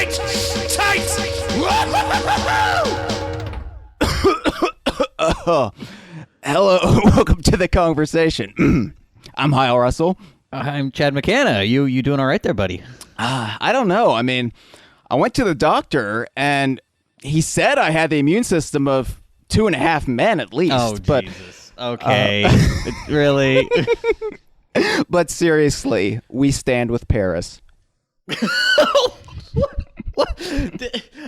tight, tight. Hello, welcome to the Kongversation. I'm Hyle Russell. I'm Chad McCanna. You doing all right there, buddy? I don't know. I mean, I went to the doctor, and he said I had the immune system of 2.5 men at least. Oh, but, Jesus. Okay. Really? But seriously, we stand with Paris. What?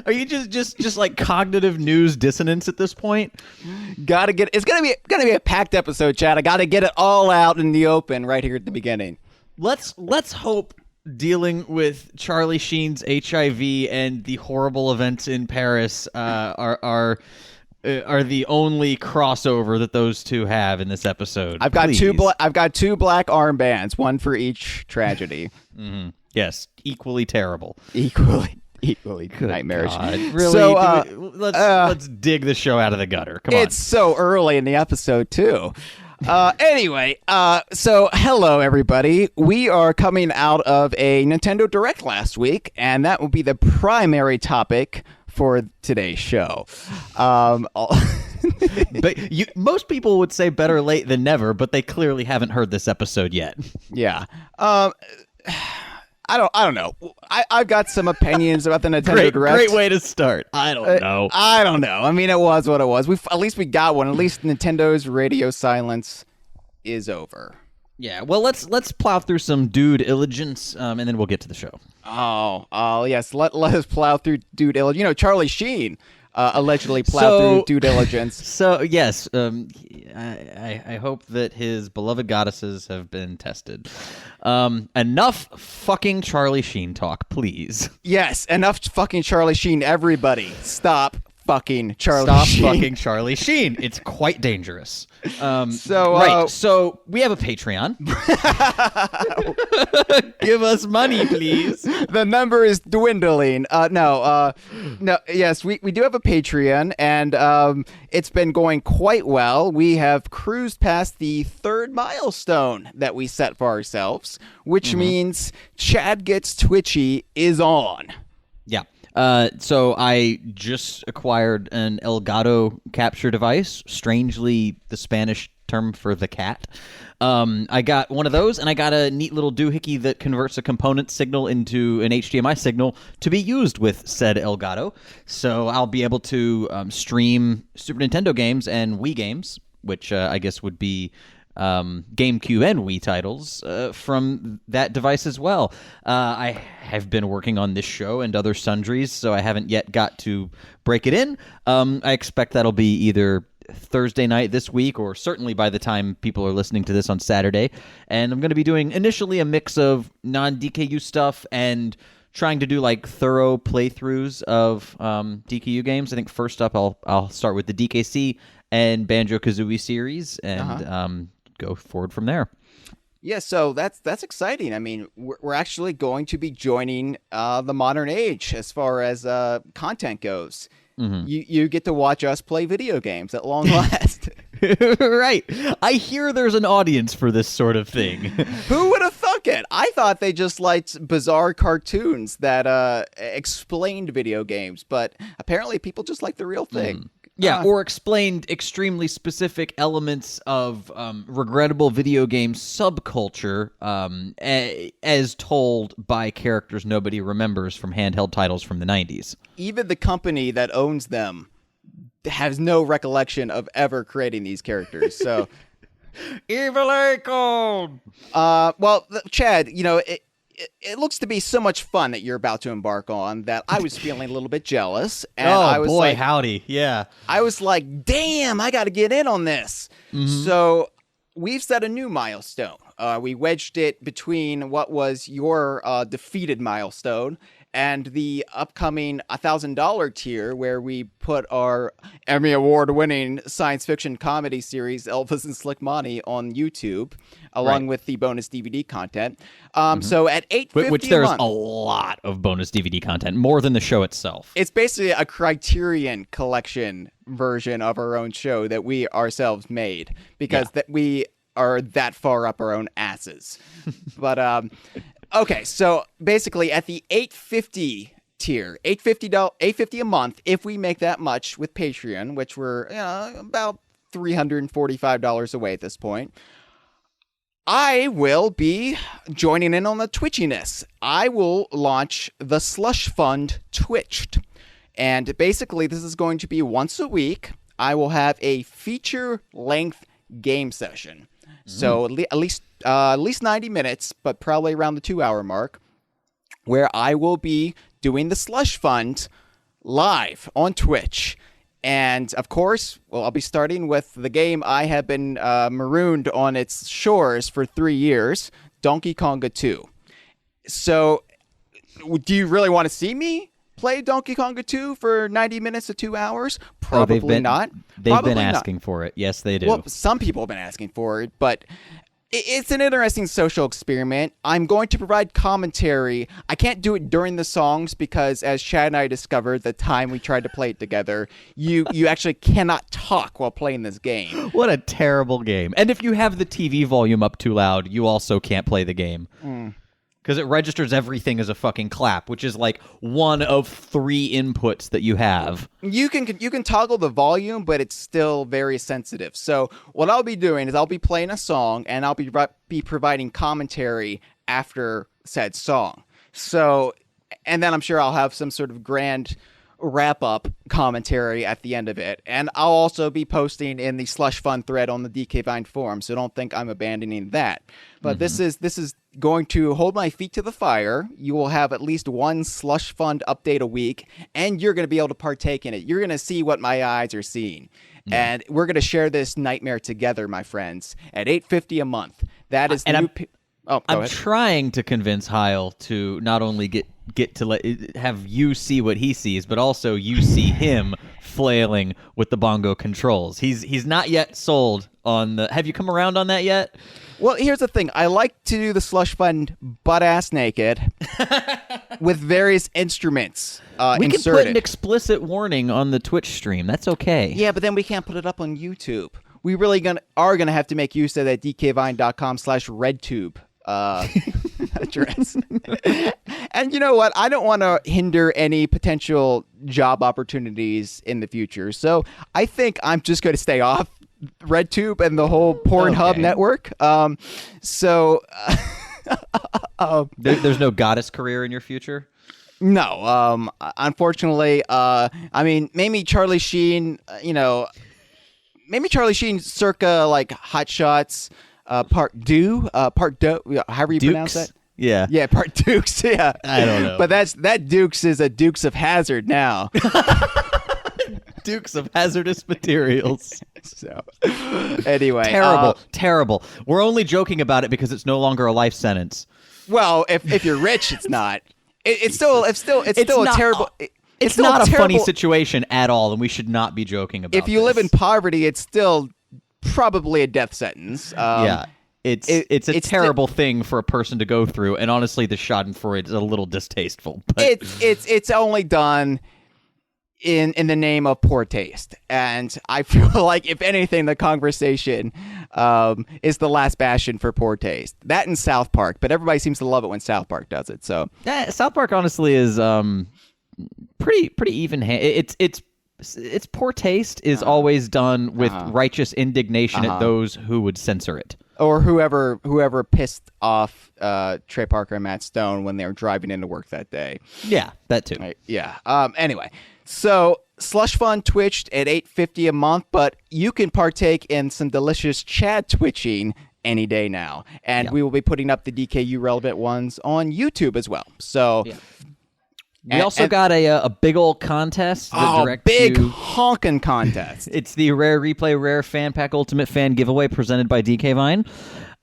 Are you just like cognitive news dissonance at this point? Gotta get. It's gonna be a packed episode, Chad. I gotta get it all out in the open right here at the beginning. Let's hope dealing with Charlie Sheen's HIV and the horrible events in Paris are the only crossover that those two have in this episode. I've got Please. two black armbands, one for each tragedy. Mm-hmm. Yes, equally terrible. Equally nightmarish. God. Really? So, let's dig the show out of the gutter. Come on. It's so early in the episode, too. Anyway, so hello, everybody. We are coming out of a Nintendo Direct last week, and that will be the primary topic for today's show. But most people would say better late than never, but they clearly haven't heard this episode yet. Yeah. I don't know. I've got some opinions about the Nintendo Direct. Great way to start. I don't know. I don't know. I mean, it was what it was. At least we got one. At least Nintendo's radio silence is over. Yeah. Well, let's plow through some due diligence, and then we'll get to the show. Oh, yes. Let us plow through due diligence. You know, Charlie Sheen allegedly plowed through due diligence. So yes, I hope that his beloved goddesses have been tested. Enough fucking Charlie Sheen talk, please. Yes, enough fucking Charlie Sheen. Everybody, stop fucking Charlie Sheen. Stop fucking Charlie Sheen. It's quite dangerous. So we have a Patreon. Give us money, please. The number is dwindling. No. Yes, we do have a Patreon, and it's been going quite well. We have cruised past the 3rd milestone that we set for ourselves, which means Chad Gets Twitchy is on. Yeah. So I just acquired an Elgato capture device, strangely the Spanish term for the cat. I got one of those, and I got a neat little doohickey that converts a component signal into an HDMI signal to be used with said Elgato. So I'll be able to stream Super Nintendo games and Wii games, which I guess would be GameCube and Wii titles from that device as well. I have been working on this show and other sundries, so I haven't yet got to break it in. I expect that'll be either Thursday night this week, or certainly by the time people are listening to this on Saturday. And I'm going to be doing initially a mix of non-DKU stuff and trying to do like thorough playthroughs of DKU games. I think first up I'll start with the DKC and Banjo-Kazooie series and go forward from there. Yeah, so that's exciting. I mean, we're actually going to be joining the modern age as far as content goes. Mm-hmm. You get to watch us play video games at long last. Right. I hear there's an audience for this sort of thing. Who would have thunk it? I thought they just liked bizarre cartoons that explained video games, but apparently people just like the real thing. Yeah, or explained extremely specific elements of regrettable video game subculture as told by characters nobody remembers from handheld titles from the 90s. Even the company that owns them has no recollection of ever creating these characters. So, Evil Acorn! Well, Chad, you know, it looks to be so much fun that you're about to embark on that I was feeling a little bit jealous. And I was boy, howdy. Yeah. I was like, damn, I got to get in on this. Mm-hmm. So we've set a new milestone. We wedged it between what was your defeated milestone and the upcoming $1,000 tier, where we put our Emmy Award-winning science fiction comedy series Elvis and Slick Monty on YouTube, along with the bonus DVD content. So at $8.50 which there's a lot of bonus DVD content, more than the show itself. It's basically a Criterion Collection version of our own show that we ourselves made, because that we are that far up our own asses. But okay, so basically at the $8.50 tier, $8.50 a month. If we make that much with Patreon, which we're about $345 away at this point, I will be joining in on the twitchiness. I will launch the Slush Fund Twitched. And basically, this is going to be once a week. I will have a feature-length game session. So at least 90 minutes, but probably around the 2-hour mark, where I will be doing the Slush Fund live on Twitch. And, of course, well, I'll be starting with the game I have been marooned on its shores for 3 years, Donkey Konga 2. So, do you really want to see me play Donkey Konga 2 for 90 minutes to 2 hours? Probably not. They've been asking for it. Yes, they do. Well, some people have been asking for it, but it's an interesting social experiment. I'm going to provide commentary. I can't do it during the songs because, as Chad and I discovered the time we tried to play it together, you actually cannot talk while playing this game. What a terrible game. And if you have the TV volume up too loud, you also can't play the game. Because it registers everything as a fucking clap, which is like one of 3 inputs that you have. You can toggle the volume, but it's still very sensitive. So what I'll be doing is I'll be playing a song, and I'll be providing commentary after said song. So, and then I'm sure I'll have some sort of grand wrap-up commentary at the end of it. And I'll also be posting in the Slush Fund thread on the DK Vine forum, so don't think I'm abandoning that. But this is going to hold my feet to the fire. You will have at least one Slush Fund update a week, and you're going to be able to partake in it. You're going to see what my eyes are seeing. And we're going to share this nightmare together, my friends, at $8.50 a month. That is I'm trying to convince Hyle to not only get to have you see what he sees, but also you see him flailing with the bongo controls. He's not yet sold on the. Have you come around on that yet? Well, here's the thing. I like to do the Slush Fund butt-ass naked with various instruments we inserted. can put an explicit warning on the Twitch stream. That's okay. Yeah, but then we can't put it up on YouTube. We really are gonna have to make use of that dkvine.com/redtube address. And you know what? I don't want to hinder any potential job opportunities in the future. So I think I'm just going to stay off RedTube and the whole Pornhub network. There's no goddess career in your future? No. Unfortunately, I mean, maybe Charlie Sheen, maybe Charlie Sheen circa like Hot Shots, part do, however you pronounce that. Yeah. Yeah, part Dukes, yeah. I don't know. But that Dukes is a Dukes of Hazzard now. Dukes of hazardous materials. So, anyway. Terrible. We're only joking about it because it's no longer a life sentence. Well, if you're rich, it's not. It's still a terrible. It's not a funny situation at all, and we should not be joking about it. If you live in poverty, it's still probably a death sentence. Yeah. It's a terrible thing for a person to go through, and honestly, the Schadenfreude is a little distasteful. But it's only done in the name of poor taste, and I feel like if anything, the Kongversation is the last bastion for poor taste. That and South Park, but everybody seems to love it when South Park does it. So South Park honestly is pretty even. Its poor taste is always done with righteous indignation at those who would censor it. Or whoever pissed off Trey Parker and Matt Stone when they were driving into work that day. Yeah, that too. Right, yeah. Anyway, so Slush Fund twitched at $8.50 a month, but you can partake in some delicious Chad twitching any day now. And we will be putting up the DKU relevant ones on YouTube as well. So... Yeah. We also got a big old contest. Big honkin' contest. It's the Rare Replay Rare Fan Pack Ultimate Fan Giveaway presented by DK Vine.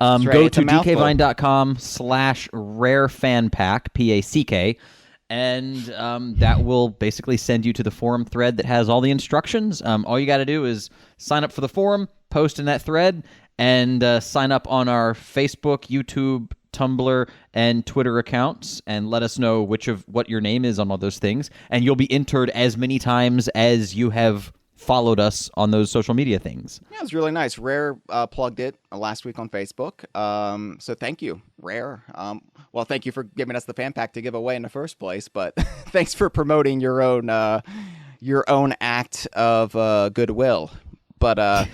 Go to dkvine.com/rarefanpack, PACK, and that will basically send you to the forum thread that has all the instructions. All you got to do is sign up for the forum, post in that thread, and sign up on our Facebook, YouTube, Tumblr, and Twitter accounts, and let us know what your name is on all those things, and you'll be entered as many times as you have followed us on those social media things. Yeah, it was really nice. Rare plugged it last week on Facebook. So thank you, Rare. Well, thank you for giving us the fan pack to give away in the first place, but thanks for promoting your own act of goodwill. But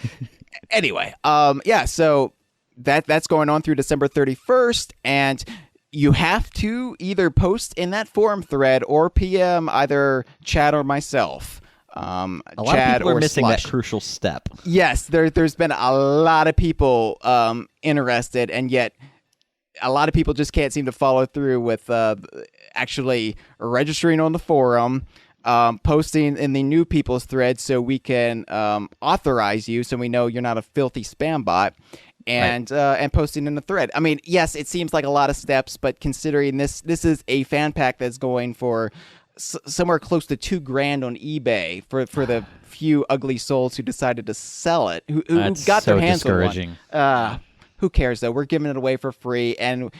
anyway, yeah, so that's going on through December 31st, and you have to either post in that forum thread or PM either Chad or myself. A lot of people are missing that crucial step. Yes, there's been a lot of people interested, and yet a lot of people just can't seem to follow through with actually registering on the forum, posting in the new people's thread so we can authorize you so we know you're not a filthy spam bot, and posting in the thread. I mean, yes, it seems like a lot of steps, but considering this is a fan pack that's going for somewhere close to $2,000 on eBay for the few ugly souls who decided to sell it, who got their hands on one. Who cares though? We're giving it away for free, and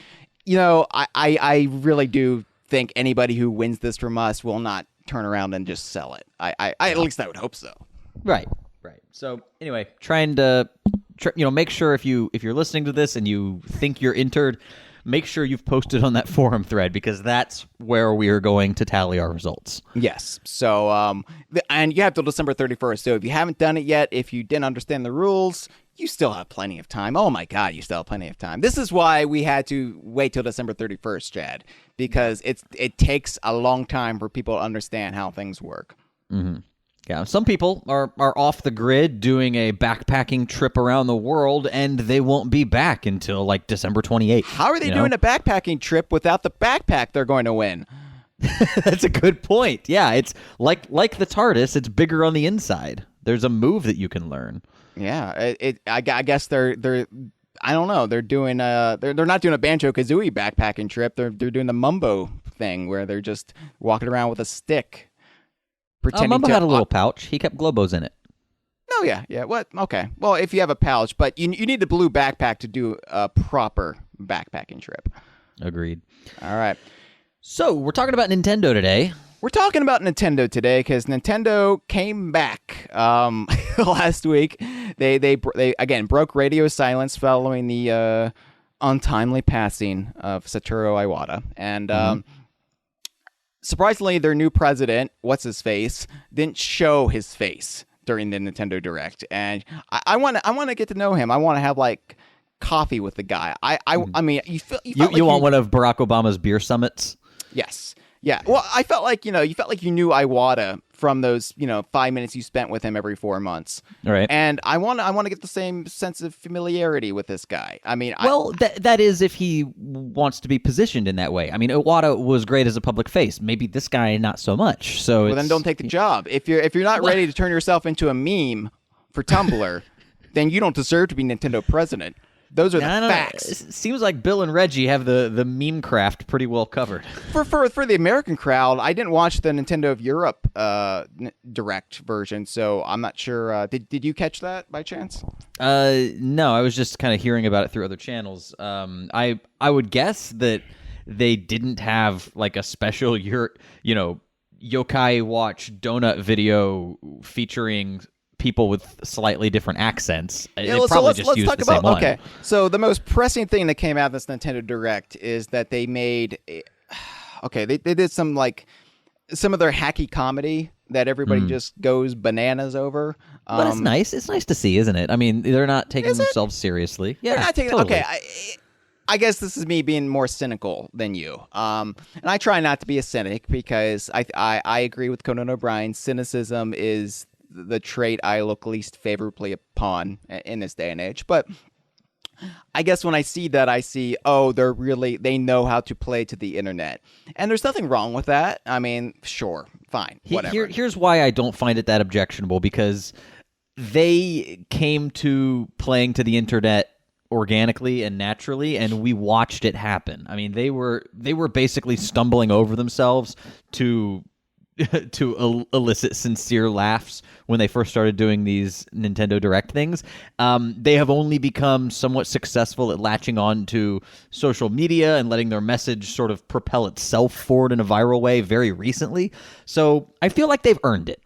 I really do think anybody who wins this from us will not turn around and just sell it. I at least I would hope so. Right. So anyway, trying to make sure if you're listening to this and you think you're entered, make sure you've posted on that forum thread, because that's where we are going to tally our results. Yes. So, and you have till December 31st. So if you haven't done it yet, if you didn't understand the rules, you still have plenty of time. Oh my God, you still have plenty of time. This is why we had to wait till December 31st, Chad, because it takes a long time for people to understand how things work. Mm-hmm. Yeah, some people are off the grid doing a backpacking trip around the world, and they won't be back until like December 28th. How are they doing a backpacking trip without the backpack they're going to win? That's a good point. Yeah, it's like the TARDIS. It's bigger on the inside. There's a move that you can learn. Yeah, I guess they're I don't know. They're doing they're not doing a Banjo-Kazooie backpacking trip. They're doing the Mumbo thing where they're just walking around with a stick. Mumbo had a little pouch. He kept Globos in it. Oh, yeah. What? Okay. Well, if you have a pouch, but you need the blue backpack to do a proper backpacking trip. Agreed. All right. So we're talking about Nintendo today. We're talking about Nintendo today because Nintendo came back last week. They again broke radio silence following the untimely passing of Satoru Iwata, and surprisingly, their new president, what's his face, didn't show his face during the Nintendo Direct, and I want to get to know him. I want to have like coffee with the guy. I mean, you want one of Barack Obama's beer summits? Yes. Yeah. Well, I felt like you knew Iwata from those 5 minutes you spent with him every 4 months. All right. And I want to get the same sense of familiarity with this guy. I mean, that is if he wants to be positioned in that way. I mean, Iwata was great as a public face. Maybe this guy not so much. So then don't take the job. If you're not ready to turn yourself into a meme for Tumblr, then you don't deserve to be Nintendo president. Those are the facts. It seems like Bill and Reggie have the meme craft pretty well covered. For the American crowd, I didn't watch the Nintendo of Europe Direct version, so I'm not sure. Did you catch that by chance? No, I was just kind of hearing about it through other channels. I would guess that they didn't have like a special Yokai Watch donut video featuring people with slightly different accents. Let's talk about one. Okay, so the most pressing thing that came out of this Nintendo Direct is that they made they did some of their hacky comedy that everybody just goes bananas over. But it's nice. It's nice to see, isn't it? I mean, they're not taking themselves seriously. Yeah, they're not taking totally. Okay. I guess this is me being more cynical than you. And I try not to be a cynic because I agree with Conan O'Brien. Cynicism is the trait I look least favorably upon in this day and age. But I guess when I see that, I see, they know how to play to the internet. And there's nothing wrong with that. I mean, sure, fine, whatever. Here's why I don't find it that objectionable, because they came to playing to the internet organically and naturally, and we watched it happen. I mean, they were basically stumbling over themselves to elicit sincere laughs when they first started doing these Nintendo Direct things. They have only become somewhat successful at latching on to social media and letting their message sort of propel itself forward in a viral way very recently. So I feel like they've earned it.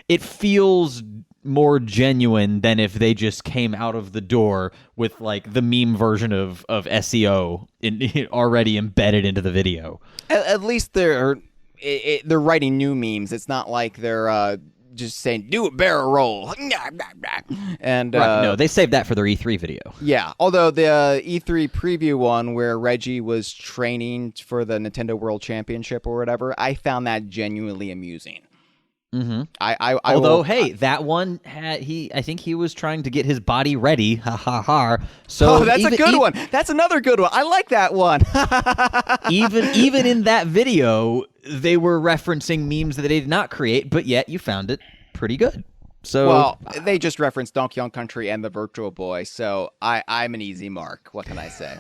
it feels more genuine than if they just came out of the door with like the meme version of SEO already embedded into the video. At least they're writing new memes. It's not like they're just saying do a barrel roll and right, no, they saved that for their E3 video. Yeah, although the E3 preview one where Reggie was training for the Nintendo World Championship or whatever, I found that genuinely amusing. Mm-hmm. Hey, that one had I think he was trying to get his body ready. Ha ha ha. So that's a good one. That's another good one. I like that one. even in that video, they were referencing memes that they did not create, but yet you found it pretty good. So well, they just referenced Donkey Kong Country and the Virtual Boy, so I'm an easy mark. What can I say?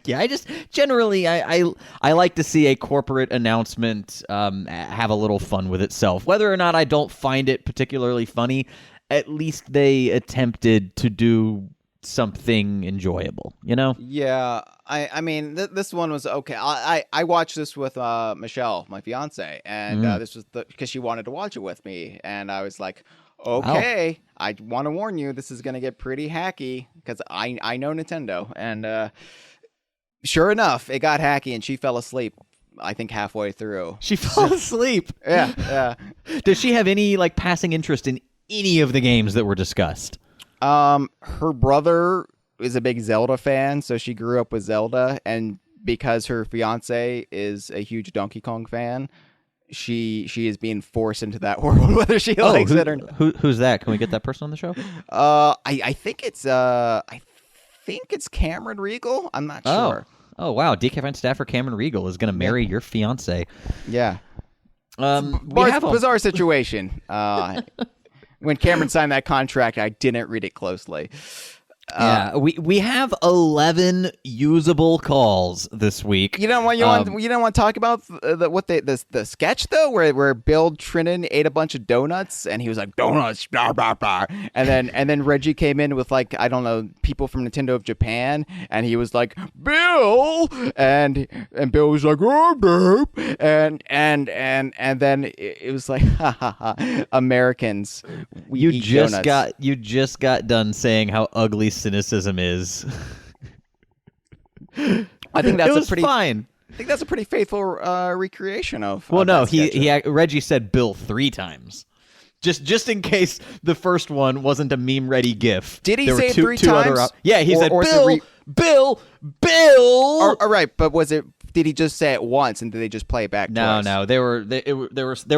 Yeah, I just generally I like to see a corporate announcement have a little fun with itself. Whether or not I don't find it particularly funny, at least they attempted to do something enjoyable, you know? Yeah, I mean this one was okay. I watched this with Michelle, my fiance, and this was because she wanted to watch it with me, and I was like, okay, wow. I want to warn you, this is going to get pretty hacky because I know Nintendo, and sure enough, it got hacky, and she fell asleep. I think halfway through. She fell asleep. Yeah. Does she have any like passing interest in any of the games that were discussed? Her brother is a big Zelda fan, so she grew up with Zelda, and because her fiance is a huge Donkey Kong fan, she is being forced into that world, whether she likes it or not. Who's that? Can we get that person on the show? I think it's Cameron Regal. I'm not sure. Oh wow, DK staffer Cameron Regal is going to marry your fiance. Yeah. Bizarre situation. When Cameron signed that contract, I didn't read it closely. Yeah, we have 11 usable calls this week. You don't want to talk about the sketch though, where Bill Trinan ate a bunch of donuts and he was like donuts, blah, blah, blah. and then Reggie came in with like I don't know people from Nintendo of Japan and he was like Bill and Bill was like oh babe and then it was like ha ha ha Americans. You just got done saying how ugly cynicism is. I think that's fine. I think that's a pretty faithful recreation of. Well, no, Reggie said Bill 3 times, just in case the first one wasn't a meme ready GIF. Did he say it 3 times? Yeah, he said Bill. All right, but was it? Did he just say it once and did they just play it back twice? No, there were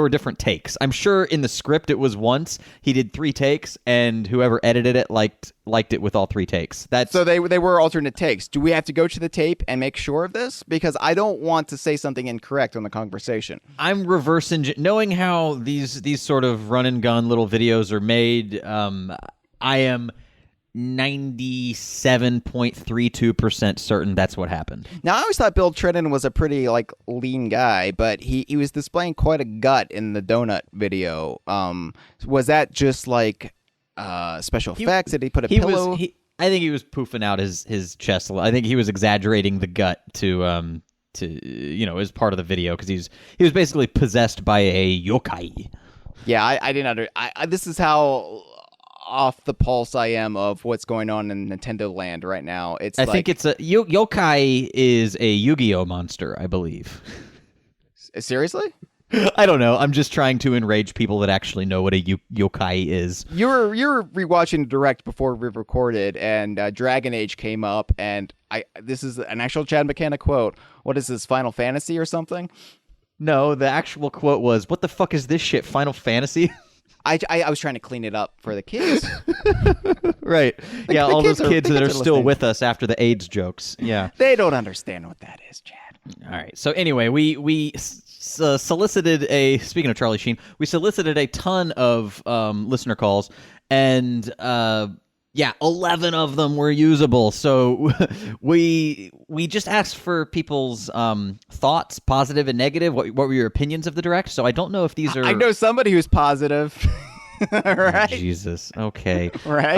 different takes. I'm sure in the script it was once. He did 3 takes, and whoever edited it liked it with all 3 takes. So they were alternate takes. Do we have to go to the tape and make sure of this? Because I don't want to say something incorrect on the Kongversation. I'm reverse knowing how these sort of run and gun little videos are made. I am 97.32% certain that's what happened. Now, I always thought Bill Trinan was a pretty like lean guy, but he was displaying quite a gut in the donut video. Was that just like special effects? Did he put a pillow? I think he was poofing out his chest. I think he was exaggerating the gut to as part of the video because he was basically possessed by a yokai. Yeah, I didn't this is how off the pulse I am of what's going on in Nintendo land right now. I think it's a yokai is a Yu-Gi-Oh monster, I believe. Seriously? I don't know. I'm just trying to enrage people that actually know what a yokai is. You were rewatching Direct before we recorded, and Dragon Age came up, and this is an actual Chad McKenna quote. What is this, Final Fantasy or something? No, the actual quote was, "What the fuck is this shit, Final Fantasy?" I was trying to clean it up for the kids. Right. Yeah, all those kids that are still with us after the AIDS jokes. Yeah. They don't understand what that is, Chad. All right. So anyway, we solicited speaking of Charlie Sheen, we solicited a ton of listener calls, and 11 of them were usable. So we just asked for people's thoughts, positive and negative. What were your opinions of the Direct? So I don't know if these are... I know somebody who's positive. Right? Oh, Jesus. Okay. Right?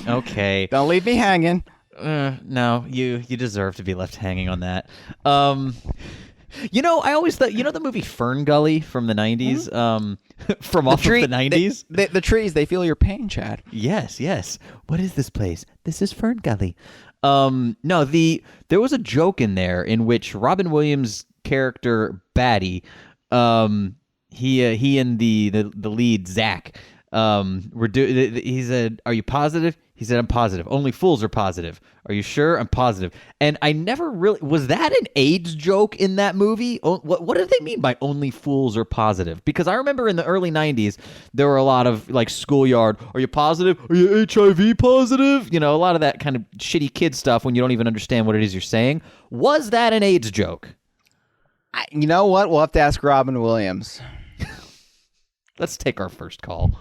Okay. Don't leave me hanging. No, you deserve to be left hanging on that. I always thought, the movie Fern Gully from the 90s, from off of the 90s? The trees, they feel your pain, Chad. Yes. What is this place? This is Fern Gully. No, there was a joke in there in which Robin Williams' character, Batty, he and the lead, Zach, he said, "Are you positive?" He said, "I'm positive. Only fools are positive." "Are you sure?" "I'm positive." And I never really... Was that an AIDS joke in that movie? What did they mean by only fools are positive? Because I remember in the early 90s, there were a lot of, like, schoolyard, "Are you positive? Are you HIV positive?" A lot of that kind of shitty kid stuff when you don't even understand what it is you're saying. Was that an AIDS joke? You know what? We'll have to ask Robin Williams. Let's take our first call.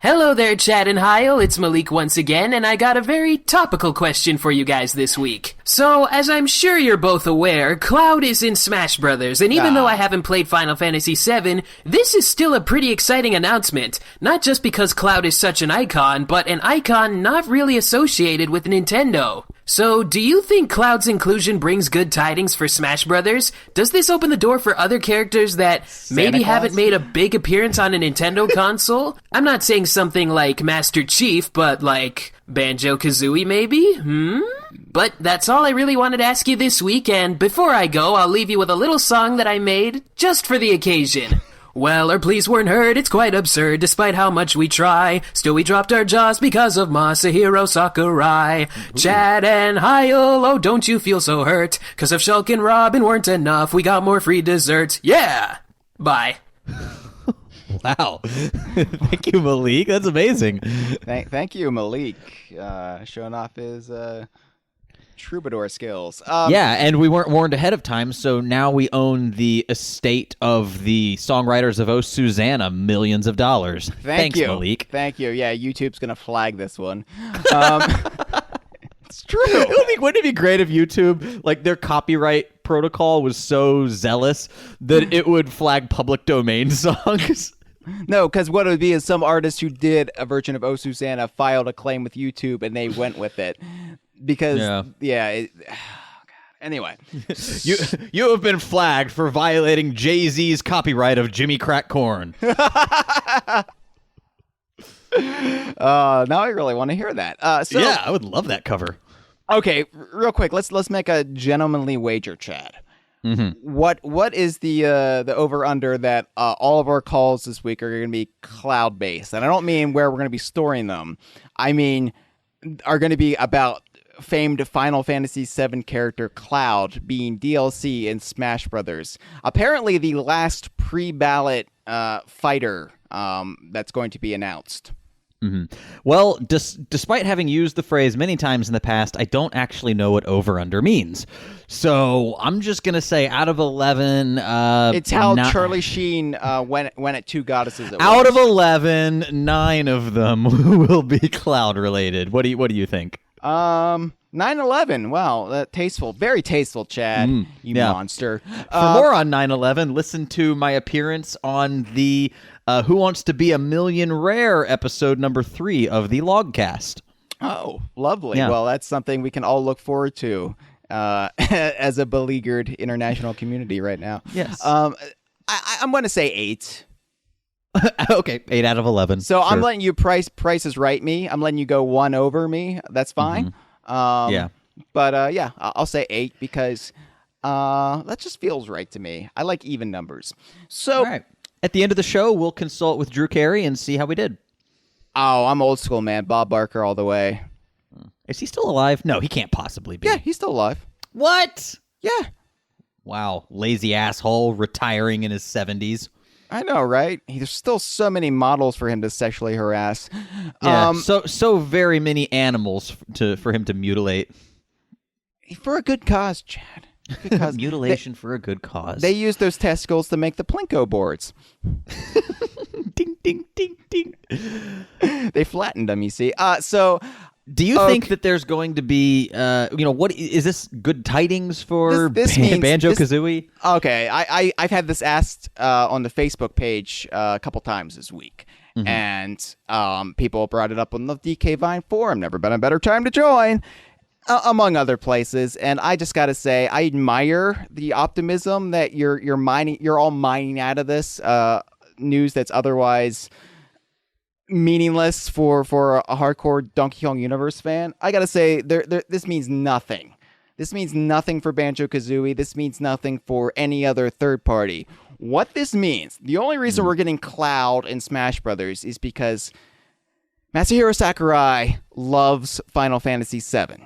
Hello there, Chad and Hyle. It's Malik once again, and I got a very topical question for you guys this week. So, as I'm sure you're both aware, Cloud is in Smash Brothers, and even though I haven't played Final Fantasy VII, this is still a pretty exciting announcement. Not just because Cloud is such an icon, but an icon not really associated with Nintendo. So, do you think Cloud's inclusion brings good tidings for Smash Brothers? Does this open the door for other characters that maybe haven't made a big appearance on a Nintendo console? I'm not saying something like Master Chief, but like Banjo-Kazooie maybe? But that's all I really wanted to ask you this week, and before I go, I'll leave you with a little song that I made just for the occasion. Well, our pleas weren't heard, it's quite absurd, despite how much we try. Still we dropped our jaws because of Masahiro Sakurai. Ooh. Chad and Hyle, oh don't you feel so hurt, 'cause if Shulk and Robin weren't enough, we got more free dessert. Yeah! Bye. Wow. Thank you, Malik. That's amazing. Thank you, Malik, showing off his... troubadour skills. Yeah, and we weren't warned ahead of time, so now we own the estate of the songwriters of Oh Susanna, millions of dollars. Thanks, you, Malik. Thank you. Yeah, YouTube's gonna flag this one. It's true. Wouldn't it be great if YouTube, like their copyright protocol was so zealous that it would flag public domain songs? No, because what it would be is some artist who did a version of Oh Susanna filed a claim with YouTube and they went with it. Because, anyway. You have been flagged for violating Jay-Z's copyright of Jimmy Crack Corn. Now I really want to hear that. Yeah, I would love that cover. Okay, real quick, let's make a gentlemanly wager, Chad. Mm-hmm. What is the over-under that all of our calls this week are going to be cloud-based? And I don't mean where we're going to be storing them. I mean, are going to be about famed Final Fantasy VII character Cloud being DLC in Smash Brothers. Apparently the last pre-ballot fighter that's going to be announced. Mm-hmm. Well, despite having used the phrase many times in the past, I don't actually know what over-under means. So I'm just going to say out of 11... it's how Charlie Sheen went at Two Goddesses at Out once. of 11, 9 of them will be Cloud-related. What do you think? 9/11. Wow, tasteful. Very tasteful, Chad. You monster. For more on 9/11, listen to my appearance on the Who Wants to Be a Million Rare episode number 3 of the Logcast. Oh, lovely. Yeah. Well, that's something we can all look forward to as a beleaguered international community right now. Yes. I'm going to say 8. Okay, 8 out of 11. So sure. I'm letting you prices right me. I'm letting you go 1 over me. That's fine. Yeah. But I'll say 8 because that just feels right to me. I like even numbers. So all right. At the end of the show, we'll consult with Drew Carey and see how we did. Oh, I'm old school, man. Bob Barker all the way. Is he still alive? No, he can't possibly be. Yeah, he's still alive. What? Yeah. Wow, lazy asshole retiring in his 70s. I know, right? There's still so many models for him to sexually harass. Yeah, so very many animals for him to mutilate. For a good cause, Chad. Good cause. Mutilation for a good cause. They use those testicles to make the Plinko boards. Ding, ding, ding, ding. They flattened them, you see. So... Do you think that there's going to be, what is this good tidings for Banjo-Kazooie? Okay, I've had this asked on the Facebook page a couple times this week, and people brought it up on the DK Vine forum. Never been a better time to join. among other places. And I just got to say, I admire the optimism that you're all mining out of this news that's otherwise meaningless for a hardcore Donkey Kong Universe fan. I got to say, this means nothing. This means nothing for Banjo-Kazooie. This means nothing for any other third party. What this means, the only reason we're getting Cloud in Smash Brothers is because Masahiro Sakurai loves Final Fantasy VII.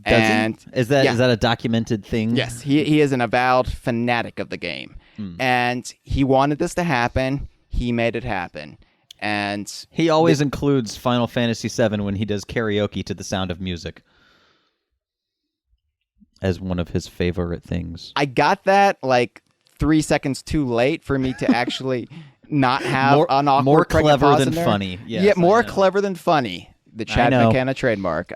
Is that a documented thing? Yes, he is an avowed fanatic of the game. And he wanted this to happen. He made it happen. And he always includes Final Fantasy VII when he does karaoke to the sound of music as one of his favorite things. I got that like 3 seconds too late for me to actually not have an awkward more clever pause than in there. funny. Yes, yeah, more clever than funny. The Chad McKenna trademark.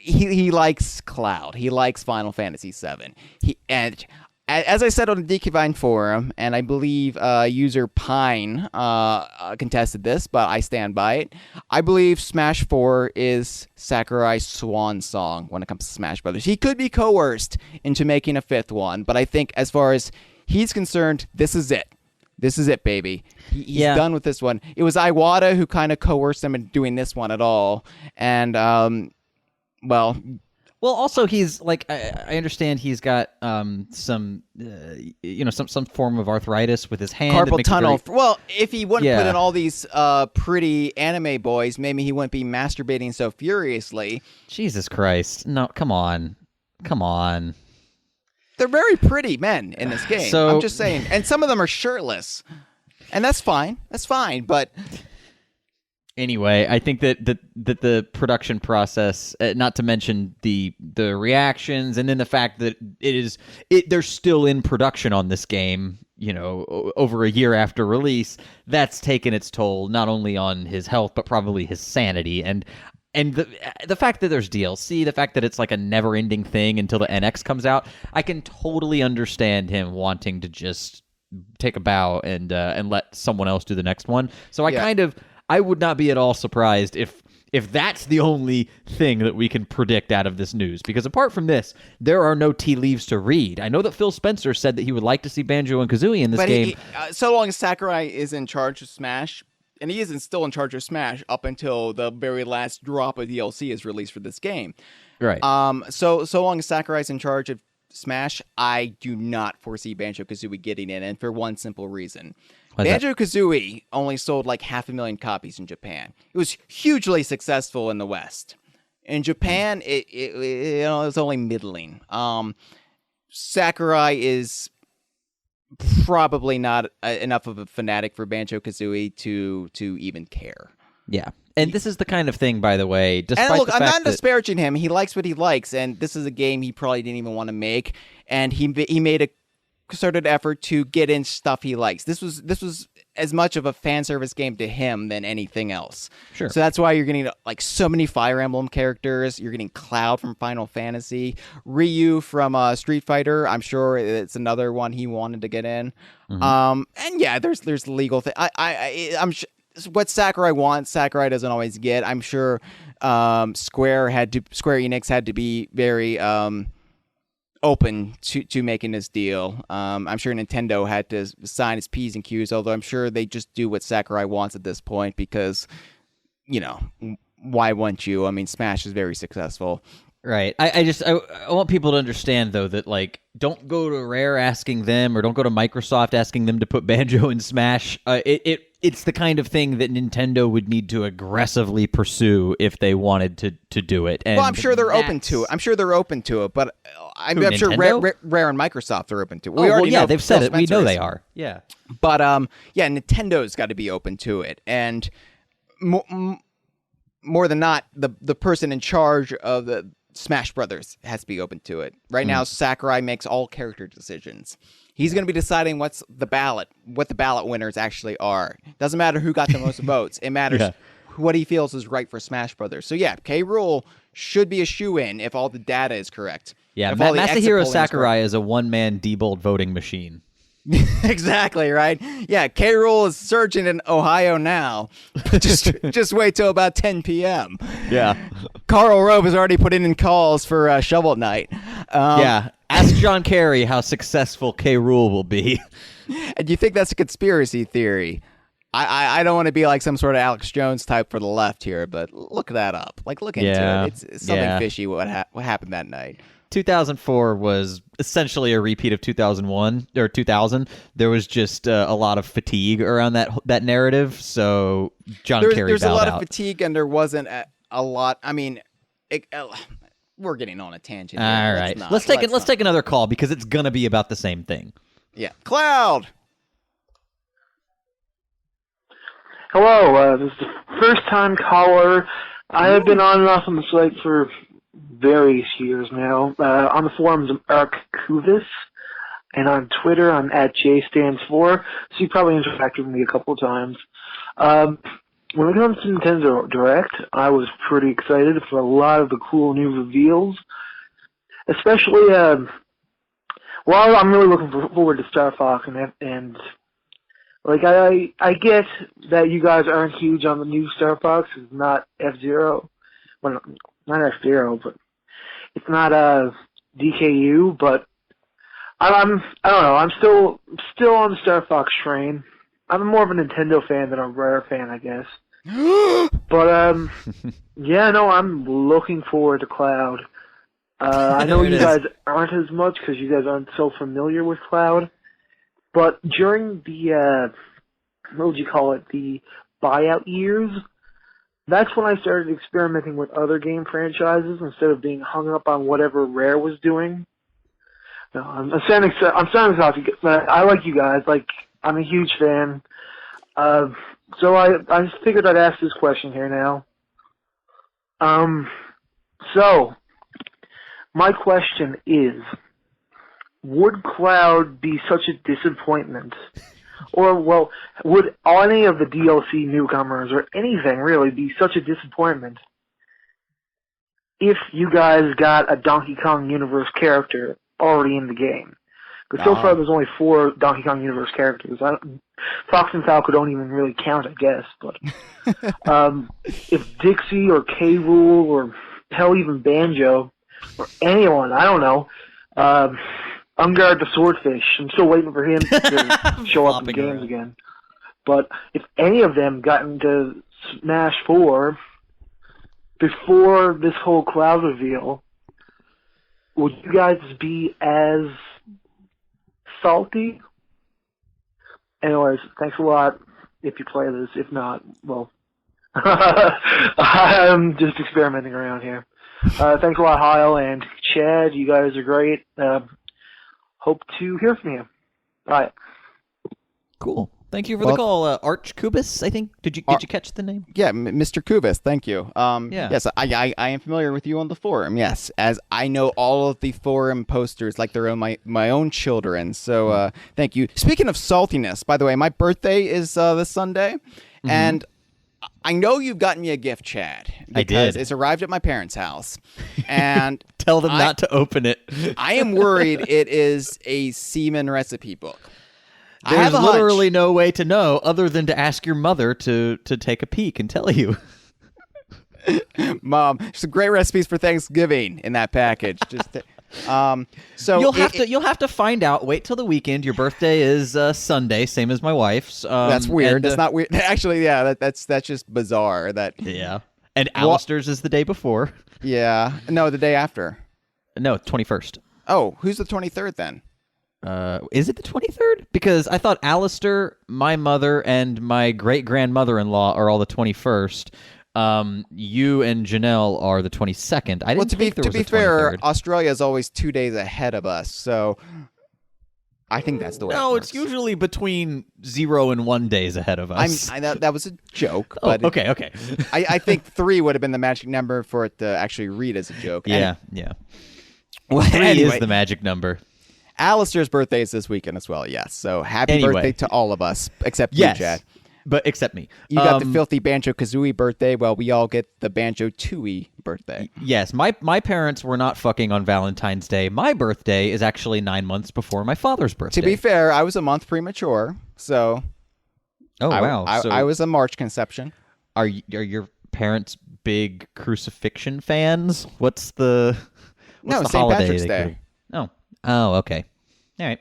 He likes Cloud. He likes Final Fantasy VII. And as I said on the DKVine forum, and I believe user Pine contested this, but I stand by it. I believe Smash 4 is Sakurai's swan song when it comes to Smash Brothers. He could be coerced into making a fifth one, but I think as far as he's concerned, this is it. This is it, baby. He's done with this one. It was Iwata who kind of coerced him into doing this one at all. And, well, also he's like, I understand he's got some form of arthritis with his hand. Carpal tunnel. Well, if he wouldn't put in all these pretty anime boys, maybe he wouldn't be masturbating so furiously. Jesus Christ. No, come on. They're very pretty men in this game. So, I'm just saying. And some of them are shirtless. And that's fine. That's fine. But anyway, I think that the production process, not to mention the reactions, and then the fact that they're still in production on this game, over a year after release, that's taken its toll not only on his health but probably his sanity. And the fact that there's DLC, the fact that it's like a never-ending thing until the NX comes out, I can totally understand him wanting to just take a bow and let someone else do the next one. So I would not be at all surprised if that's the only thing that we can predict out of this news. Because apart from this, there are no tea leaves to read. I know that Phil Spencer said that he would like to see Banjo and Kazooie in this game. So long as Sakurai is in charge of Smash, and he isn't still in charge of Smash up until the very last drop of DLC is released for this game. Right. So long as Sakurai's in charge of Smash, I do not foresee Banjo-Kazooie getting in, and for one simple reason. Banjo-Kazooie only sold like 500,000 copies in Japan. It was hugely successful in the West. In Japan, it was only middling. Sakurai is probably not enough of a fanatic for Banjo-Kazooie to even care. Yeah. And this is the kind of thing, by the way, despite and look, the fact I'm not disparaging him. He likes what he likes, and this is a game he probably didn't even want to make, and he made a concerted effort to get in stuff he likes. This was as much of a fan service game to him than anything else. Sure. So that's why you're getting like so many Fire Emblem characters. You're getting Cloud from Final Fantasy, Ryu from Street Fighter. I'm sure it's another one he wanted to get in. And yeah, there's legal thing. I'm sure what Sakurai wants, Sakurai doesn't always get. I'm sure Square Enix had to be very open to making this deal. I'm sure Nintendo had to sign its P's and Q's, although I'm sure they just do what Sakurai wants at this point because, why wouldn't you? I mean, Smash is very successful. Right. I want people to understand, though, that, like, don't go to Rare asking them or don't go to Microsoft asking them to put Banjo in Smash. It's the kind of thing that Nintendo would need to aggressively pursue if they wanted to do it. And well, I'm sure they're open to it. But I'm sure Rare and Microsoft are open to it. They've said it. We know they are. Yeah. But, Nintendo's got to be open to it. And more than not, the person in charge of the Smash Brothers has to be open to it. Right now, Sakurai makes all character decisions. He's going to be deciding what the ballot winners actually are. Doesn't matter who got the most votes. It matters what he feels is right for Smash Brothers. So yeah, K. Rool should be a shoo-in if all the data is correct. Yeah, Masahiro Sakurai is a one-man Diebold voting machine. Exactly, right? Yeah, K. Rool is surging in Ohio now. just wait till about 10 p.m. Yeah. Karl Rove has already put in calls for Shovel Knight. Yeah. Ask John Kerry how successful K. Rool will be. And you think that's a conspiracy theory? I don't want to be like some sort of Alex Jones type for the left here, but look that up. Like, look into it. It's something fishy what happened that night. 2004 was essentially a repeat of 2001 or 2000. There was just a lot of fatigue around that narrative. So John Kerry there's a lot out. of fatigue, and there wasn't a lot. I mean, we're getting on a tangent. Here. All right, let's take another call because it's gonna be about the same thing. Yeah, Cloud. Hello, this is the first time caller. I have been on and off on the site for various years now. On the forums, I'm ArcCuvis, and on Twitter, I'm at JStands4, so you probably interacted with me a couple of times. When it comes to Nintendo Direct, I was pretty excited for a lot of the cool new reveals, especially, I'm really looking forward to Star Fox, and like, I get that you guys aren't huge on the new Star Fox. It's not F-Zero. Well, not F-Zero, but it's not DKU, but I don't know. I'm still on the Star Fox train. I'm more of a Nintendo fan than a Rare fan, I guess. But yeah, no, I'm looking forward to Cloud. I know you guys aren't as much because you guys aren't so familiar with Cloud. But during the, what would you call it, the buyout years, that's when I started experimenting with other game franchises instead of being hung up on whatever Rare was doing. No, I'm sounding soft, but I like you guys. Like, I'm a huge fan. So I just figured I'd ask this question here now. So, my question is, would Cloud be such a disappointment? Or, well, would any of the DLC newcomers, or anything really, be such a disappointment if you guys got a Donkey Kong Universe character already in the game? Because so far there's only 4 Donkey Kong Universe characters. Fox and Falco don't even really count, I guess. But if Dixie or K. Rool or hell, even Banjo or anyone, I don't know, Ungard the Swordfish, I'm still waiting for him to show up in the games again. But if any of them got into Smash 4 before this whole Cloud reveal, would you guys be as salty? Anyways, thanks a lot if you play this. If not, well, I'm just experimenting around here. Thanks a lot, Hyle and Chad. You guys are great. Hope to hear from you. All right. Cool. Thank you for the call, ArchCubus, I think. Did you catch the name? Yeah, Mr. Kubis, thank you. Yeah. Yes, I am familiar with you on the forum, yes, as I know all of the forum posters like they're my own children, so thank you. Speaking of saltiness, by the way, my birthday is this Sunday, and I know you've gotten me a gift, Chad. I did. It's arrived at my parents' house, and Tell them not to open it. I am worried it is a semen recipe book. I There's have a literally hunch. no way to know other than to ask your mother to take a peek and tell you. Mom, some great recipes for Thanksgiving in that package. So you'll have to find out. Wait till the weekend. Your birthday is Sunday, same as my wife's. That's weird. That's not weird. Actually, yeah, that's just bizarre. Yeah. And Alistair's is the day before. Yeah. No, the day after. No, 21st. Oh, who's the 23rd then? Is it the 23rd? Because I thought Alistair, my mother, and my great-grandmother-in-law are all the 21st. You and Janelle are the 22nd. I didn't think there was a 23rd. To be fair, Australia is always 2 days ahead of us, so I think that's the way. No, it's usually between 0 and 1 days ahead of us. That was a joke. Oh, but okay. I think 3 would have been the magic number for it to actually read as a joke. Yeah. Well, 3 anyway, is the magic number. Alistair's birthday is this weekend as well, yes. So happy birthday to all of us, except you, Chad. but except me. You got the filthy Banjo-Kazooie birthday, while we all get the Banjo-Tooie birthday. Yes, my parents were not fucking on Valentine's Day. My birthday is actually 9 months before my father's birthday. To be fair, I was a month premature, so... Oh, wow. I was a March conception. Are your parents big crucifixion fans? What's the St. holiday Patrick's Day. Oh, okay. All right.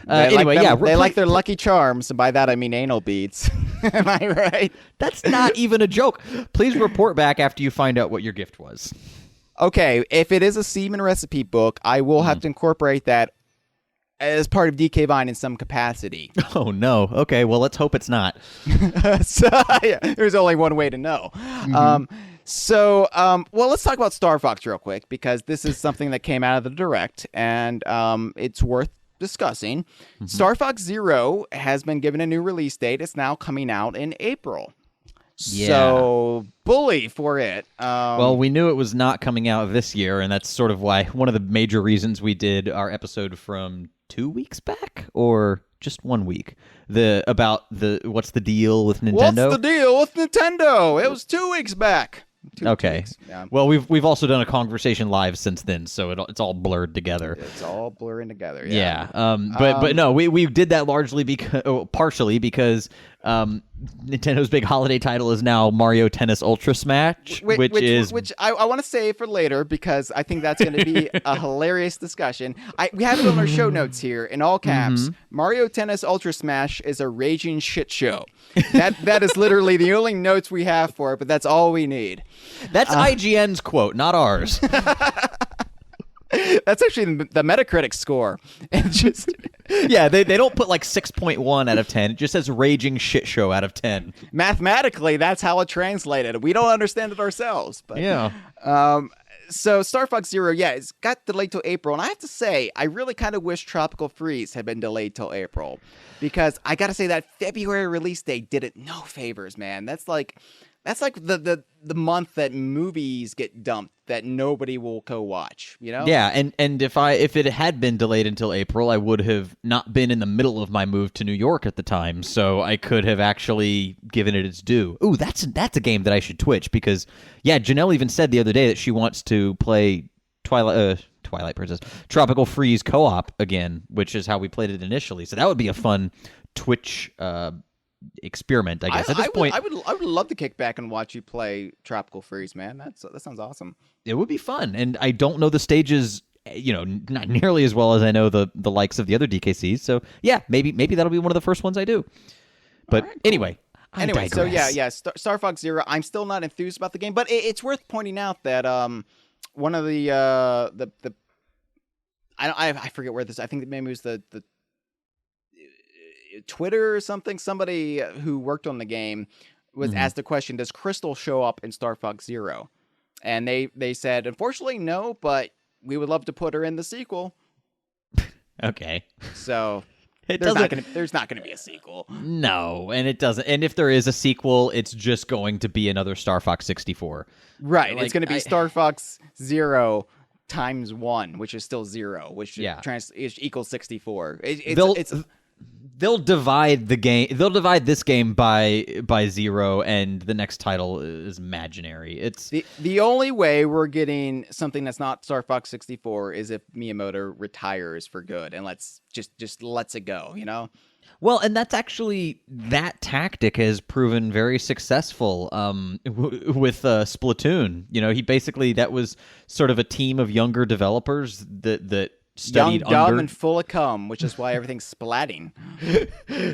Anyway, they like their Lucky Charms, and by that I mean anal beads. Am I right? That's not even a joke. Please report back after you find out what your gift was. Okay, if it is a semen recipe book, I will have to incorporate that as part of DK Vine in some capacity. Oh, no. Okay, well, let's hope it's not. So, yeah, there's only one way to know. Well, let's talk about Star Fox real quick, because this is something that came out of the Direct, and it's worth discussing. Star Fox Zero has been given a new release date. It's now coming out in April. Yeah. So, bully for it. Well, we knew it was not coming out this year, and that's sort of why one of the major reasons we did our episode from 2 weeks back, or just 1 week, what's the deal with Nintendo? What's the deal with Nintendo? It was 2 weeks back. Two weeks. Yeah. Well, we've also done a Kongversation live since then, so it's all blurred together. It's all blurring together. Yeah. But no, we did that largely partially because Nintendo's big holiday title is now Mario Tennis Ultra Smash, which I want to save for later, because I think that's going to be a hilarious discussion. We have it on our show notes here in all caps. Mario Tennis Ultra Smash is a raging shit show. That is literally the only notes we have for it, but that's all we need. That's IGN's quote, not ours. That's actually the Metacritic score. It's just yeah, they don't put like 6.1 out of 10. It just says raging shit show out of 10. Mathematically, that's how it translated. We don't understand it ourselves. But yeah. So Star Fox Zero, it's got delayed till April. And I have to say, I really kind of wish Tropical Freeze had been delayed till April. Because I got to say, that February release date did it no favors, man. That's like the month that movies get dumped that nobody will go watch, you know? Yeah, and if it had been delayed until April, I would have not been in the middle of my move to New York at the time, so I could have actually given it its due. Ooh, that's a game that I should Twitch, because Janelle even said the other day that she wants to play Twilight Princess Tropical Freeze co-op again, which is how we played it initially. So that would be a fun Twitch experiment, I guess. At this point, I would love to kick back and watch you play Tropical Freeze, man. That sounds awesome. It would be fun, and I don't know the stages, not nearly as well as I know the likes of the other DKCs. So maybe that'll be one of the first ones I do. But cool. Anyway, so Star Fox Zero. I'm still not enthused about the game, but it's worth pointing out that one of the I forget where this. I think maybe it was the Twitter or something. Somebody who worked on the game was asked the question: does Crystal show up in Star Fox Zero? And they said, unfortunately, no, but we would love to put her in the sequel. Okay. So there's not gonna be a sequel. No, and it doesn't. And if there is a sequel, it's just going to be another Star Fox 64. Right. It's going to be Star Fox Zero times 1, which is still 0, which equals 64. They'll divide the game. They'll divide this game by 0, and the next title is imaginary. It's the only way we're getting something that's not Star Fox 64 is if Miyamoto retires for good and just lets it go. Well, and that's actually, that tactic has proven very successful with Splatoon. He basically, that was sort of a team of younger developers that studied young, dumb, and full of cum, which is why everything's splatting.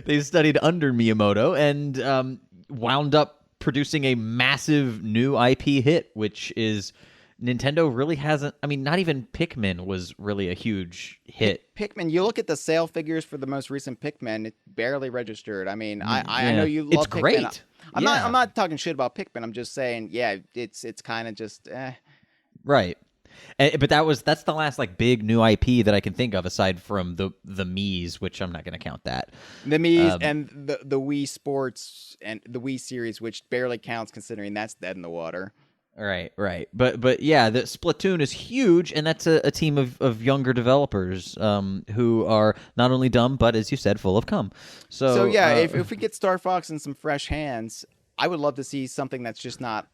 They studied under Miyamoto and wound up producing a massive new IP hit, which is Nintendo really hasn't. I mean, not even Pikmin was really a huge hit. Pikmin, you look at the sale figures for the most recent Pikmin, it barely registered. I mean, I know you love it's Pikmin. Great. I'm not talking shit about Pikmin. I'm just saying, it's kind of just right. But that's the last big new IP that I can think of aside from the Miis, which I'm not going to count that. The Miis and the Wii Sports and the Wii series, which barely counts considering that's dead in the water. Right. But yeah, the Splatoon is huge, and that's a team of younger developers who are not only dumb, but as you said, full of cum. So yeah, if we get Star Fox in some fresh hands, I would love to see something that's just not,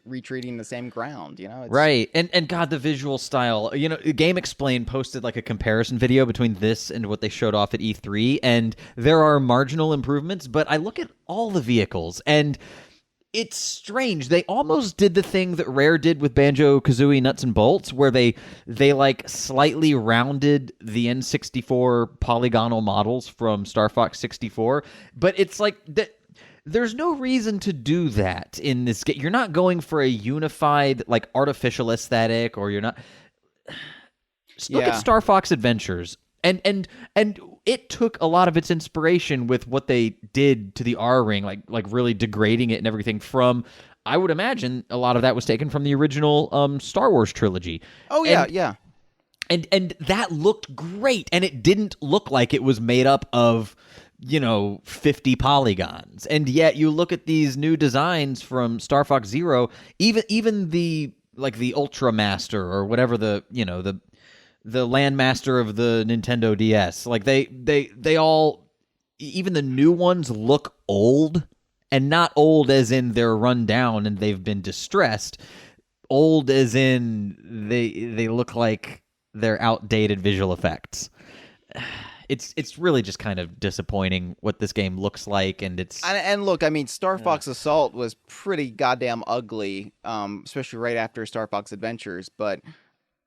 retreating the same ground, It's... Right. And God, the visual style, Game Explain posted like a comparison video between this and what they showed off at E3, and there are marginal improvements, but I look at all the vehicles, and it's strange. They almost did the thing that Rare did with Banjo-Kazooie Nuts and Bolts, where they like slightly rounded the N64 polygonal models from Star Fox 64, but it's like that. There's no reason to do that in this game. You're not going for a unified, like, artificial aesthetic, or you're not. Look at Star Fox Adventures, and it took a lot of its inspiration with what they did to the R ring, like really degrading it and everything. From, I would imagine, a lot of that was taken from the original Star Wars trilogy. Oh yeah, yeah. And that looked great, and it didn't look like it was made up of 50 polygons. And yet you look at these new designs from Star Fox Zero, even the Ultra Master, or whatever the Landmaster of the Nintendo DS, like they all, even the new ones, look old, and not old as in they're run down and they've been distressed, old as in they look like they're outdated visual effects. It's really just kind of disappointing what this game looks like, and it's... And look, I mean, Star Fox Assault was pretty goddamn ugly, especially right after Star Fox Adventures, but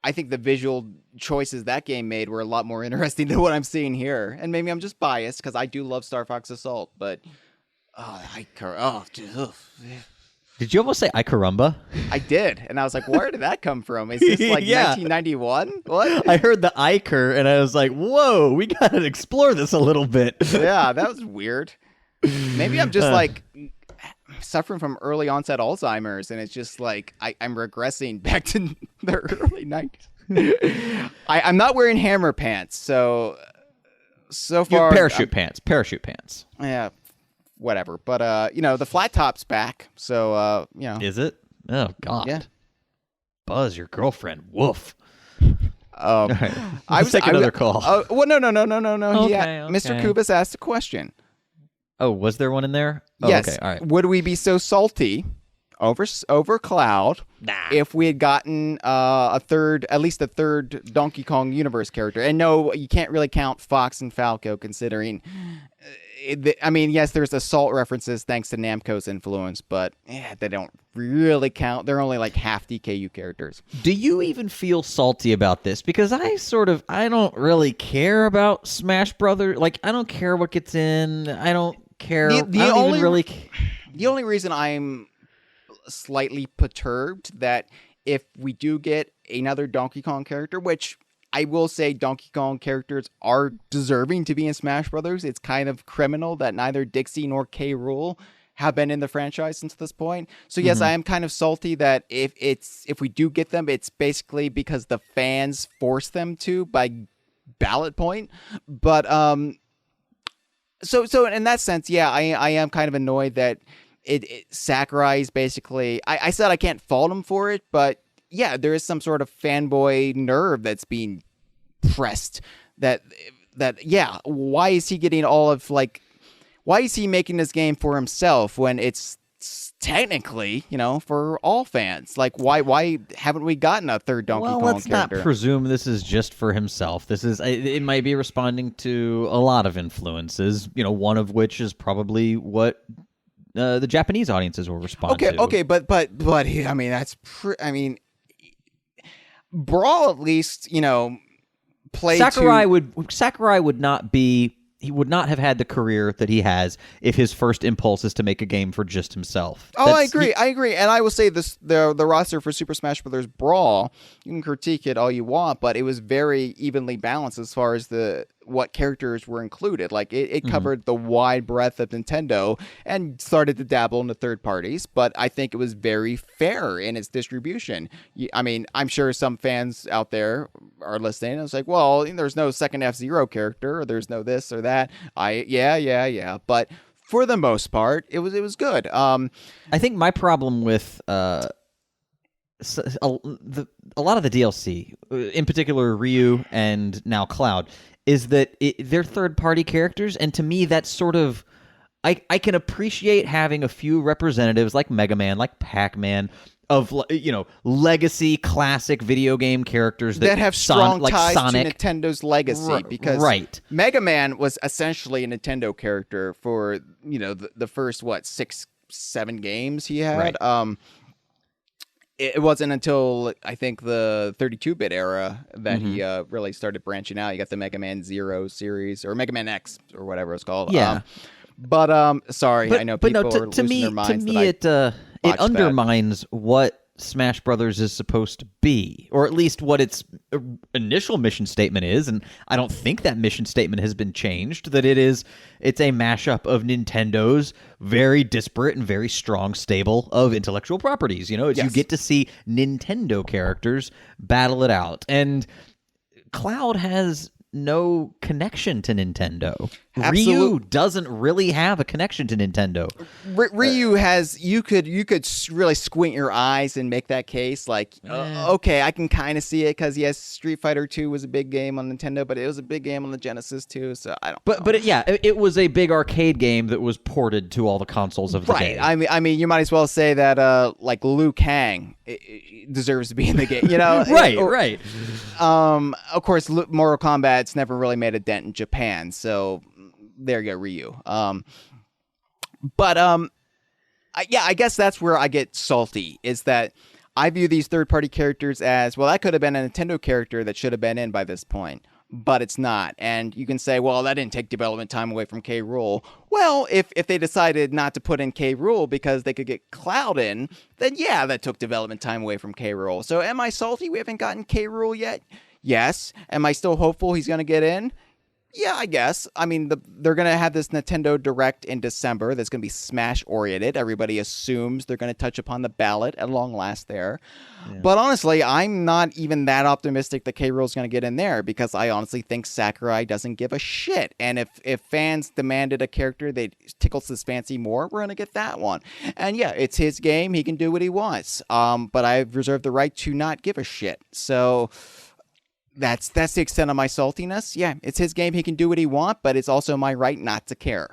I think the visual choices that game made were a lot more interesting than what I'm seeing here. And maybe I'm just biased, because I do love Star Fox Assault, but... Did you almost say I caramba? I did, and I was like, where did that come from? Is this like 1991? What? I heard the Iker, and I was like, whoa, we gotta explore this a little bit. Yeah, that was weird. Maybe I'm just like suffering from early onset Alzheimer's, and it's just like I'm regressing back to the early 90s. I'm not wearing hammer pants, so far... Parachute pants. Yeah. Whatever, but the flat top's back, so Is it? Oh God. Yeah. Buzz, your girlfriend. Woof. Right. Let's take another call. Well, no. Okay. Mr. Kubis asked a question. Oh, was there one in there? Oh, Yes. Okay. All right. Would we be so salty over Cloud if we had gotten at least a third Donkey Kong Universe character? And no, you can't really count Fox and Falco, considering. Yes, there's Assault references thanks to Namco's influence, but they don't really count. They're only like half DKU characters. Do you even feel salty about this? Because I don't really care about Smash Brothers. Like, I don't care what gets in. I don't care. The only reason I'm slightly perturbed that if we do get another Donkey Kong character, which I will say Donkey Kong characters are deserving to be in Smash Brothers. It's kind of criminal that neither Dixie nor K. Rool have been in the franchise since this point. So yes, I am kind of salty that if we do get them, it's basically because the fans force them to by ballot point. But so in that sense, yeah, I am kind of annoyed that Sakurai's basically. I said I can't fault him for it, but yeah, there is some sort of fanboy nerve that's being pressed. That yeah, why is he getting all of why is he making this game for himself when it's technically, for all fans? Like, why haven't we gotten a third Donkey Kong let's character? Not presume this is just for himself. It might be responding to a lot of influences, one of which is probably what the Japanese audiences will respond to. Okay, but Brawl at least, played Sakurai would not be. He would not have had the career that he has if his first impulse is to make a game for just himself. I agree. And I will say this: the roster for Super Smash Bros. Brawl, you can critique it all you want, but it was very evenly balanced as far as what characters were included. Like it covered the wide breadth of Nintendo and started to dabble into third parties, but I think it was very fair in its distribution. I mean, I'm sure some fans out there are listening and it's like, well, there's no second F-Zero character, or there's no this or that. Yeah. But For the most part, it was good. I think my problem with a lot of the DLC, in particular Ryu and now Cloud, is that they're third-party characters, and to me that's sort of... I can appreciate having a few representatives like Mega Man, like Pac-Man, of legacy classic video game characters that have strong ties Sonic. to Nintendo's legacy, because right. Mega Man was essentially a Nintendo character for the first 6-7 games he had. Right. It wasn't until I think the 32-bit era that he really started branching out. You got the Mega Man Zero series or Mega Man X or whatever it's called. Yeah. Sorry, I know people are losing their minds. To me, it undermines what Smash Brothers is supposed to be, or at least what its initial mission statement is. And I don't think that mission statement has been changed. That it's a mashup of Nintendo's very disparate and very strong stable of intellectual properties. You get to see Nintendo characters battle it out, and Cloud has no connection to Nintendo. Ryu doesn't really have a connection to Nintendo. Ryu has you could really squint your eyes and make that case. Okay, I can kind of see it because yes, Street Fighter 2 was a big game on Nintendo, but it was a big game on the Genesis too. So I don't. But it was a big arcade game that was ported to all the consoles of the day. I mean, you might as well say that Liu Kang deserves to be in the game. Right. Of course, Mortal Kombat's never really made a dent in Japan, so there you go, Ryu. I guess that's where I get salty, is that I view these third-party characters as, well, that could have been a Nintendo character that should have been in by this point, but it's not. And you can say, well, that didn't take development time away from K. Rool. Well, if they decided not to put in K. Rool because they could get Cloud in, then yeah, that took development time away from K. Rool. So am I salty we haven't gotten K. Rool yet? Yes. Am I still hopeful he's going to get in? Yeah, I guess. I mean, they're going to have this Nintendo Direct in December that's going to be Smash-oriented. Everybody assumes they're going to touch upon the ballot at long last there. Yeah. But honestly, I'm not even that optimistic that K. Rool's going to get in there, because I honestly think Sakurai doesn't give a shit. And if fans demanded a character that tickles his fancy more, we're going to get that one. And yeah, it's his game. He can do what he wants. But I've reserved the right to not give a shit. So... That's the extent of my saltiness. Yeah, it's his game. He can do what he wants, but it's also my right not to care.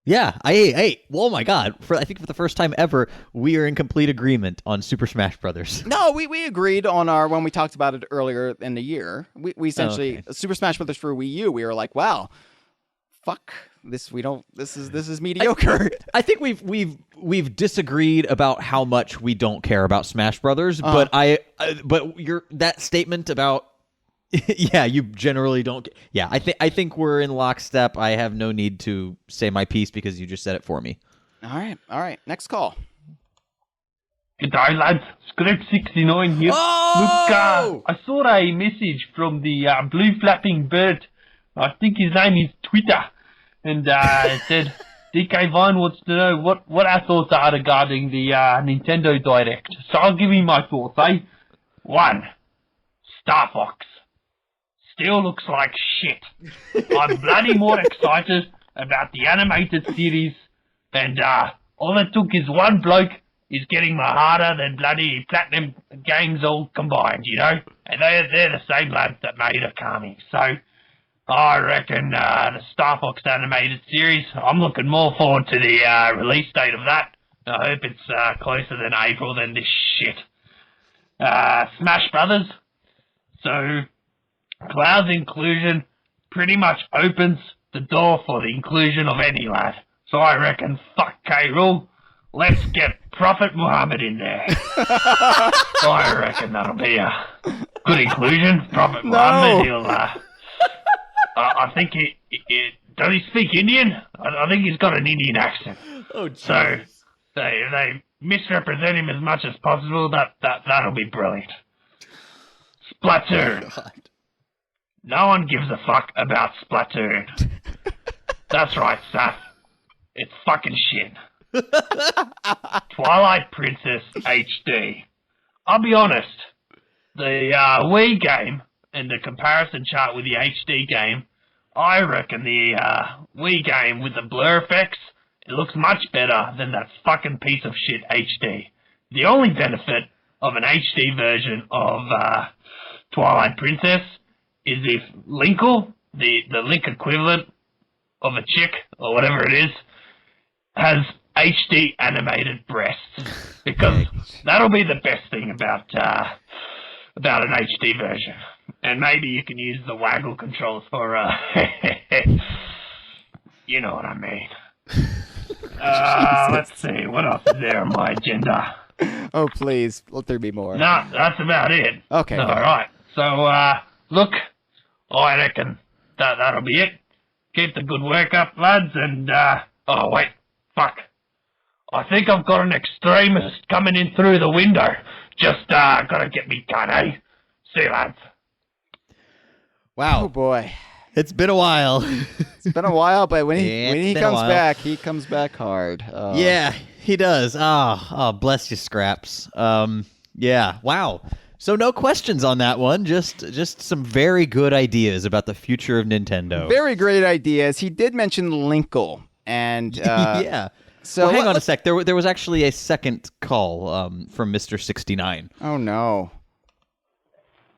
Yeah, oh my God. I think for the first time ever, we are in complete agreement on Super Smash Brothers. No, we agreed on when we talked about it earlier in the year. We essentially, Super Smash Brothers for Wii U, we were like, wow, fuck this. This is mediocre. I think we've disagreed about how much we don't care about Smash Brothers, but that statement about, yeah, you generally don't. Yeah, I think we're in lockstep. I have no need to say my piece because you just said it for me. All right. Next call. Good day, lads. Script 69 here. Oh! Look, I saw a message from the blue flapping bird. I think his name is Twitter, and it said DK Vine wants to know what our thoughts are regarding the Nintendo Direct. So I'll give you my thoughts. 1. Star Fox. Still looks like shit. I'm bloody more excited about the animated series, and all it took is one bloke is getting me harder than bloody Platinum Games all combined, And they're the same lads that made Akami. So I reckon the Star Fox animated series, I'm looking more forward to the release date of that. I hope it's closer than April than this shit. Smash Brothers. So Cloud's inclusion pretty much opens the door for the inclusion of any lad. So I reckon, fuck K. Rool, let's get Prophet Muhammad in there. So I reckon that'll be a good inclusion. Prophet Muhammad, he'll, I think does he speak Indian? I think he's got an Indian accent. Oh, geez. So they misrepresent him as much as possible. That'll be brilliant. Splatoon. Oh, no one gives a fuck about Splatoon. That's right, Saf. It's fucking shit. Twilight Princess HD. I'll be honest. The Wii game and the comparison chart with the HD game, I reckon the Wii game with the blur effects It looks much better than that fucking piece of shit HD. The only benefit of an HD version of Twilight Princess is if Linkle, the Link equivalent of a chick, or whatever it is, has HD animated breasts. Because that'll be the best thing about an HD version. And maybe you can use the waggle controls for, you know what I mean. Let's see, what else is there on my agenda? Oh, please, let there be more. No, that's about it. Okay. All right. So, look, I reckon that'll be it. Keep the good work up, lads, and, oh, wait, fuck. I think I've got an extremist coming in through the window. Just, gotta get me done, eh? See you, lads. Wow. Oh, boy. It's been a while. It's been a while, but when he comes back hard. Yeah, he does. Oh, bless you, Scraps. Yeah, wow. So no questions on that one. Just some very good ideas about the future of Nintendo. Very great ideas. He did mention Linkle, and yeah. So hang on a sec. There was actually a second call from Mr. 69. Oh no.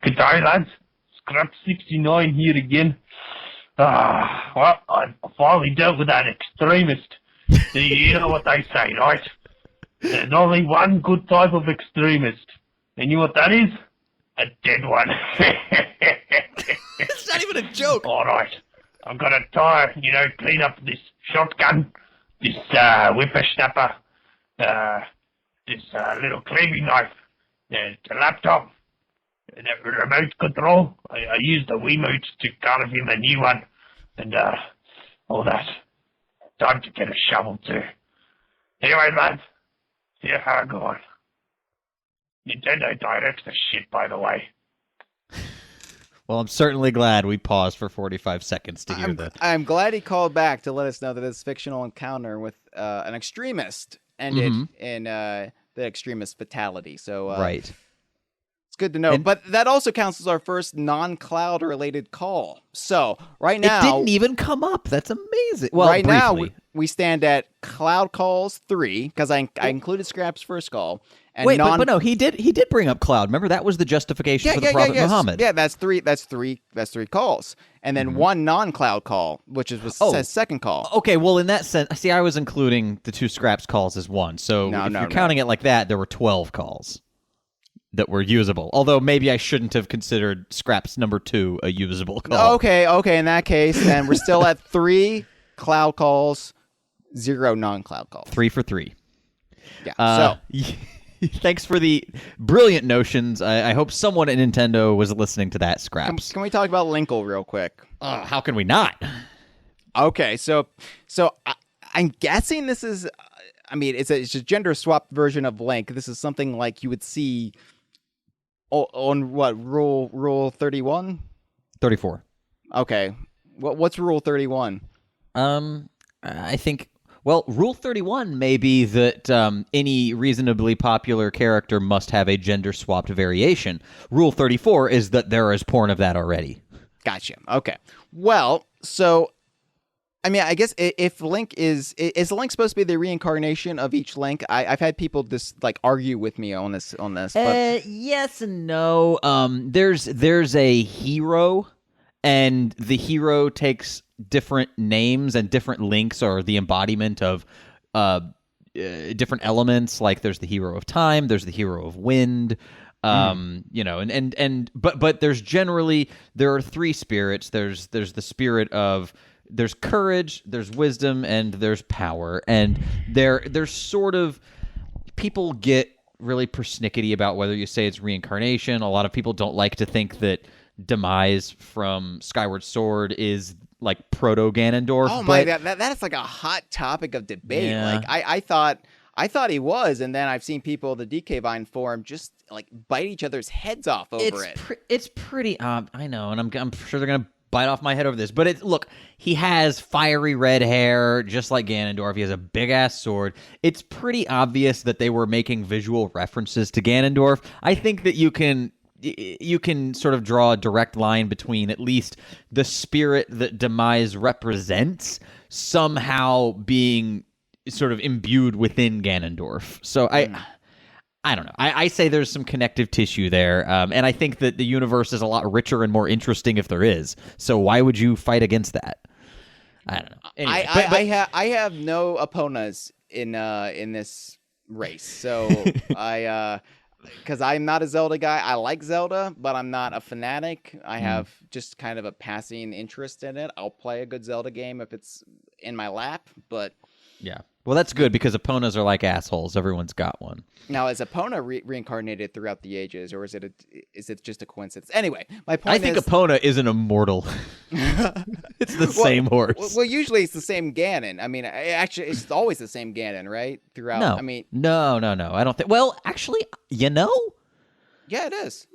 Good day, lads. Scrap 69 here again. Well, I finally dealt with that extremist. You know what they say, right? There's only one good type of extremist. And you know what that is? A dead one. It's not even a joke. All right. I'm going to clean up this shotgun, this whippersnapper, this little cleaving knife, the laptop, the remote control. I used the Wiimote to carve him a new one, and all that. Time to get a shovel too. Anyway, lads, see how it goes. Nintendo Direct's the shit, by the way. Well, I'm certainly glad we paused for 45 seconds to hear that. I'm glad he called back to let us know that his fictional encounter with an extremist ended in the extremist fatality. So right. It's good to know. But that also counts as our first non-cloud related call. So right now... It didn't even come up. That's amazing. Well, right briefly. now, we stand at Cloud Calls 3, because I included Scrap's first call. And wait, but no, he did bring up Cloud. Remember, that was the justification for the Prophet Muhammad. Yeah, that's three calls, and then one non-cloud call, which says second call. Okay, well, in that sense, see, I was including the two Scraps calls as one. So if you're counting it like that, there were 12 calls that were usable. Although maybe I shouldn't have considered Scraps number 2 a usable call. Okay. In that case, then we're still at 3 cloud calls, 0 non-cloud calls. 3 for 3. Yeah. Thanks for the brilliant notions. I hope someone at Nintendo was listening to that, Scraps. Can we talk about Linkle real quick? How can we not? Okay, so I'm guessing this is, it's a gender swapped version of Link. This is something like you would see on what, Rule 31? 34. Okay, what's Rule 31? I think. Well, Rule 31 may be that any reasonably popular character must have a gender-swapped variation. Rule 34 is that there is porn of that already. Gotcha. Okay. Well, so, I guess if Link is Link supposed to be the reincarnation of each Link? I've had people just, argue with me on this. But... yes and no. There's a hero, and the hero takes different names, and different links are the embodiment of different elements. Like there's the hero of time, there's the hero of wind, but there's generally, there are 3 spirits. There's the spirit of, there's courage, there's wisdom, and there's power. And there's sort of, people get really persnickety about whether you say it's reincarnation. A lot of people don't like to think that Demise from Skyward Sword is like proto Ganondorf. Oh my, that's like a hot topic of debate. Yeah. I thought he was, and then I've seen people, the DK Vine forum, just bite each other's heads off over it. It's pretty. I know, and I'm sure they're gonna bite off my head over this. But look, he has fiery red hair, just like Ganondorf. He has a big ass sword. It's pretty obvious that they were making visual references to Ganondorf. I think that you can sort of draw a direct line between at least the spirit that Demise represents somehow being sort of imbued within Ganondorf. So I don't know. I say there's some connective tissue there, and I think that the universe is a lot richer and more interesting if there is. So why would you fight against that? I don't know. Anyway, I have no opponents in this race, so because I'm not a Zelda guy. I like Zelda, but I'm not a fanatic. I have just kind of a passing interest in it. I'll play a good Zelda game if it's in my lap, but yeah. Well, that's good because Eponas are like assholes. Everyone's got one. now is Epona reincarnated throughout the ages, or is it just a coincidence? Anyway, my point I think Epona is an immortal. It's the same horse. Well, usually it's the same Ganon. I mean, actually, it's always the same Ganon, right? Throughout. No, I mean, no. I don't think. Well, actually, yeah, it is.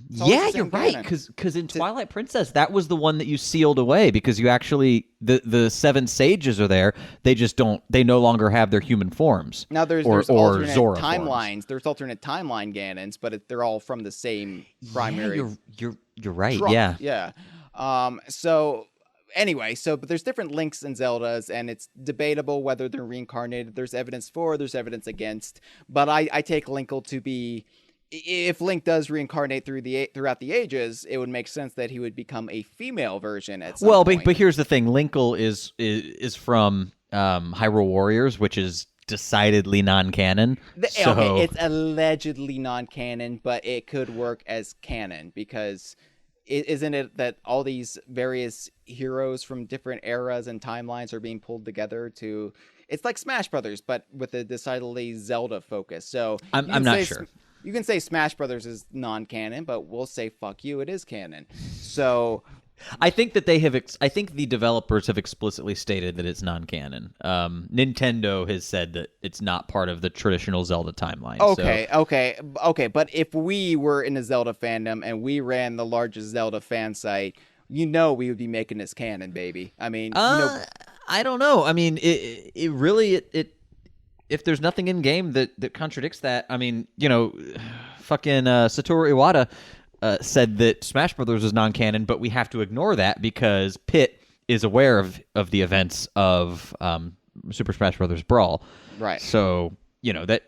Yeah, you're right. Because in Twilight Princess, that was the one that you sealed away because you actually the 7 sages are there. They just don't. They no longer have their human forms. Now there's alternate timelines. There's alternate timeline Ganons, but they're all from the same primary. Yeah, you're right. trunk. Yeah. So anyway, but there's different Links in Zeldas, and it's debatable whether they're reincarnated. There's evidence for, there's evidence against. But I take Linkle to be. If Link does reincarnate throughout the ages, it would make sense that he would become a female version at some point. But here's the thing: Linkle is from Hyrule Warriors, which is decidedly non-canon. Okay, it's allegedly non-canon, but it could work as canon because isn't it that all these various heroes from different eras and timelines are being pulled together to? It's like Smash Brothers, but with a decidedly Zelda focus. So I'm not sure. You can say Smash Brothers is non-canon, but we'll say fuck you, it is canon. So I think that I think the developers have explicitly stated that it's non-canon. Nintendo has said that it's not part of the traditional Zelda timeline. Okay. But if we were in the Zelda fandom and we ran the largest Zelda fan site, we would be making this canon, baby. I mean, I don't know. I mean, it really if there's nothing in game that contradicts that, I mean, fucking Satoru Iwata said that Smash Brothers is non-canon, but we have to ignore that because Pit is aware of the events of Super Smash Brothers Brawl. Right. So, that.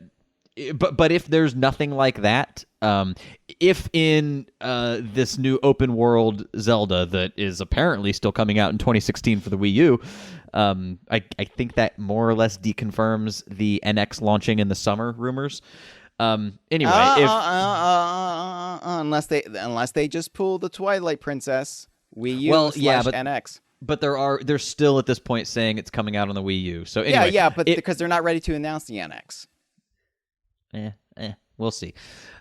But if there's nothing like that, if in this new open world Zelda that is apparently still coming out in 2016 for the Wii U, I think that more or less deconfirms the NX launching in the summer rumors. Anyway, unless they just pull the Twilight Princess Wii U NX. But they're still at this point saying it's coming out on the Wii U. So anyway, because they're not ready to announce the NX. We'll see.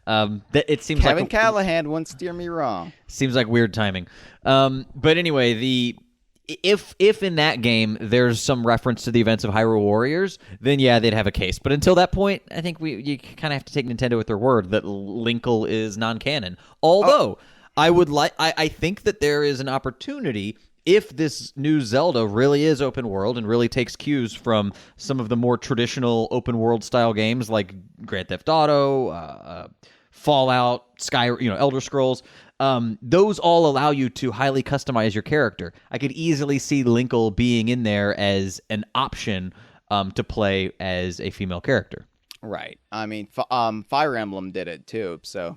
It seems Kevin Callahan won't steer me wrong. Seems like weird timing. But anyway, if in that game there's some reference to the events of Hyrule Warriors, then yeah, they'd have a case. But until that point, I think you kind of have to take Nintendo at their word that Linkle is non-canon. Although I think that there is an opportunity. If this new Zelda really is open world and really takes cues from some of the more traditional open world style games like Grand Theft Auto, Fallout, Elder Scrolls, those all allow you to highly customize your character. I could easily see Linkle being in there as an option to play as a female character. Right. I mean, Fire Emblem did it too, so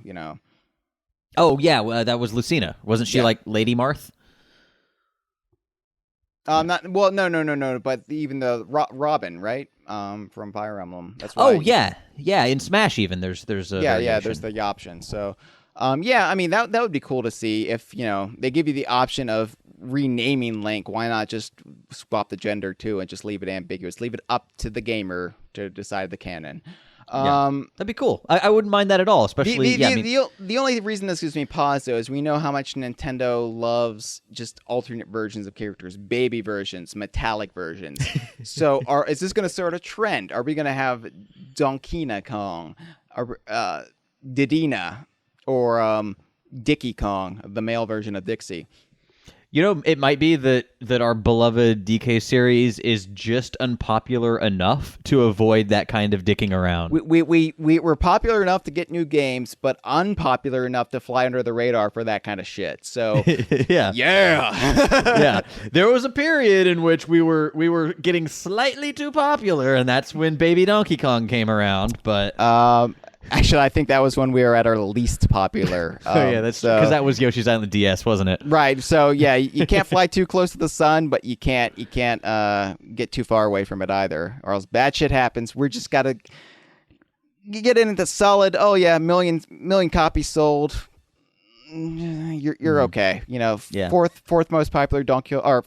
Oh yeah, that was Lucina, wasn't she like Lady Marth? No. But even the Robin, right? From Fire Emblem. That's why. Oh yeah. In Smash, even there's a variation. There's the option. So, I mean that would be cool to see if they give you the option of renaming Link. Why not just swap the gender too and just leave it ambiguous? Leave it up to the gamer to decide the canon. That'd be cool. I wouldn't mind that at all, especially the only reason this gives me pause though is we know how much Nintendo loves just alternate versions of characters, baby versions, metallic versions. So is this going to start a trend? Are we going to have Donkey Kong, Didina, or Dickie Kong, the male version of Dixie? You know, it might be that our beloved DK series is just unpopular enough to avoid that kind of dicking around. We're popular enough to get new games, but unpopular enough to fly under the radar for that kind of shit. So yeah. yeah. There was a period in which we were getting slightly too popular, and that's when Baby Donkey Kong came around. But actually, I think that was when we were at our least popular. that's because that was Yoshi's Island DS, wasn't it? Right. So yeah, you can't fly too close to the sun, but you can't get too far away from it either, or else bad shit happens. We're just gotta get into solid. Oh yeah, million copies sold. You're okay. You know, fourth most popular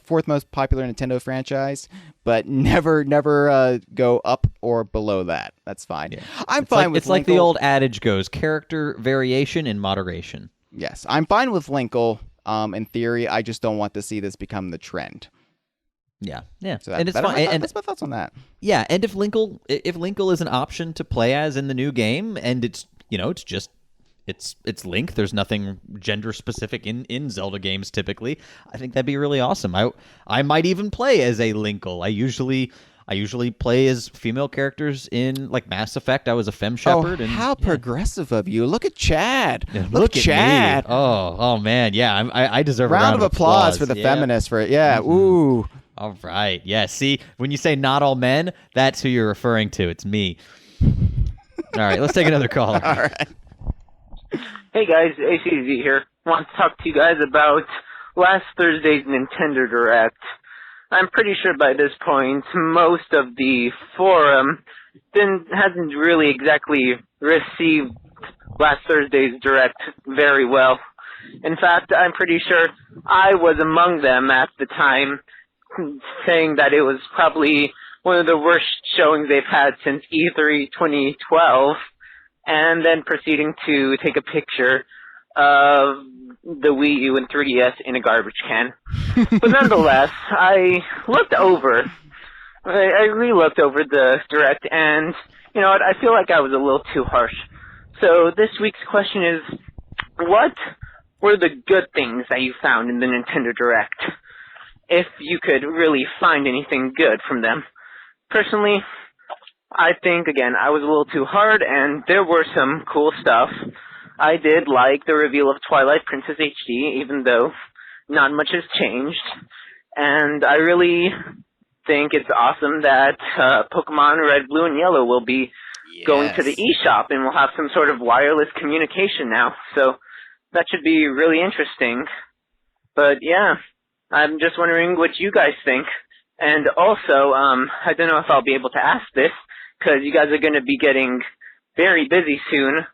fourth most popular Nintendo franchise, but never go up or below that. That's fine. Yeah. I'm fine with. It's like the old adage goes: character variation in moderation. Yes, I'm fine with Linkle. In theory, I just don't want to see this become the trend. Yeah. So and it's fine. That's my thoughts on that. Yeah, and if Linkle is an option to play as in the new game, and it's Link. There's nothing gender specific in Zelda games typically. I think that'd be really awesome. I might even play as a Linkle. I usually play as female characters in like Mass Effect. I was a femme shepherd. How progressive of you! Look at Chad. Yeah, look at Chad. Me. Oh man, yeah. I deserve round of applause for the feminists for it. Yeah. Mm-hmm. Ooh. All right. Yeah. See, when you say not all men, that's who you're referring to. It's me. All right. Let's take another call. All right. Hey guys, ACZ here. Want to talk to you guys about last Thursday's Nintendo Direct. I'm pretty sure by this point, most of the forum hasn't really exactly received last Thursday's Direct very well. In fact, I'm pretty sure I was among them at the time, saying that it was probably one of the worst showings they've had since E3 2012. And then proceeding to take a picture of the Wii U and 3DS in a garbage can. But nonetheless, I re-looked over the Direct, and, you know what, I feel like I was a little too harsh. So this week's question is, what were the good things that you found in the Nintendo Direct? If you could really find anything good from them. Personally, I think, again, I was a little too hard, and there were some cool stuff. I did like the reveal of Twilight Princess HD, even though not much has changed. And I really think it's awesome that Pokemon Red, Blue, and Yellow will be going to the eShop, and we'll have some sort of wireless communication now. So that should be really interesting. But yeah, I'm just wondering what you guys think. And also, I don't know if I'll be able to ask this, because you guys are going to be getting very busy soon,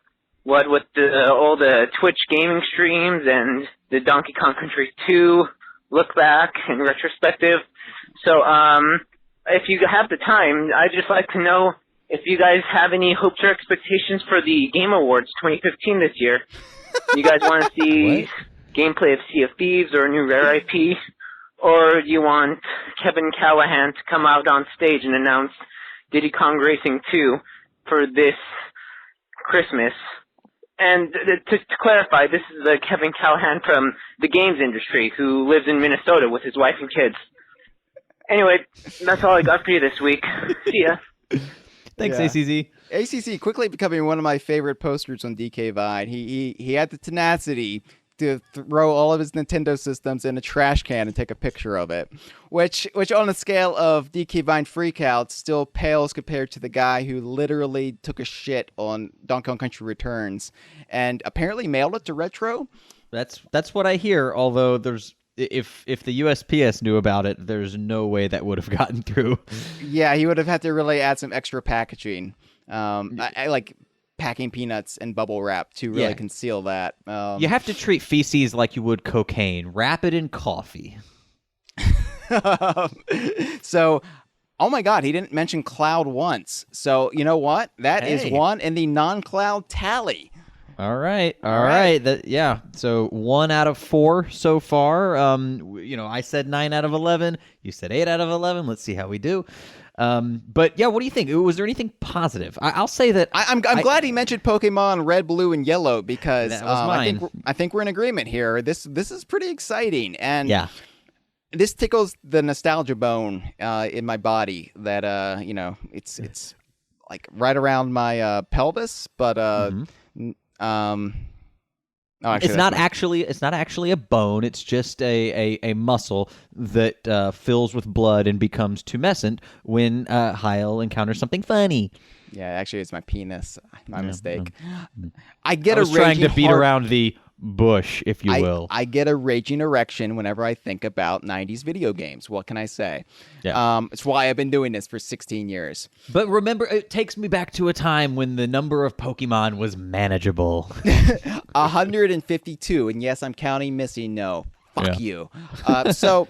what with all the Twitch gaming streams and the Donkey Kong Country 2 look back and retrospective. So if you have the time, I'd just like to know if you guys have any hopes or expectations for the Game Awards 2015 this year. You guys want to see gameplay of Sea of Thieves or a new Rare IP? Or do you want Kevin Callahan to come out on stage and announce Diddy Kong Racing 2 for this Christmas? And to clarify, this is Kevin Callahan from the games industry who lives in Minnesota with his wife and kids. Anyway, that's all I got for you this week. See ya. Thanks, ACZ. ACZ quickly becoming one of my favorite posters on DK Vine. He had the tenacity to throw all of his Nintendo systems in a trash can and take a picture of it, which on a scale of DK Vine freakouts still pales compared to the guy who literally took a shit on Donkey Kong Country Returns and apparently mailed it to Retro. That's what I hear. Although if the USPS knew about it, there's no way that would have gotten through. Yeah, he would have had to really add some extra packaging. I like packing peanuts and bubble wrap to really conceal that. You have to treat feces like you would cocaine. Wrap it in coffee. So, oh my God, he didn't mention Cloud once. So, you know what? That is one in the non-Cloud tally. All right. So 1 out of 4 so far. I said 9 out of 11. You said 8 out of 11. Let's see how we do. But yeah, what do you think? Was there anything positive? I'll say that I'm glad he mentioned Pokemon Red, Blue, and Yellow because That was mine. I think we're in agreement here. This is pretty exciting, and yeah. this tickles the nostalgia bone in my body. That it's like right around my pelvis, but Oh, actually, it's not actually a bone. It's just a muscle that fills with blood and becomes tumescent when Hyle encounters something funny. Yeah, actually, it's my penis. My mistake. I was trying to beat around the bush, if you will. I get a raging erection whenever I think about 90s video games. What can I say? Yeah. It's why I've been doing this for 16 years. But remember, it takes me back to a time when the number of Pokemon was manageable. 152, and yes, I'm counting Missy. No, fuck you. So,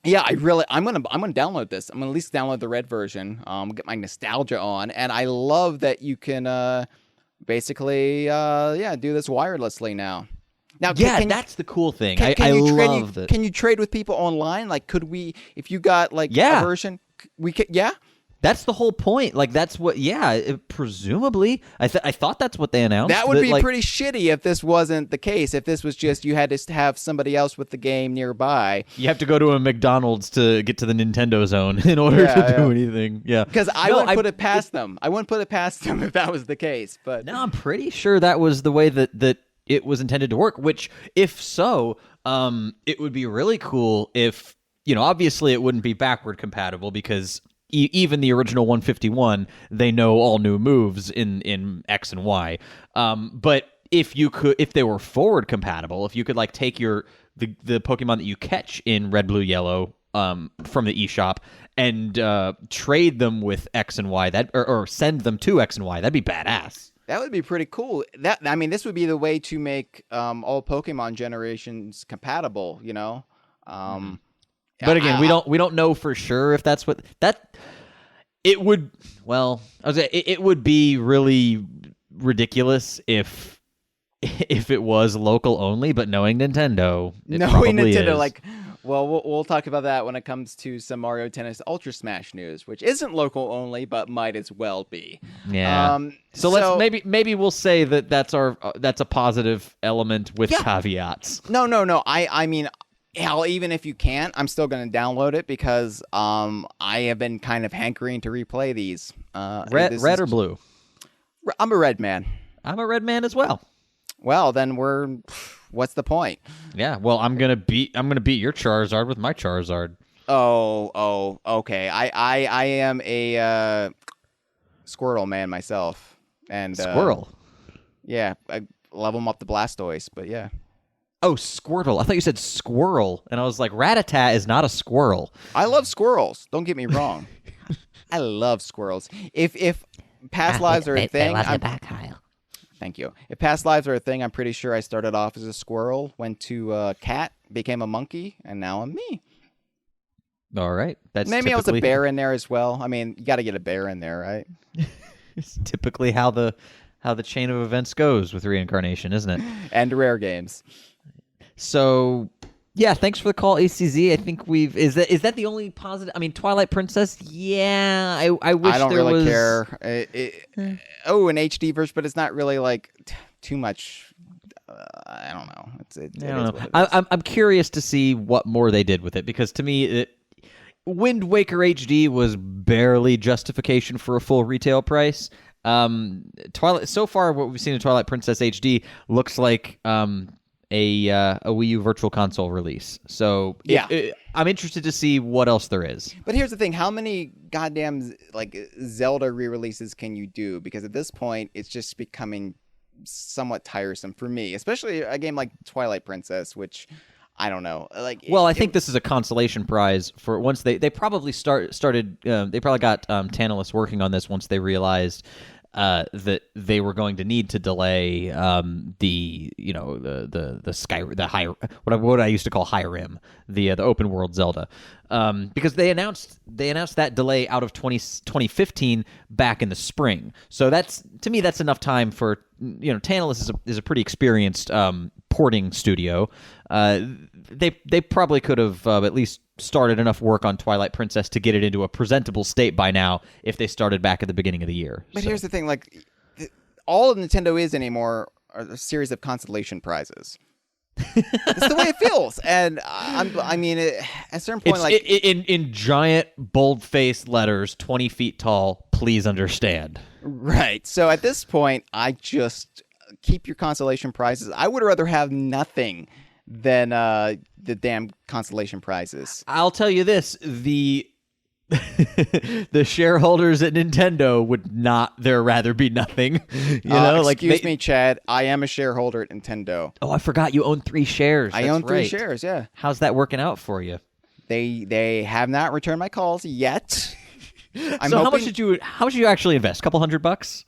yeah, I'm gonna download this. I'm gonna at least download the red version. Get my nostalgia on, and I love that you can basically do this wirelessly now. Now, that's the cool thing. I love that. Can you trade with people online? Like, could we, if you got like a version, we could, That's the whole point. Like, that's what, presumably. I thought that's what they announced. That would be pretty shitty if this wasn't the case. If this was just you had to have somebody else with the game nearby. You have to go to a McDonald's to get to the Nintendo Zone in order to do anything. Yeah. Because I wouldn't put it past them. I wouldn't put it past them if that was the case. But no, I'm pretty sure that was the way that it was intended to work, which, if so, it would be really cool if, obviously it wouldn't be backward compatible because even the original 151, they know all new moves in X and Y. But if they were forward compatible, if you could like take the Pokemon that you catch in Red, Blue, Yellow from the eShop and trade them with X and Y, or send them to X and Y, that'd be badass. That would be pretty cool. This would be the way to make all Pokemon generations compatible. But again, we don't know for sure if that's what it would. Well, it would be really ridiculous if it was local only. But knowing Nintendo, is. We'll talk about that when it comes to some Mario Tennis Ultra Smash news, which isn't local only, but might as well be. Yeah. So let's maybe we'll say that's a positive element with caveats. No. I mean. Hell, even if you can't, I'm still going to download it because I have been kind of hankering to replay these. Red or blue? I'm a red man. I'm a red man as well. Well, then what's the point? Yeah, well, I'm gonna beat your Charizard with my Charizard. Oh, okay. I am a Squirtle man myself, and Squirrel. Yeah, I level them up to Blastoise, but yeah. Oh, Squirtle. I thought you said squirrel, and I was like, Rattata is not a squirrel. I love squirrels. Don't get me wrong. I love squirrels. If past lives are a thing, they love you back, Hyle. Thank you. If past lives are a thing, I'm pretty sure I started off as a squirrel, went to a cat, became a monkey, and now I'm me. All right. Maybe I was a bear in there as well. I mean, you got to get a bear in there, right? It's typically how the chain of events goes with reincarnation, isn't it? And rare games. So, yeah, thanks for the call, ACZ. I think is that the only positive? I mean, Twilight Princess. Yeah, I wish I don't there really was... care. An HD version, but it's not really like too much. I don't know. I don't know. I'm curious to see what more they did with it because to me, Wind Waker HD was barely justification for a full retail price. Twilight. So far, what we've seen in Twilight Princess HD looks like a Wii U Virtual Console release. So I'm interested to see what else there is. But here's the thing: how many goddamn Zelda re-releases can you do? Because at this point, it's just becoming somewhat tiresome for me, especially a game like Twilight Princess, which I don't know. I think this is a consolation prize for once they probably started. They probably got Tantalus working on this once they realized that they were going to need to delay what I used to call Hyrim, the open world Zelda, because they announced that delay out of 2015 back in the spring. So that's enough time for Tantalus is a pretty experienced porting studio. They probably could have at least started enough work on Twilight Princess to get it into a presentable state by now if they started back at the beginning of the year. But here's the thing, like, all Nintendo is anymore are a series of consolation prizes. It's the way it feels. And I mean, at a certain point, in giant, bold-faced letters, 20 feet tall, please understand. Right. So at this point, I just keep your consolation prizes. I would rather have nothing than the damn consolation prizes. I'll tell you this, the shareholders at Nintendo would not there rather be nothing. Excuse me, Chad. I am a shareholder at Nintendo. Oh, I forgot you own 3 shares. I own 3 shares, yeah. How's that working out for you? They have not returned my calls yet. How much did you actually invest? A couple $100?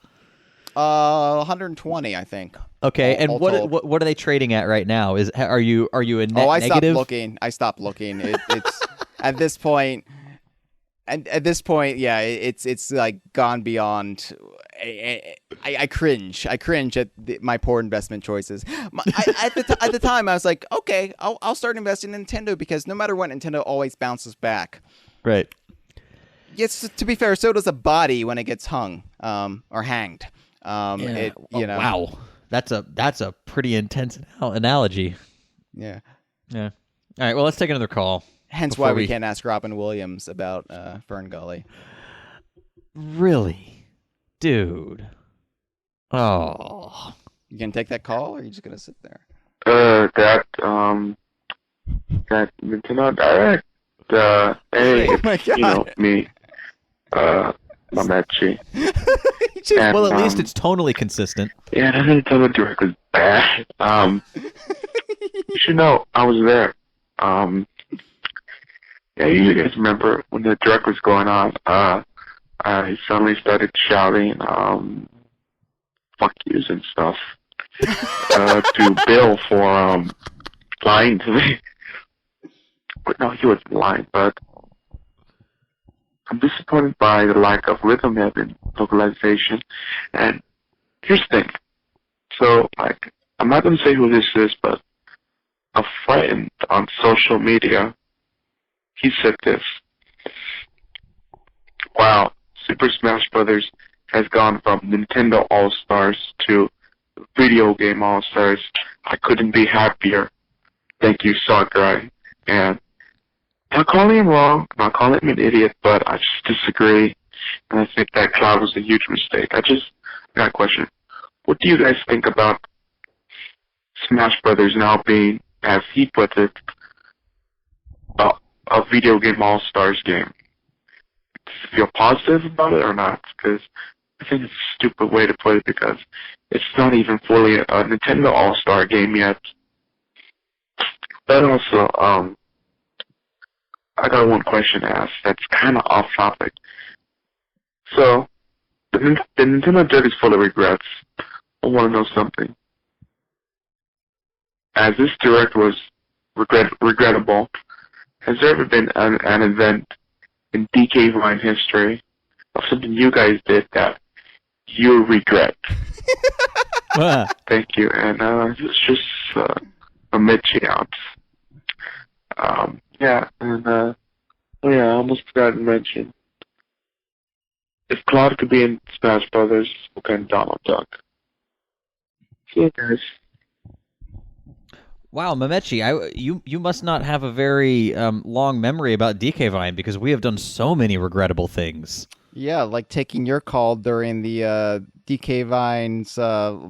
120, I think. Okay, and all what are they trading at right now? Are you a net I negative? I stopped looking. It's at this point. And at this point, yeah, it's like gone beyond. I cringe. I cringe at my poor investment choices. At the time, I was like, okay, I'll start investing in Nintendo because no matter what, Nintendo always bounces back. Right. Yes, to be fair, so does a body when it gets hung or hanged. Wow, that's a pretty intense analogy. Yeah. Yeah. All right. Well, let's take another call. Hence why we can't ask Robin Williams about Fern Gully. Really? Dude. Oh. You gonna take that call, or are you just gonna sit there? That Nintendo Direct. Hey, oh my God. Me. Mamechi. Well, at least it's tonally consistent. Yeah, that Nintendo Direct was bad. You should know, I was there. Yeah, you guys remember when the Direct was going on, he suddenly started shouting, fuck yous and stuff, to Bill for, lying to me. But no, he wasn't lying, but I'm disappointed by the lack of rhythm and localization. And here's the thing. So, I'm not going to say who this is, but a friend on social media, he said this: wow, Super Smash Brothers has gone from Nintendo All-Stars to Video Game All-Stars. I couldn't be happier. Thank you, Sakurai. And I'm not calling him wrong, I'm not calling him an idiot, but I just disagree. And I think that Cloud was a huge mistake. I got a question. What do you guys think about Smash Brothers now being, as he puts it, a Video Game All-Stars game? Do you feel positive about it or not? Because I think it's a stupid way to put it, because it's not even fully a Nintendo All-Star game yet. But also, I got one question to ask that's kind of off topic. So, the Nintendo Direct is full of regrets. I want to know something. As this Direct was regrettable, has there ever been an event in DK Vine history of something you guys did that you regret? Thank you. And it's just a Mitchie out. Yeah, and I almost forgot to mention, if Cloud could be in Smash Brothers, what kind of Donald Duck? See you guys. Wow, Mamechi, you must not have a very long memory about DK Vine, because we have done so many regrettable things. Yeah, like taking your call during the DK Vine's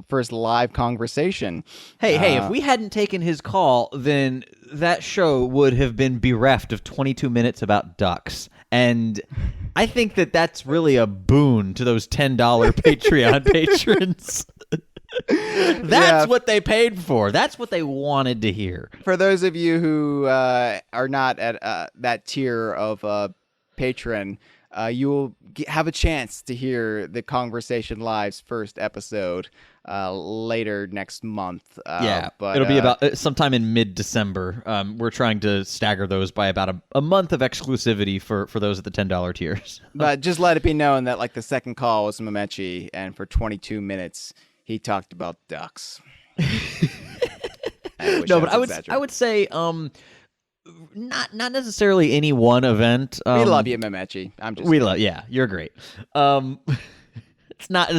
first live Kongversation. Hey, if we hadn't taken his call, then that show would have been bereft of 22 minutes about ducks. And I think that that's really a boon to those $10 Patreon patrons. That's what they paid for. That's what they wanted to hear. For those of you who are not at that tier of patron, you will have a chance to hear the Kongversation Live's first episode later next month. But it'll be about sometime in mid-December. We're trying to stagger those by about a month of exclusivity for those at the $10 tiers. But just let it be known that like the second call was Mamechi, and for 22 minutes he talked about ducks. I would say not necessarily any one event. We love you, Memechi. I'm just we love. Yeah, you're great. It's not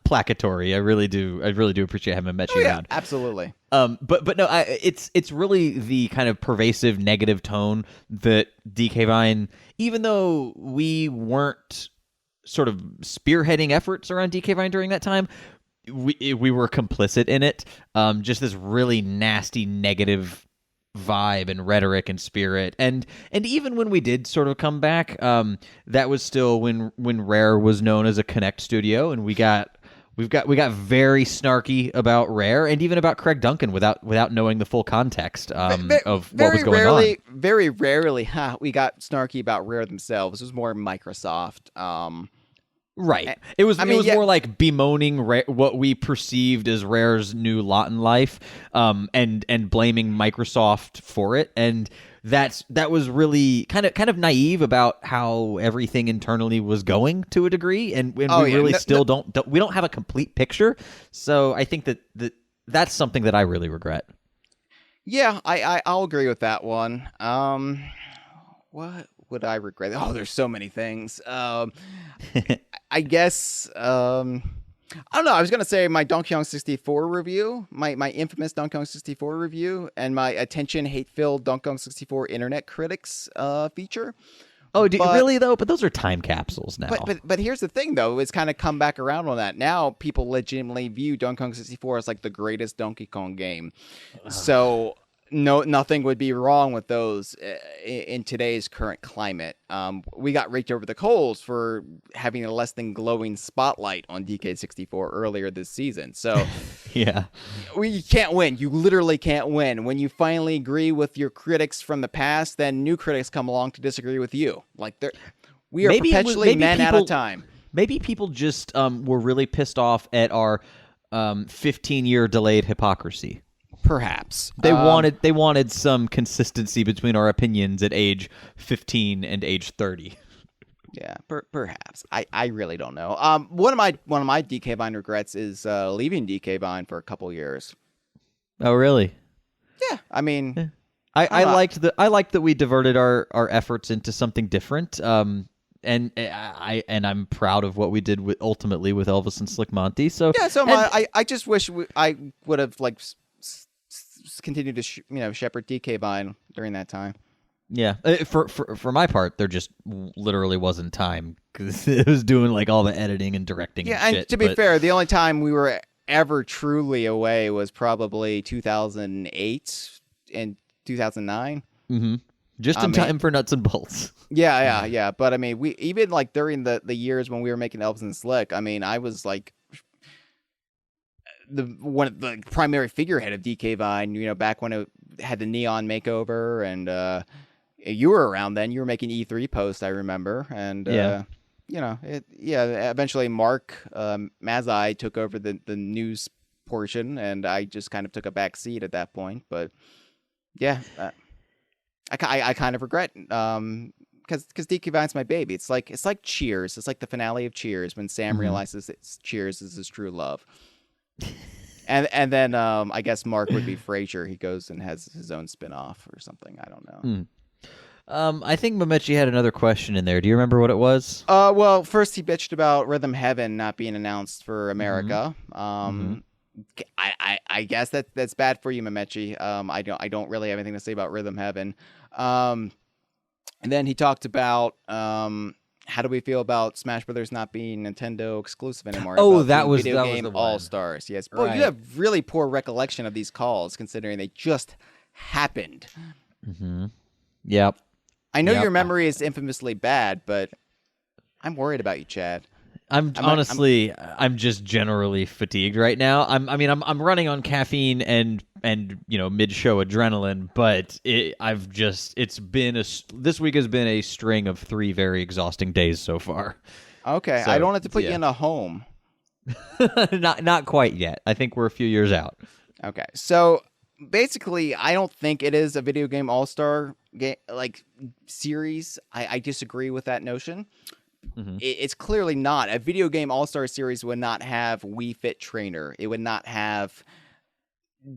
placatory. I really do appreciate having Memechi around. Absolutely. But no, it's really the kind of pervasive negative tone that DK Vine, even though we weren't sort of spearheading efforts around DK Vine during that time, we were complicit in it. Just this really nasty negative vibe and rhetoric and spirit, and even when we did sort of come back, that was still when Rare was known as a Connect studio, and we got very snarky about Rare and even about Craig Duncan without knowing the full context of what was going on. Very rarely, we got snarky about Rare themselves. It was more Microsoft. Right. It was more like bemoaning what we perceived as Rare's new lot in life, and blaming Microsoft for it. And that was really kind of naive about how everything internally was going to a degree, and we really don't have a complete picture. So I think that's something that I really regret. Yeah, I'll agree with that one. What would I regret? Oh, there's so many things. I guess I don't know. I was gonna say my Donkey Kong 64 review, my infamous Donkey Kong 64 review, and my attention hate-filled Donkey Kong 64 internet critics feature. Oh, really though? But those are time capsules now. But here's the thing though, it's kind of come back around on that. Now people legitimately view Donkey Kong 64 as like the greatest Donkey Kong game. So nothing would be wrong with those in today's current climate. We got raked over the coals for having a less than glowing spotlight on DK64 earlier this season. So yeah, you can't win. You literally can't win. When you finally agree with your critics from the past, then new critics come along to disagree with you. Like we are perpetually men out of time. Maybe people just were really pissed off at our 15-year delayed hypocrisy. Perhaps they wanted some consistency between our opinions at age 15 and age 30. Yeah, perhaps. I really don't know. One of my DK Vine regrets is leaving DK Vine for a couple years. Oh, really? Yeah, I mean, I liked that we diverted our efforts into something different. And I'm proud of what we did ultimately with Elvis and Slick Monty. So yeah, I just wish I would have continued to shepherd DK Vine during that time. Yeah, for my part, there just literally wasn't time because it was doing like all the editing and directing. Yeah, and shit, to be fair, the only time we were ever truly away was probably 2008 and 2009. Mm-hmm. Just in time for Nuts and Bolts. Yeah. But I mean, we even like during the years when we were making Elvis and Slick. I mean, I was like the primary figurehead of DK Vine, back when it had the neon makeover, and you were around then. You were making E3 posts, I remember, and eventually Mark Mazai took over the news portion, and I just kind of took a back seat at that point. But yeah, I kind of regret because DK Vine's my baby. It's like Cheers. It's like the finale of Cheers when Sam realizes that Cheers is his true love. And then I guess Mark would be Frasier. He goes and has his own spin-off or something. I don't know. I think Memechi had another question in there. Do you remember what it was? Well, first he bitched about Rhythm Heaven not being announced for America. I guess that's bad for you, Memechi. I don't really have anything to say about Rhythm Heaven. And then he talked about how do we feel about Smash Brothers not being Nintendo exclusive anymore? Oh, that was Video the Game one. All-Stars. Yes. Well, Right. you have really poor recollection of these calls, considering they just happened. Mm-hmm. Yep. I know your memory is infamously bad, but I'm worried about you, Chad. I'm just generally fatigued right now. I'm running on caffeine and mid-show adrenaline, but this week has been a string of 3 very exhausting days so far. Okay, So, I don't have to put you in a home. Not quite yet. I think we're a few years out. Okay, so basically, I don't think it is a video game all-star series. I disagree with that notion. Mm-hmm. It's clearly not. A video game all-star series would not have Wii Fit Trainer. It would not have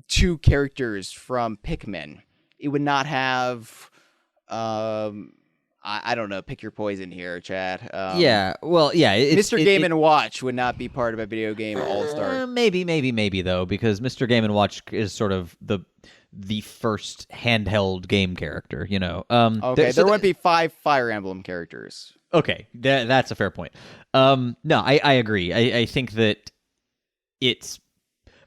2 characters from Pikmin. It would not have I don't know. Pick your poison here, Chad. Yeah, well, yeah. Mr. Game and Watch would not be part of a video game all-star. Maybe though, because Mr. Game and Watch is sort of the first handheld game character. You know. Okay, there wouldn't be 5 Fire Emblem characters. Okay, that's a fair point. No, I agree. I think that it's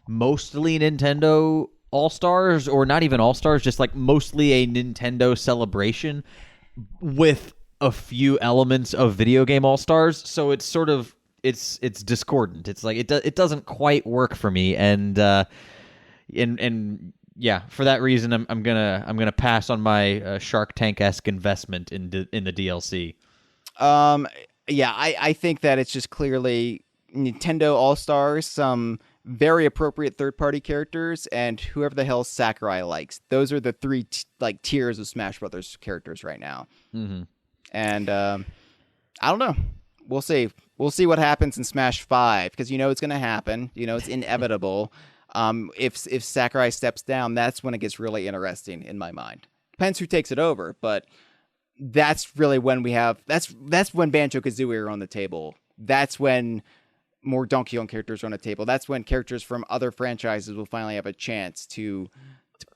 mostly Nintendo All-Stars, or not even All-Stars, just like mostly a Nintendo celebration with a few elements of video game All-Stars. So it's sort of it's discordant. It's like it doesn't quite work for me, and yeah, for that reason, I'm gonna pass on my Shark Tank-esque investment in the DLC. Yeah, I think that it's just clearly Nintendo All-Stars, some very appropriate third-party characters, and whoever the hell Sakurai likes. Those are the 3 tiers of Smash Brothers characters right now. Mm-hmm. And I don't know. We'll see. We'll see what happens in Smash 5, because it's going to happen. It's inevitable. If Sakurai steps down, that's when it gets really interesting in my mind. Depends who takes it over, but that's really when we have that's when Banjo-Kazooie are on the table. That's when more Donkey Kong characters are on the table. That's when characters from other franchises will finally have a chance to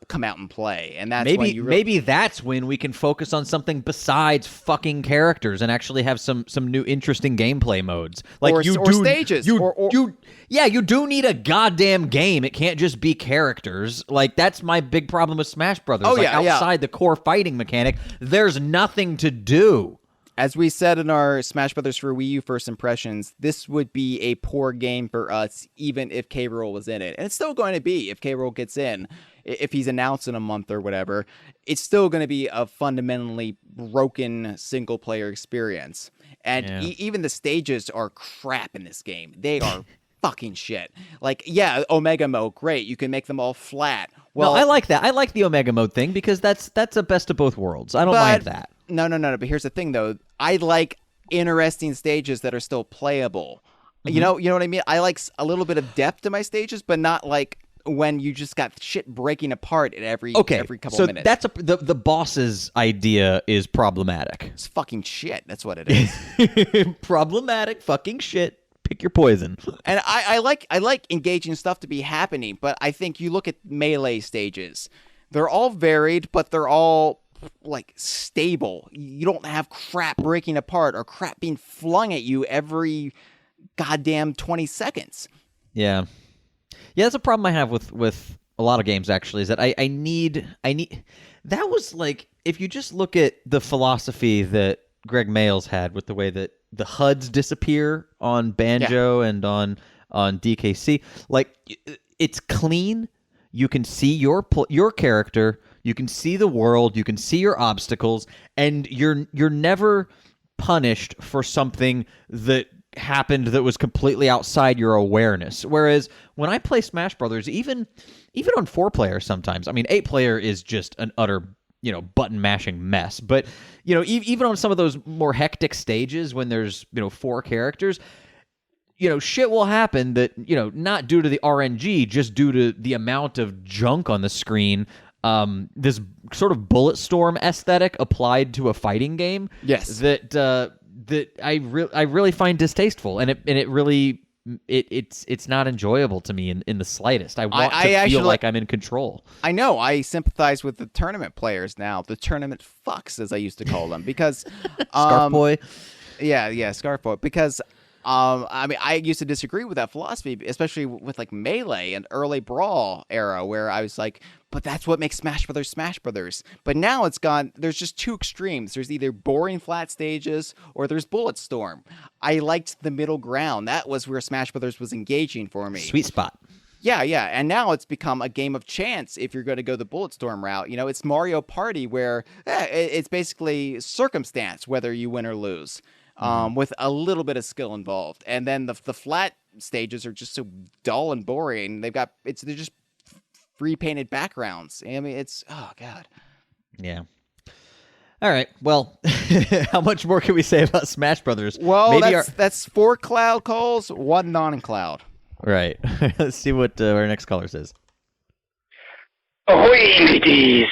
come out and play. And that's maybe that's when we can focus on something besides fucking characters and actually have some new interesting gameplay modes. Like or stages. You do need a goddamn game. It can't just be characters. Like, that's my big problem with Smash Brothers. Outside the core fighting mechanic, there's nothing to do. As we said in our Smash Brothers for Wii U first impressions, this would be a poor game for us, even if K-Rool was in it. And it's still going to be if K-Rool gets in. If he's announced in a month or whatever, it's still going to be a fundamentally broken single-player experience. And even the stages are crap in this game. They are fucking shit. Like, yeah, Omega Mode, great. You can make them all flat. Well, no, I like that. I like the Omega Mode thing because that's a best of both worlds. I don't mind that. No. But here's the thing, though. I like interesting stages that are still playable. Mm-hmm. You know what I mean? I like a little bit of depth to my stages, but not like when you just got shit breaking apart at every couple minutes. That's the boss's idea is problematic. It's fucking shit. That's what it is. Problematic fucking shit. Pick your poison. And I like engaging stuff to be happening, but I think you look at Melee stages. They're all varied, but they're all like stable. You don't have crap breaking apart or crap being flung at you every goddamn 20 seconds. Yeah, that's a problem I have with a lot of games, actually, is that I need that was like, if you just look at the philosophy that Greg Mayles had with the way that the HUDs disappear on Banjo and on DKC, like, it's clean. You can see your character, you can see the world, you can see your obstacles, and you're never punished for something that happened that was completely outside your awareness. Whereas when I play Smash Brothers, even on 4-player sometimes, I mean, 8-player is just an utter button mashing mess. But even on some of those more hectic stages when there's 4 characters, shit will happen that, not due to the RNG, just due to the amount of junk on the screen. This sort of bullet storm aesthetic applied to a fighting game. Yes. That I really find distasteful, and it really it's not enjoyable to me in the slightest. I want to feel like I'm in control. I know. I sympathize with the tournament players now, the tournament fucks, as I used to call them, because Scarf Boy. Yeah, Scarf Boy, because I mean, I used to disagree with that philosophy, especially with like Melee and early Brawl era, where I was like, but that's what makes Smash Brothers. But now it's gone, there's just 2 extremes. There's either boring flat stages or there's Bulletstorm. I liked the middle ground. That was where Smash Brothers was engaging for me. Sweet spot. Yeah. And now it's become a game of chance if you're going to go the Bulletstorm route. It's Mario Party, where it's basically circumstance whether you win or lose. With a little bit of skill involved. And then the flat stages are just so dull and boring. They're just repainted backgrounds. I mean, it's, oh God. Yeah. All right. Well, how much more can we say about Smash Brothers? Well, that's 4 cloud calls, 1 non-cloud. Right. Let's see what our next caller says. Ahoy, mateys!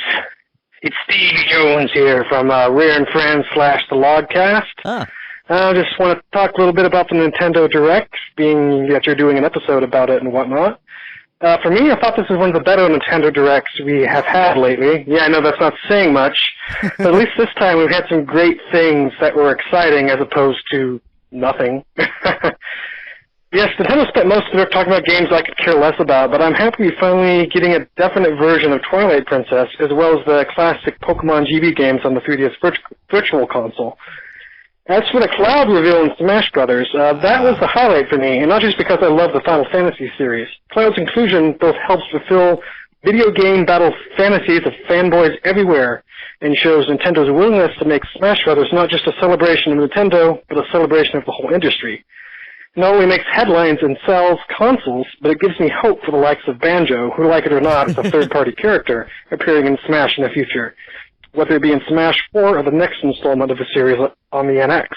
It's Stevie Jones here from Rare and Friends / The Logcast. I just want to talk a little bit about the Nintendo Direct, being that you're doing an episode about it and whatnot. For me, I thought this was one of the better Nintendo Directs we have had lately. Yeah, I know that's not saying much, but at least this time we've had some great things that were exciting as opposed to nothing. Yes, Nintendo spent most of it talking about games I could care less about, but I'm happy we're finally getting a definite version of Twilight Princess, as well as the classic Pokemon GB games on the 3DS Virtual Console. As for the Cloud reveal in Smash Brothers, that was the highlight for me, and not just because I love the Final Fantasy series. Cloud's inclusion both helps fulfill video game battle fantasies of fanboys everywhere, and shows Nintendo's willingness to make Smash Brothers not just a celebration of Nintendo, but a celebration of the whole industry. It not only makes headlines and sells consoles, but it gives me hope for the likes of Banjo, who, like it or not, is a third-party character appearing in Smash in the future, whether it be in Smash 4 or the next installment of the series on the NX.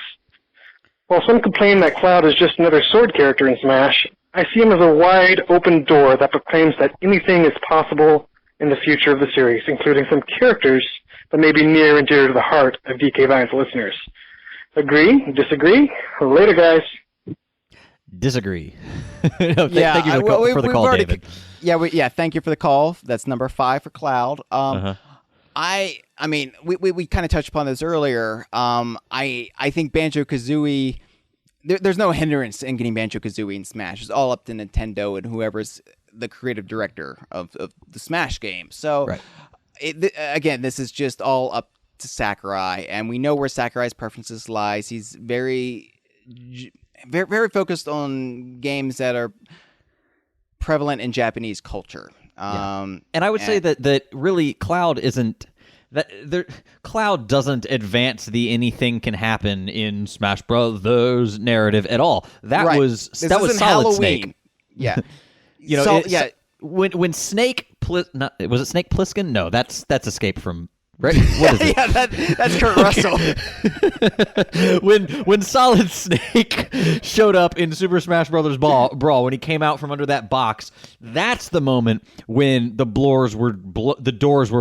While some complain that Cloud is just another sword character in Smash, I see him as a wide, open door that proclaims that anything is possible in the future of the series, including some characters that may be near and dear to the heart of DK Vine's listeners. Agree? Disagree? Later, guys. Disagree. No, thank you for the call, David. Thank you for the call. That's number 5 for Cloud. I mean, we kind of touched upon this earlier. I think Banjo-Kazooie, there's no hindrance in getting Banjo-Kazooie in Smash. It's all up to Nintendo and whoever's the creative director of the Smash game. So, right. Again, this is just all up to Sakurai, and we know where Sakurai's preferences lies. He's very, very focused on games that are prevalent in Japanese culture. And I would say that really Cloud isn't Cloud doesn't advance the anything can happen in Smash Brothers narrative at all. That was Solid Halloween. Snake. Yeah. When Snake was it Snake Plissken? No, that's Escape from right? What is it? That's Kurt Russell. when Solid Snake showed up in Super Smash Brothers Brawl, when he came out from under that box, that's the moment when the doors were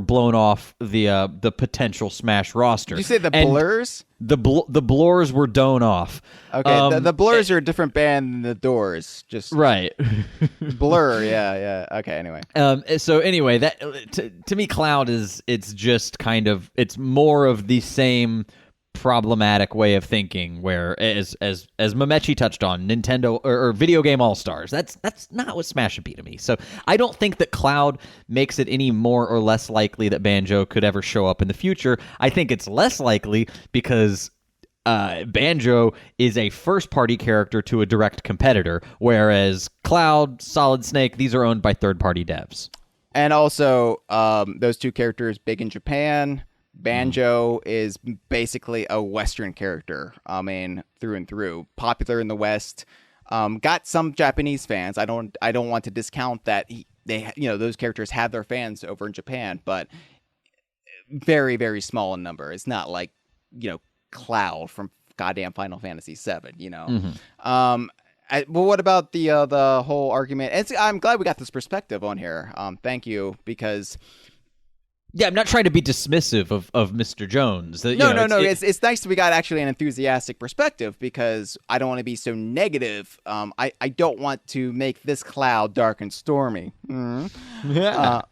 blown off the potential Smash roster. Did you say the blurs? The blurs were done off. Okay, the Blurs are a different band than the Doors. Just right. Blur, yeah. Okay, anyway. So anyway, that to me, Cloud it's just kind of it's more of the same problematic way of thinking, where as Mamechi touched on, Nintendo or video game all-stars. That's not what Smash should be to me. So I don't think that Cloud makes it any more or less likely that Banjo could ever show up in the future. I think it's less likely because Banjo is a first-party character to a direct competitor, whereas Cloud, Solid Snake, these are owned by third-party devs. And also, those two characters big in Japan. Banjo is basically a Western character. I mean, through and through, popular in the West. Got some Japanese fans. I don't want to discount that those characters have their fans over in Japan, but very, very small in number. It's not like Cloud from goddamn Final Fantasy VII. Well, what about the whole argument? I'm glad we got this perspective on here. Thank you, because. Yeah, I'm not trying to be dismissive of Mr. Jones. No. It's nice that we got actually an enthusiastic perspective, because I don't want to be so negative. I don't want to make this Cloud dark and stormy. Yeah.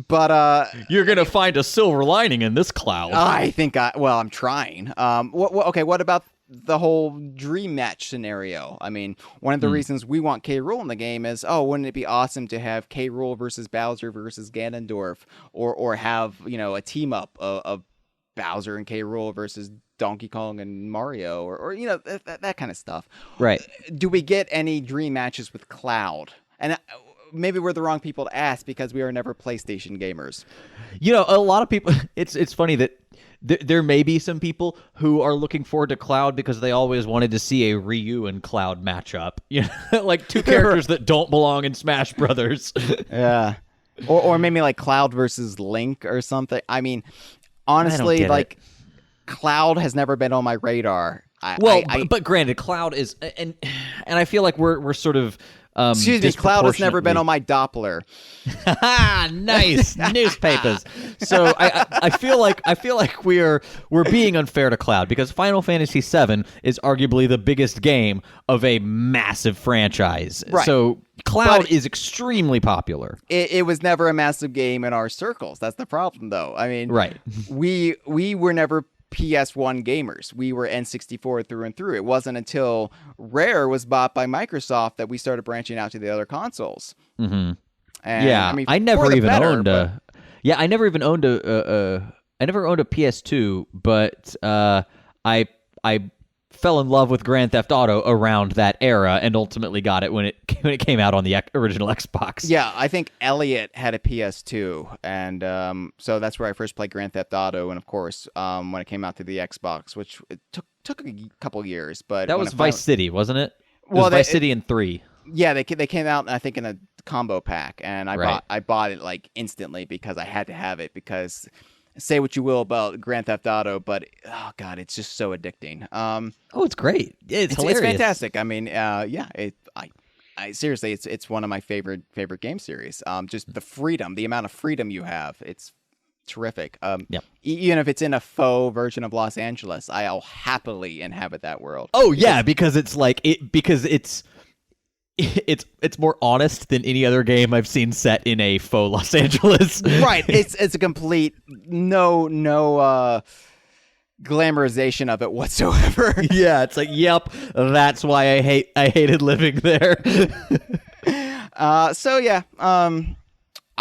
But you're gonna find a silver lining in this Cloud. I think I'm trying. What about the whole dream match scenario? I mean, one of the reasons we want K. Rool in the game is, wouldn't it be awesome to have K. Rool versus Bowser versus Ganondorf, or have a team up of Bowser and K. Rool versus Donkey Kong and Mario, or that kind of stuff. Right? Do we get any dream matches with Cloud? And maybe we're the wrong people to ask, because we are never PlayStation gamers. A lot of people. It's funny that. There may be some people who are looking forward to Cloud because they always wanted to see a Ryu and Cloud matchup. Like two characters that don't belong in Smash Brothers. Yeah. Or maybe like Cloud versus Link or something. I mean, honestly, Cloud has never been on my radar. But granted, Cloud is, and I feel like we're sort of Excuse me, Cloud has never been on my Doppler. Nice newspapers. So I feel like we're being unfair to Cloud because Final Fantasy VII is arguably the biggest game of a massive franchise. Right. So Cloud is extremely popular. It was never a massive game in our circles. That's the problem, though. I mean, right. We were never PS1 gamers. We were N64 through and through. It wasn't until Rare was bought by Microsoft that we started branching out to the other consoles. Mm-hmm. And, yeah, I mean, I never even owned a PS2, but I fell in love with Grand Theft Auto around that era and ultimately got it when it came out on the original Xbox. Yeah, I think Elliot had a PS2, and so that's where I first played Grand Theft Auto, and of course, when it came out to the Xbox, which it took a couple years, but that was Vice City, wasn't it? Vice City and 3. Yeah, they came out, I think, in a combo pack, and I bought it like instantly because I had to have it because. Say what you will about Grand Theft Auto, but oh god, it's just so addicting. It's great. It's hilarious. It's fantastic. I mean, I seriously, it's one of my favorite game series. Just the freedom, the amount of freedom you have, it's terrific. Even if it's in a faux version of Los Angeles, I'll happily inhabit that world. Oh yeah, because it's more honest than any other game I've seen set in a faux Los Angeles. Right. It's a complete no glamorization of it whatsoever. Yeah, it's like, yep, that's why I hated living there. So yeah,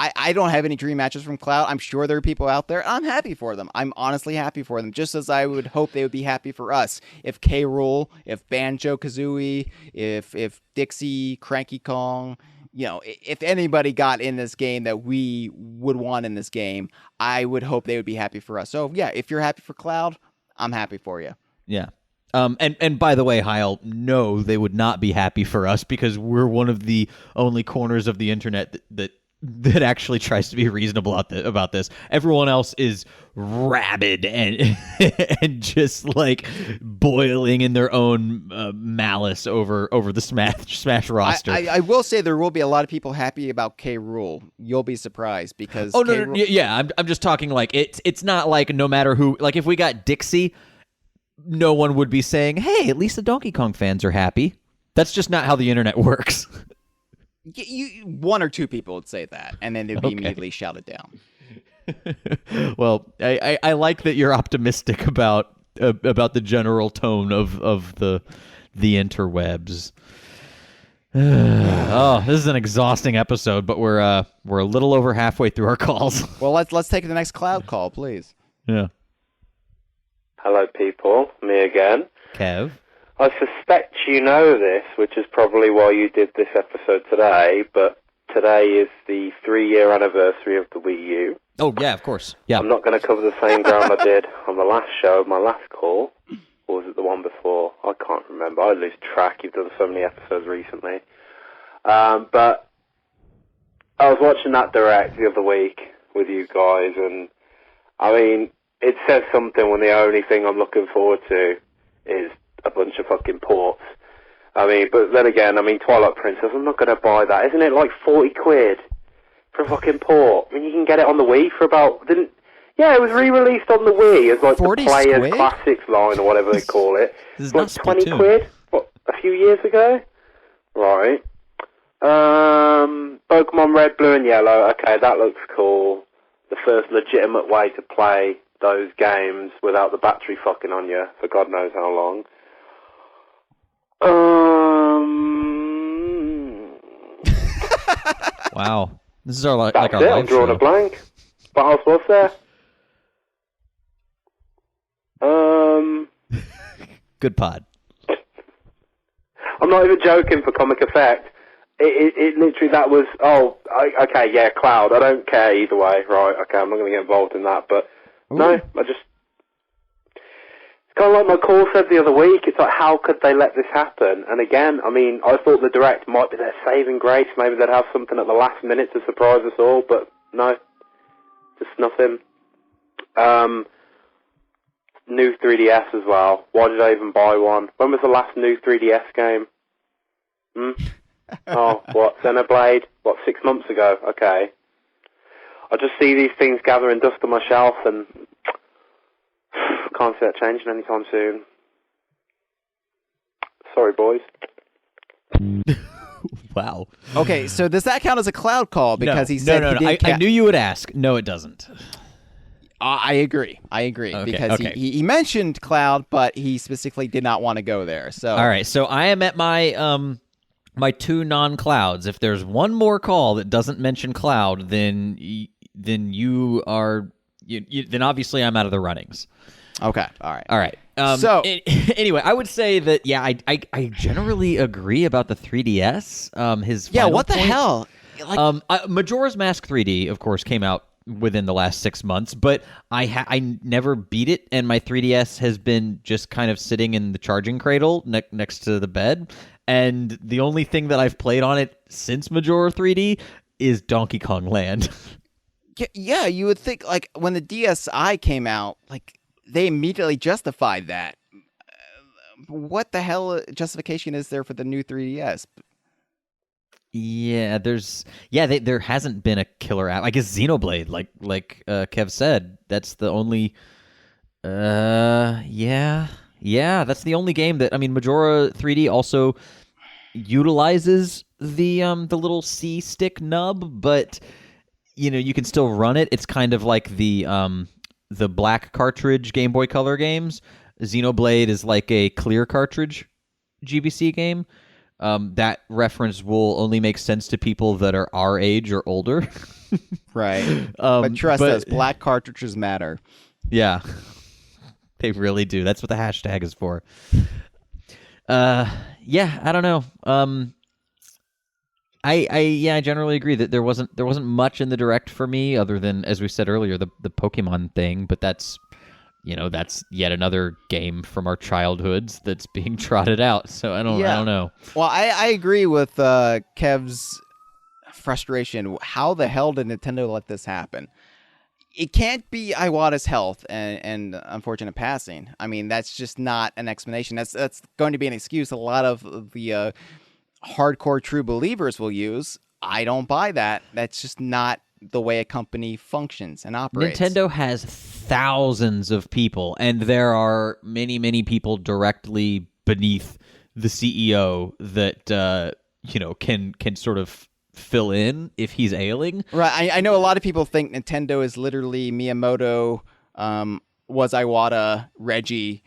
I don't have any dream matches from Cloud. I'm sure there are people out there. I'm happy for them. I'm honestly happy for them, just as I would hope they would be happy for us. If K. Rool, if Banjo-Kazooie, if Dixie, Cranky Kong, if anybody got in this game that we would want in this game, I would hope they would be happy for us. So yeah, if you're happy for Cloud, I'm happy for you. Yeah. And by the way, Hyle, no, they would not be happy for us because we're one of the only corners of the internet that actually tries to be reasonable about this. Everyone else is rabid and and just like boiling in their own malice over the Smash roster. I will say there will be a lot of people happy about K. Rool. You'll be surprised because I'm just talking like it's not like no matter who, like if we got Dixie, no one would be saying, hey, at least the Donkey Kong fans are happy. That's just not how the internet works. One or two people would say that, and then they'd be immediately shouted down. Well, I like that you're optimistic about the general tone of the interwebs. Oh, this is an exhausting episode, but we're a little over halfway through our calls. Well, let's take the next Cloud call, please. Yeah. Hello, people. Me again. Kev. I suspect you know this, which is probably why you did this episode today, but today is the 3-year anniversary of the Wii U. Oh, yeah, of course. Yeah. I'm not going to cover the same ground I did on the last show, my last call. Or was it the one before? I can't remember. I lose track. You've done so many episodes recently. But I was watching that Direct the other week with you guys, and, I mean, it says something when the only thing I'm looking forward to is a bunch of fucking ports. I mean, but then again, I mean, Twilight Princess, I'm not going to buy that. Isn't it like 40 quid for a fucking port? I mean, you can get it on the Wii for about... Yeah, it was re-released on the Wii as like the Players squid? Classics line or whatever they call it. This is like not 20 Splatoon. quid? What, a few years ago? Right. Pokemon Red, Blue and Yellow. Okay, that looks cool. The first legitimate way to play those games without the battery fucking on you for God knows how long. Wow. This is our That's our it, live I'm drawing show. a blank. What else was there? Good pod. I'm not even joking for comic effect. It literally, that was, okay, yeah, Cloud. I don't care either way. Right, okay, I'm not going to get involved in that, but no, I just... It's kind of like my call said the other week. It's like, how could they let this happen? And again, I mean, I thought the Direct might be their saving grace. Maybe they'd have something at the last minute to surprise us all, but no, just nothing. New 3DS as well. Why did I even buy one? When was the last new 3DS game? Oh, what, Xenoblade? What, 6 months ago? Okay. I just see these things gathering dust on my shelf, and can't see that changing anytime soon. Sorry, boys. Wow. Okay, so does that count as a cloud call? Because he said no. he didn't I knew you would ask. No, it doesn't. I agree. Okay, because he mentioned cloud, but he specifically did not want to go there. So all right, so I am at my my 2 non-clouds. If there's one more call that doesn't mention cloud, then you are then obviously I'm out of the runnings. Okay. All right. So anyway, I would say that I generally agree about the 3DS. His final what the point. hell? Majora's Mask 3D, of course, came out within the last 6 months, but I never beat it, and my 3DS has been just kind of sitting in the charging cradle next to the bed, and the only thing that I've played on it since Majora 3D is Donkey Kong Land. Yeah, you would think like when the DSi came out, like they immediately justified that. What the hell justification is there for the new 3DS? Yeah, there hasn't been a killer app. I guess Xenoblade, like Kev said, that's the only. Yeah, that's the only game that Majora 3D also utilizes the little C stick nub, but you can still run it. It's kind of like the black cartridge Game Boy Color games. Xenoblade is like a clear cartridge GBC game. That reference will only make sense to people that are our age or older. Right. But trust us, black cartridges matter. Yeah. They really do. That's what the hashtag is for. Yeah, I don't know. I generally agree that there wasn't much in the Direct for me other than, as we said earlier, the Pokemon thing, but that's yet another game from our childhoods that's being trotted out. So I don't know. Well, I agree with Kev's frustration. How the hell did Nintendo let this happen? It can't be Iwata's health and unfortunate passing. I mean, that's just not an explanation. That's going to be an excuse a lot of the hardcore true believers will use. I don't buy that. That's just not the way a company functions and operates. Nintendo has thousands of people, and there are many, many people directly beneath the CEO that can sort of fill in if he's ailing. Right. I know a lot of people think Nintendo is literally Miyamoto, was Iwata, Reggie,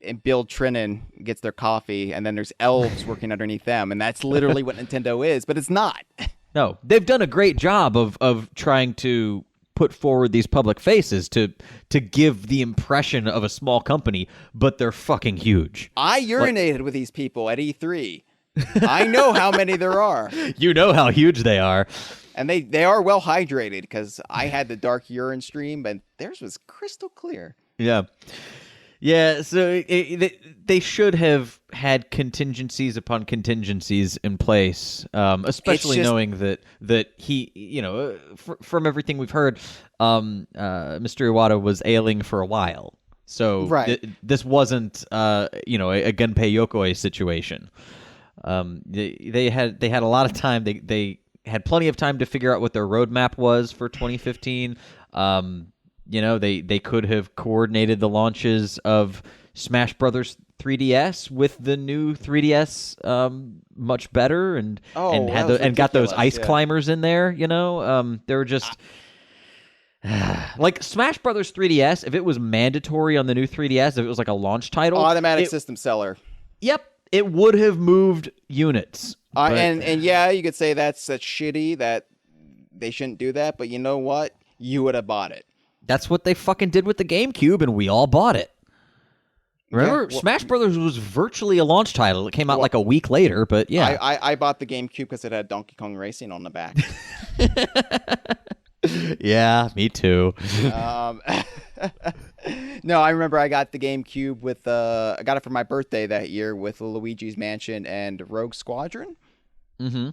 and Bill Trinan gets their coffee, and then there's elves working underneath them, and that's literally what Nintendo is, but it's not. No, they've done a great job of trying to put forward these public faces to give the impression of a small company, but they're fucking huge. I urinated with these people at E3. I know how many there are. You know how huge they are. And they are well hydrated, because I had the dark urine stream, but theirs was crystal clear. Yeah. Yeah, so they should have had contingencies upon contingencies in place, especially knowing that he, from everything we've heard, Mr. Iwata was ailing for a while. So right. This wasn't, a Gunpei Yokoi situation. They had a lot of time. They had plenty of time to figure out what their roadmap was for 2015. They could have coordinated the launches of Smash Brothers 3DS with the new 3DS much better, and got those ice climbers in there. They were just like Smash Brothers 3DS. If it was mandatory on the new 3DS, if it was like a launch title, automatic system seller. Yep, it would have moved units. And yeah, you could say that's shitty that they shouldn't do that, but you know what? You would have bought it. That's what they fucking did with the GameCube, and we all bought it. Remember, Smash Brothers was virtually a launch title. It came out like a week later, but yeah. I bought the GameCube because it had Donkey Kong Racing on the back. Yeah, me too. No, I remember I got the GameCube with I got it for my birthday that year with Luigi's Mansion and Rogue Squadron. Mm-hmm.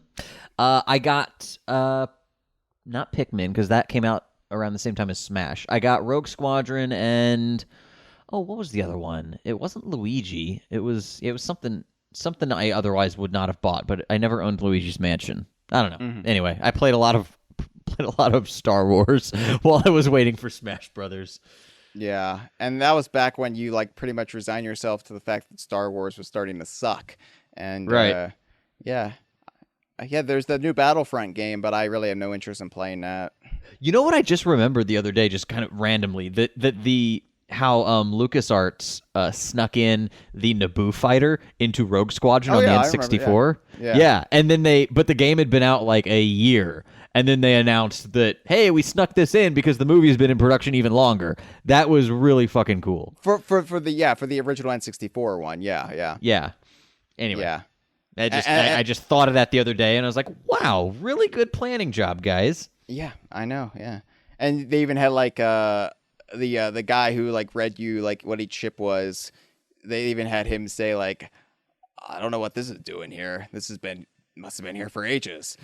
I got not Pikmin, because that came out around the same time as Smash. I got Rogue Squadron and what was the other one? It wasn't Luigi. It was something something I otherwise would not have bought, but I never owned Luigi's Mansion. I don't know. Anyway, I played a lot of Star Wars while I was waiting for Smash Brothers. Yeah, and that was back when you like pretty much resigned yourself to the fact that Star Wars was starting to suck. And right. Yeah, there's the new Battlefront game, but I really have no interest in playing that. You know what I just remembered the other day, just kind of randomly, how LucasArts snuck in the Naboo fighter into Rogue Squadron on the N64. Yeah, and then but the game had been out like a year, and then they announced that, hey, we snuck this in because the movie's been in production even longer. That was really fucking cool. For the original N64 one, yeah. Anyway, yeah. I just thought of that the other day, and I was like, wow, really good planning job, guys. Yeah, I know. Yeah, and they even had like the guy who like read you like what each ship was. They even had him say like, I don't know what this is doing here. Must have been here for ages.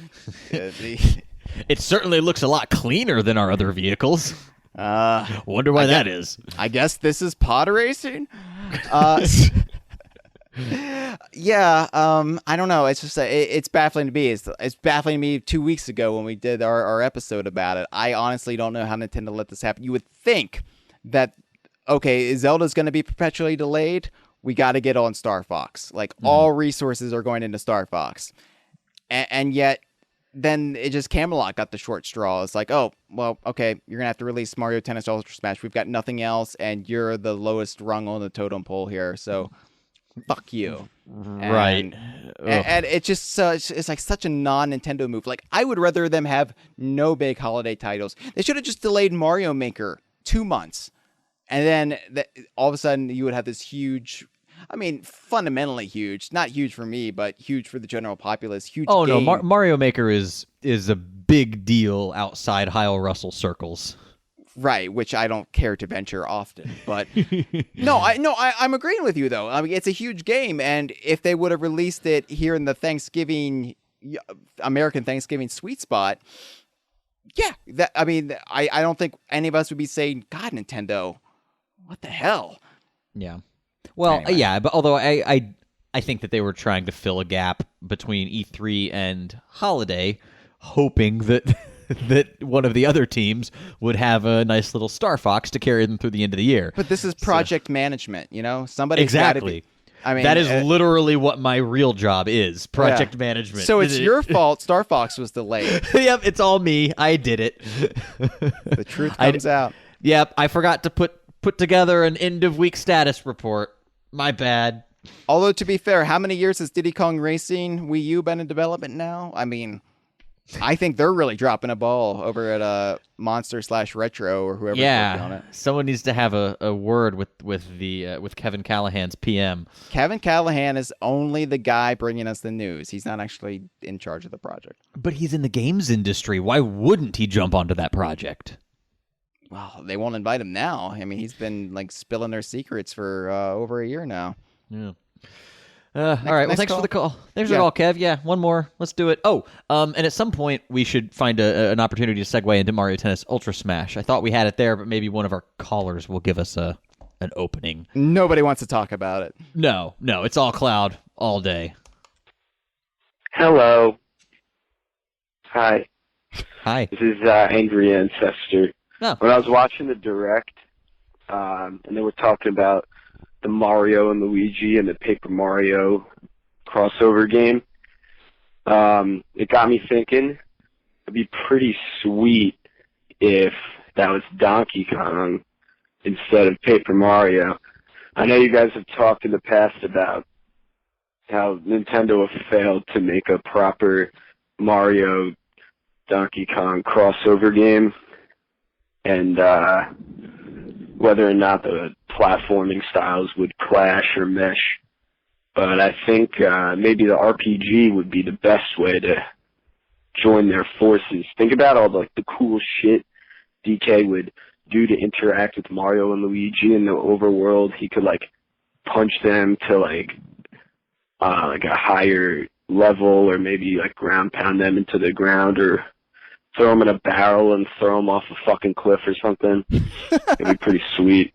It certainly looks a lot cleaner than our other vehicles. Wonder why that is. I guess this is pod racing. Yeah, I don't know. It's just it's baffling to me. It's baffling to me 2 weeks ago when we did our episode about it. I honestly don't know how Nintendo let this happen. You would think that, okay, Zelda's going to be perpetually delayed. We got to get on Star Fox. Like, all resources are going into Star Fox. And yet, then it just Camelot got the short straw. It's like, oh, well, okay, you're going to have to release Mario Tennis Ultra Smash. We've got nothing else, and you're the lowest rung on the totem pole here, so fuck you. Right. And it's just it's like such a non-Nintendo move. Like, I would rather them have no big holiday titles. They should have just delayed Mario Maker 2 months. And then all of a sudden you would have this huge, I mean, fundamentally huge, not huge for me, but huge for the general populace. Huge. Oh, game. no, Mario Maker is a big deal outside Hyle Russell circles. Right, which I don't care to venture often, but I'm agreeing with you though. I mean, it's a huge game, and if they would have released it here in the American Thanksgiving sweet spot, I don't think any of us would be saying, God, Nintendo, what the hell? Yeah. Well, anyway. Yeah, but although I think that they were trying to fill a gap between E3 and holiday, hoping that that one of the other teams would have a nice little Star Fox to carry them through the end of the year. But this is project management, you know? Somebody's exactly. I mean, that is literally what my real job is, project management. So it's your fault Star Fox was delayed. Yep, it's all me. I did it. The truth comes out. Yep, I forgot to put together an end-of-week status report. My bad. Although, to be fair, how many years has Diddy Kong Racing Wii U been in development now? I mean, I think they're really dropping a ball over at Monster/Retro or whoever's working on it. Someone needs to have a word with Kevin Callahan's PM. Kevin Callahan is only the guy bringing us the news. He's not actually in charge of the project. But he's in the games industry. Why wouldn't he jump onto that project? Well, they won't invite him now. I mean, he's been like spilling their secrets for over a year now. Yeah. All right. Well, thanks for the call. Thanks for the call, Kev. Yeah, one more. Let's do it. Oh, and at some point we should find an opportunity to segue into Mario Tennis Ultra Smash. I thought we had it there, but maybe one of our callers will give us an opening. Nobody wants to talk about it. No, it's all cloud all day. Hello. Hi. Hi. This is Angry Ancestor. Oh. When I was watching the Direct, and they were talking about the Mario and Luigi and the Paper Mario crossover game, it got me thinking it'd be pretty sweet if that was Donkey Kong instead of Paper Mario. I know you guys have talked in the past about how Nintendo have failed to make a proper Mario Donkey Kong crossover game, and whether or not the platforming styles would clash or mesh. But I think maybe the RPG would be the best way to join their forces. Think about all the cool shit DK would do to interact with Mario and Luigi in the overworld. He could punch them to a higher level, or maybe ground pound them into the ground, or throw them in a barrel and throw them off a fucking cliff or something. It'd be pretty sweet.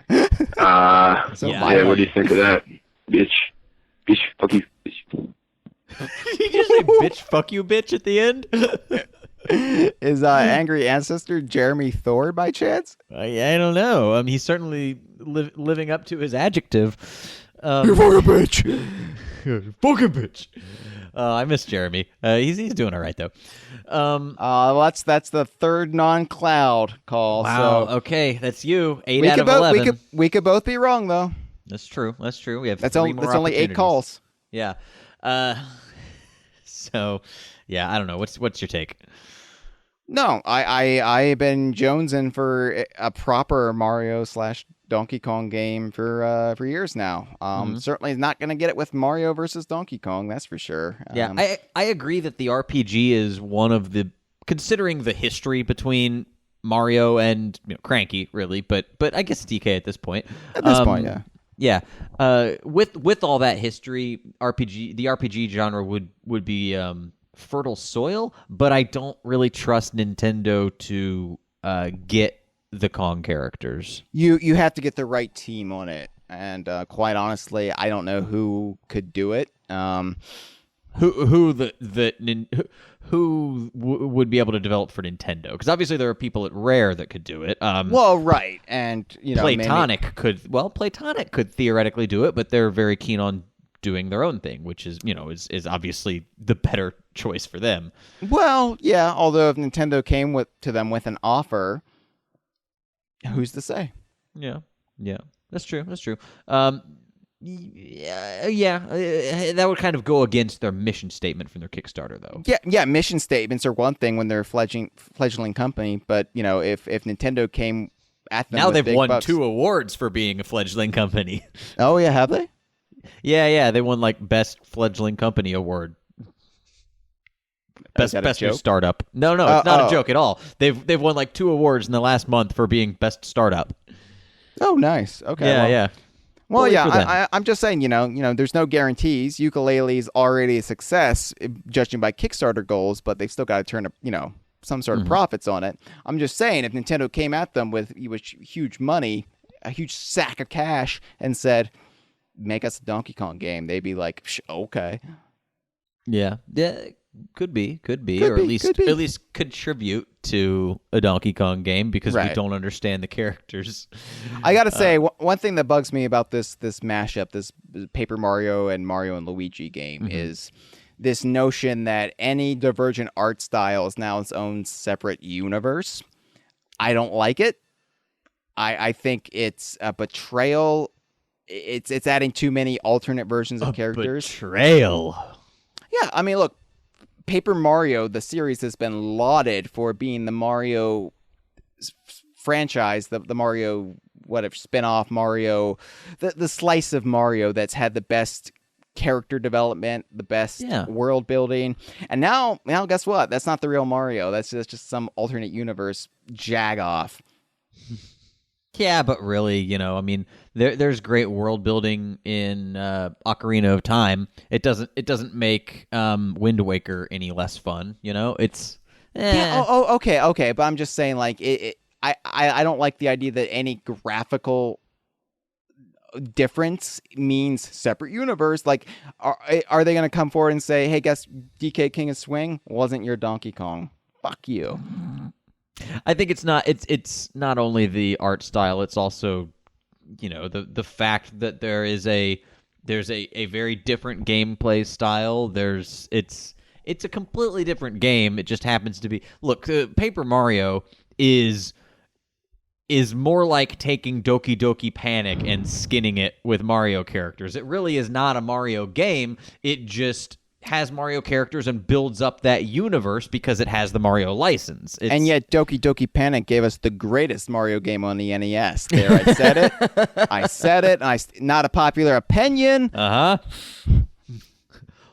What do you think of that, bitch? bitch, fuck you, bitch. Did you just say bitch, fuck you, bitch at the end? Is angry ancestor Jeremy Thor by chance? I don't know. He's certainly living up to his adjective. You fucking bitch. Fucking bitch. I miss Jeremy. He's doing all right though. That's the third non-cloud call. Wow. So okay, that's you. 8 out of 11. We could both be wrong though. That's true. We have that's three more only 8 calls. Yeah. So, yeah, I don't know. What's your take? No, I've been jonesing for a proper Mario / Donkey Kong game for years now. Certainly not going to get it with Mario versus Donkey Kong, that's for sure. Yeah, I agree that the RPG is one of the, considering the history between Mario and Cranky, really, but I guess DK at this point. At this point, yeah. Yeah, with all that history, the RPG genre would be fertile soil, but I don't really trust Nintendo to get the Kong characters. You have to get the right team on it, and quite honestly, I don't know who could do it. Who would be able to develop for Nintendo? Because obviously there are people at Rare that could do it. Well, right, and Playtonic could theoretically do it, but they're very keen on doing their own thing, which is is obviously the better choice for them. Well, yeah. Although if Nintendo came to them with an offer, who's to say? Yeah, that's true. That would kind of go against their mission statement from their Kickstarter, though. Yeah. Mission statements are one thing when they're a fledgling company, but if Nintendo came at them, now with they've big won bucks, 2 awards for being a fledgling company. Oh yeah, have they? Yeah, they won best fledgling company award. Best new startup. No, it's not a joke at all. They've won 2 awards in the last month for being best startup. Oh, nice. Okay. Yeah. Well, yeah, I'm just saying, there's no guarantees. Ukulele's already a success, judging by Kickstarter goals, but they've still got to turn some sort of profits on it. I'm just saying, if Nintendo came at them with huge money, a huge sack of cash, and said, make us a Donkey Kong game, they'd be like, okay. Yeah, could be, or at least contribute to a Donkey Kong game because we don't understand the characters. I gotta say, one thing that bugs me about this mashup, this Paper Mario and Luigi game, is this notion that any divergent art style is now its own separate universe. I don't like it. I think it's a betrayal. It's adding too many alternate versions of characters. Betrayal. Yeah, I mean, look, Paper Mario, the series, has been lauded for being the Mario franchise, the Mario, spin-off Mario, the slice of Mario that's had the best character development, the best world building. And now guess what? That's not the real Mario. That's just some alternate universe jag-off. Yeah, but really, there's great world building in Ocarina of Time. It doesn't make Wind Waker any less fun. It's yeah. Okay. But I'm just saying, I don't like the idea that any graphical difference means separate universe. Are they going to come forward and say, "Hey, guess DK King of Swing wasn't your Donkey Kong? Fuck you." I think it's not only the art style, it's also the fact that there's a very different gameplay style. It's a completely different game. It just happens to be, look, Paper Mario is more like taking Doki Doki Panic and skinning it with Mario characters. It really is not a Mario game. It just has Mario characters and builds up that universe because it has the Mario license. And yet Doki Doki Panic gave us the greatest Mario game on the NES. There, I said it. Not a popular opinion.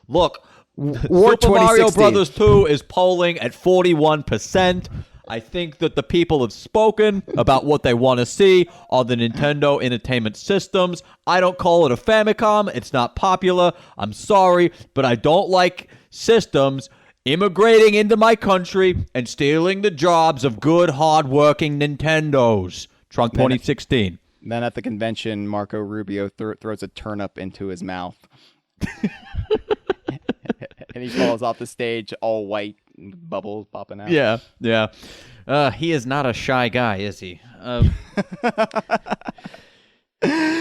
Look, Super Mario Brothers 2 is polling at 41%. I think that the people have spoken about what they want to see on the Nintendo Entertainment Systems. I don't call it a Famicom. It's not popular. I'm sorry, but I don't like systems immigrating into my country and stealing the jobs of good, hard-working Nintendos. Trump 2016. Then at the convention, Marco Rubio throws a turnip into his mouth. And he falls off the stage, all white, bubbles popping out. Yeah. He is not a shy guy, is he?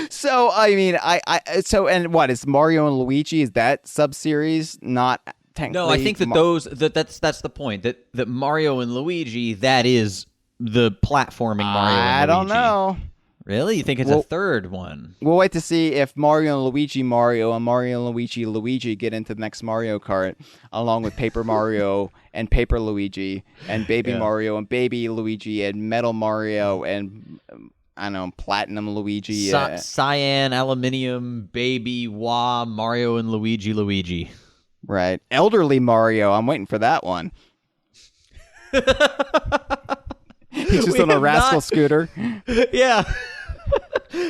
So I mean, and what is Mario and Luigi? Is that sub-series not technically? No, I think that that's the point. That Mario and Luigi, that is the platforming Mario and Luigi. I don't know. Really? You think it's a third one? We'll wait to see if Mario and Luigi Mario and Mario and Luigi get into the next Mario Kart, along with Paper Mario and Paper Luigi, and Baby Mario and Baby Luigi, and Metal Mario and I don't know, Platinum Luigi. Cyan, Aluminium, Baby, Wah, Mario and Luigi. Right. Elderly Mario. I'm waiting for that one. He's just on a rascal scooter. Yeah.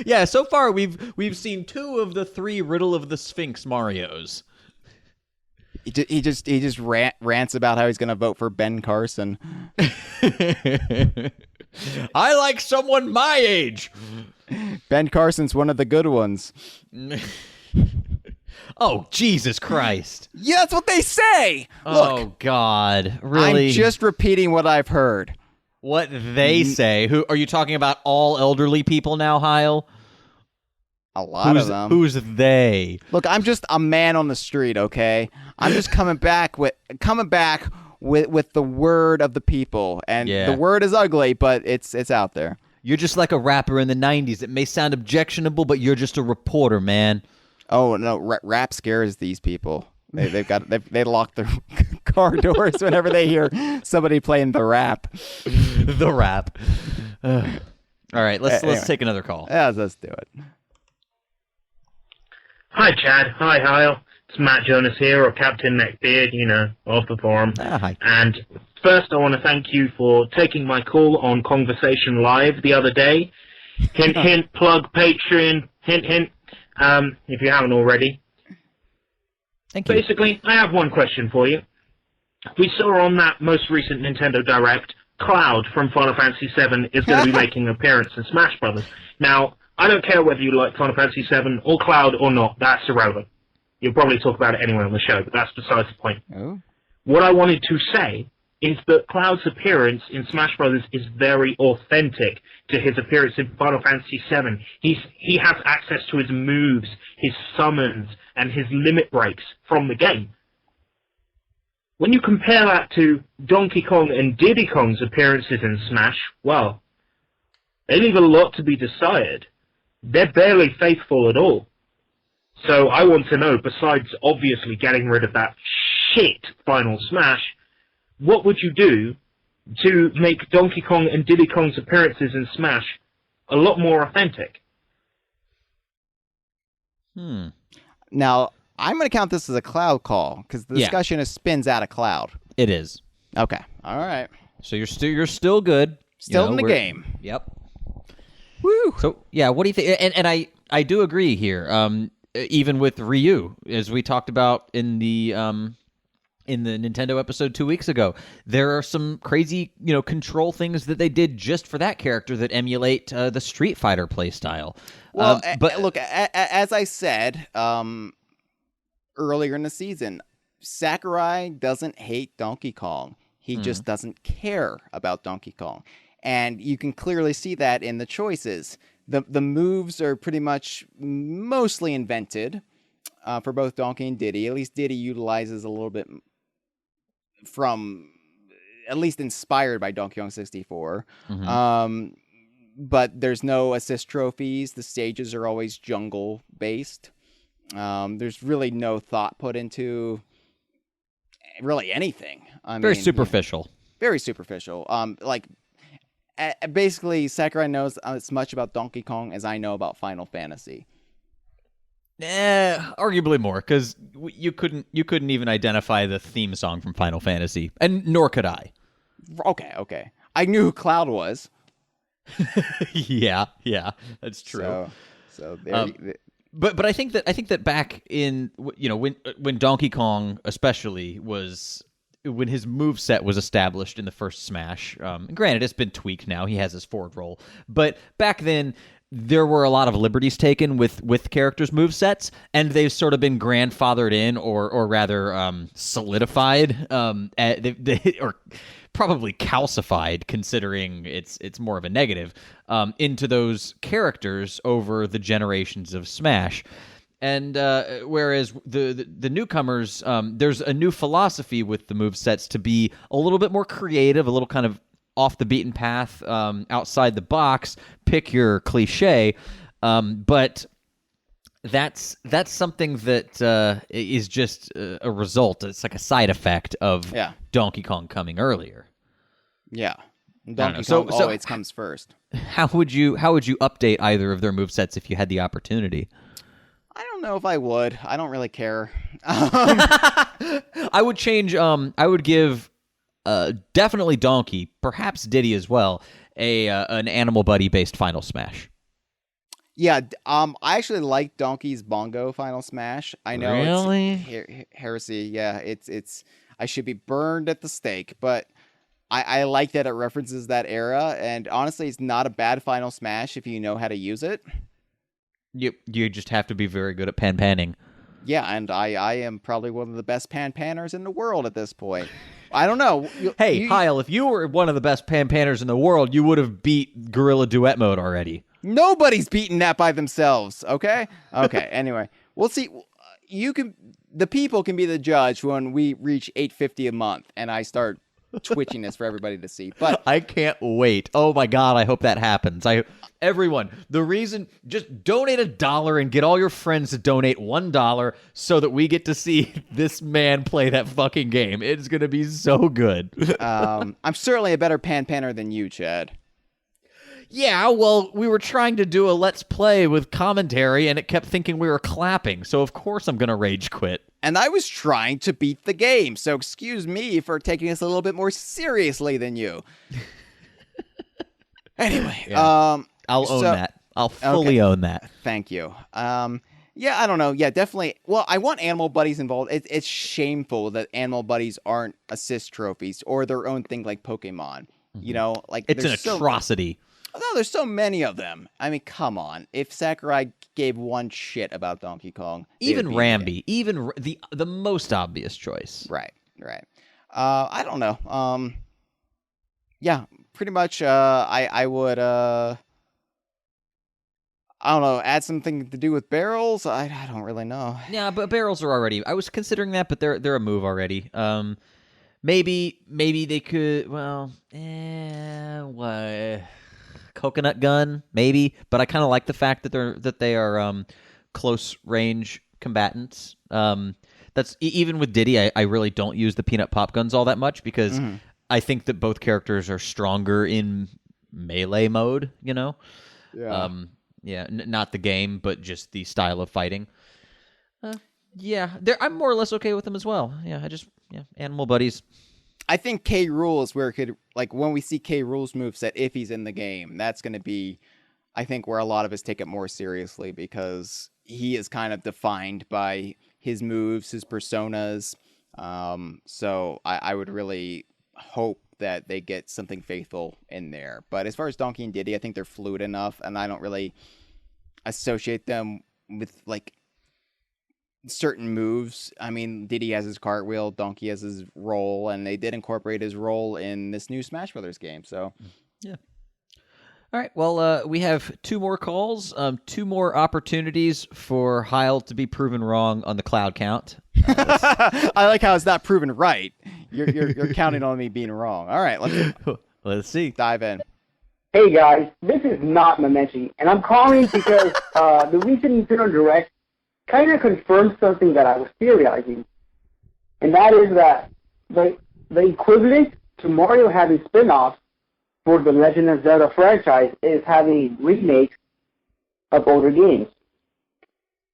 Yeah, so far we've seen 2 of the 3 Riddle of the Sphinx Marios. He just rants about how he's going to vote for Ben Carson. I like someone my age. Ben Carson's one of the good ones. Oh, Jesus Christ. Yeah, that's what they say. Look, God. Really? I'm just repeating what I've heard. What they say. Who are you talking about? All elderly people now, Hyle? A lot of them. Who's they? Look, I'm just a man on the street, okay? I'm just coming back with the word of the people, and the word is ugly, but it's out there. You're just like a rapper in the 90s. It may sound objectionable, but you're just a reporter, man. Oh no, rap scares these people. They lock their car doors whenever they hear somebody playing the rap. The rap. All right, let's take another call. Yeah, let's do it. Hi, Chad. Hi, Hyle. It's Matt Jonas here, or Captain Neckbeard, of the forum. Hi. And first, I want to thank you for taking my call on Kongversation Live the other day. Hint, hint, plug Patreon. Hint, hint. If you haven't already. Thank you. Basically, I have one question for you. We saw on that most recent Nintendo Direct, Cloud from Final Fantasy VII is going to be making an appearance in Smash Brothers. Now, I don't care whether you like Final Fantasy VII or Cloud or not. That's irrelevant. You'll probably talk about it anyway on the show, but that's besides the point. Oh. What I wanted to say is that Cloud's appearance in Smash Brothers is very authentic to his appearance in Final Fantasy VII. He has access to his moves, his summons, and his limit breaks from the game. When you compare that to Donkey Kong and Diddy Kong's appearances in Smash, well, they leave a lot to be desired. They're barely faithful at all. So I want to know, besides obviously getting rid of that shit Final Smash, what would you do to make Donkey Kong and Diddy Kong's appearances in Smash a lot more authentic? Now, I'm going to count this as a Cloud call, because the discussion spins out of Cloud. It is. Okay. All right. So you're still good. Still in the game. Yep. Woo. So, yeah, what do you think? And I do agree here. Even with Ryu, as we talked about in the Nintendo episode 2 weeks ago, there are some crazy, control things that they did just for that character that emulate the Street Fighter playstyle. Well, but look, as I said earlier in the season, Sakurai doesn't hate Donkey Kong. He just doesn't care about Donkey Kong. And you can clearly see that in the choices. The moves are pretty much mostly invented for both Donkey and Diddy. At least Diddy utilizes a little bit from, at least inspired by Donkey Kong 64. But there's no assist trophies. The stages are always jungle based. There's really no thought put into really anything. Very superficial. Very superficial. Basically, Sakurai knows as much about Donkey Kong as I know about Final Fantasy. Arguably more, because you couldn't even identify the theme song from Final Fantasy, and nor could I. Okay. I knew who Cloud was. yeah, that's true. So there. But I think that back in when Donkey Kong especially was. When his moveset was established in the first Smash, granted, it's been tweaked now. He has his forward roll. But back then, there were a lot of liberties taken with characters' movesets, and they've sort of been grandfathered in, or rather solidified, or probably calcified, considering it's more of a negative, into those characters over the generations of Smash. And whereas the newcomers, there's a new philosophy with the movesets to be a little bit more creative, a little kind of off the beaten path, outside the box, pick your cliche, but that's something that is just a result. It's like a side effect of Donkey Kong coming earlier. Yeah, Donkey Kong always comes first. How would you update either of their movesets if you had the opportunity? I don't know if I would. I don't really care. I would change. I would give. Definitely Donkey, perhaps Diddy as well, an Animal Buddy based Final Smash. Yeah, I actually like Donkey's Bongo Final Smash. I know it's heresy. Yeah, it's I should be burned at the stake, but I like that it references that era, and honestly, it's not a bad Final Smash if you know how to use it. You just have to be very good at pan-panning. Yeah, and I am probably one of the best pan-panners in the world at this point. I don't know. Hyle, if you were one of the best pan-panners in the world, you would have beat Gorilla Duet Mode already. Nobody's beaten that by themselves, okay? Okay, anyway. We'll see. The people can be the judge when we reach 850 a month, and I start twitching this for everybody to see. But I can't wait. Oh my God, I hope that happens. Everyone, just donate $1 and get all your friends to donate $1 so that we get to see this man play that fucking game. It's going to be so good. I'm certainly a better pan-panner than you, Chad. Yeah, well, we were trying to do a Let's Play with commentary, and it kept thinking we were clapping, so of course I'm going to rage quit. And I was trying to beat the game, so excuse me for taking this a little bit more seriously than you. Anyway, yeah. I'll own that. I'll fully own that. Thank you. Yeah, I don't know. Yeah, definitely. Well, I want Animal Buddies involved. It's shameful that Animal Buddies aren't assist trophies or their own thing like Pokemon. You know, like it's an atrocity. No, there's so many of them. I mean, come on. If Sakurai gave one shit about Donkey Kong, even Rambi, even the most obvious choice. Right. I don't know. Yeah, pretty much. I would. I don't know. Add something to do with barrels. I don't really know. Yeah, but barrels are already. I was considering that, but they're a move already. Maybe they could. Well, what? Coconut gun, maybe, but I kind of like the fact that they are close range combatants. That's even with Diddy, I really don't use the peanut pop guns all that much because I think that both characters are stronger in melee mode. You know, not the game, but just the style of fighting. I'm more or less okay with them as well. Animal Buddies. I think K. Rool is where it could, like, when we see K. Rool's moveset, if he's in the game, that's going to be, I think, where a lot of us take it more seriously because he is kind of defined by his moves, his personas. So I would really hope that they get something faithful in there. But as far as Donkey and Diddy, I think they're fluid enough, and I don't really associate them with, like, certain moves. I mean, Diddy has his cartwheel, Donkey has his roll, and they did incorporate his roll in this new Smash Brothers game. So, yeah. All right. Well, we have 2 more calls, 2 more opportunities for Hyle to be proven wrong on the cloud count. I like how it's not proven right. You're counting on me being wrong. All right, let's see. Dive in. Hey guys, this is not Memenci, and I'm calling because the recent Nintendo Direct kind of confirmed something that I was theorizing, and that is that the equivalent to Mario having spin-offs for the Legend of Zelda franchise is having remakes of older games.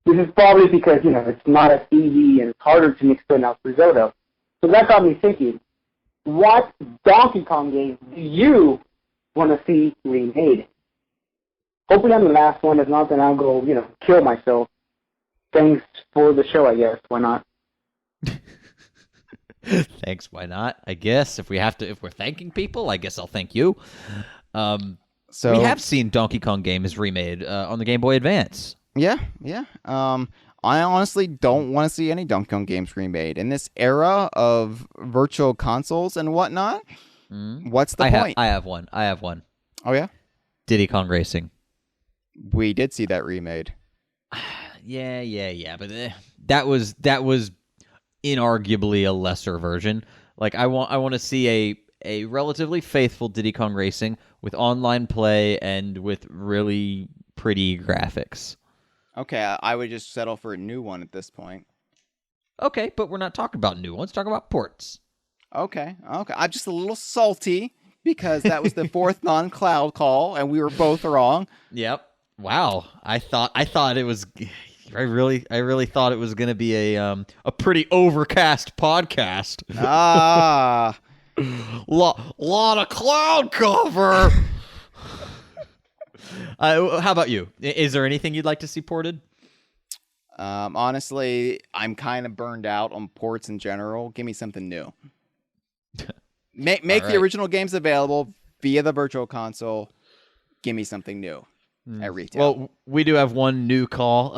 This is probably because, it's not as easy and it's harder to make spin-offs for Zelda. So that got me thinking, what Donkey Kong game do you want to see remade? Hopefully I'm the last one. If not, then I'll go, kill myself. Thanks for the show, I guess. Why not? Thanks, why not? I guess if we're thanking people, I guess I'll thank you. So we have seen Donkey Kong games remade on the Game Boy Advance. Yeah. I honestly don't want to see any Donkey Kong games remade in this era of virtual consoles and whatnot. What's the point? I have one. Oh yeah, Diddy Kong Racing. We did see that remade. Yeah. But that was inarguably a lesser version. Like I want to see a relatively faithful Diddy Kong Racing with online play and with really pretty graphics. Okay, I would just settle for a new one at this point. Okay, but we're not talking about new ones. Talking about ports. Okay. I'm just a little salty because that was the fourth non-cloud call, and we were both wrong. Yep. Wow. I thought it was. I really thought it was going to be a pretty overcast podcast. Lot of cloud cover. How about you? Is there anything you'd like to see ported? Honestly, I'm kind of burned out on ports in general. Give me something new. Make the original games available via the Virtual Console. Give me something new at retail. Well, we do have one new call.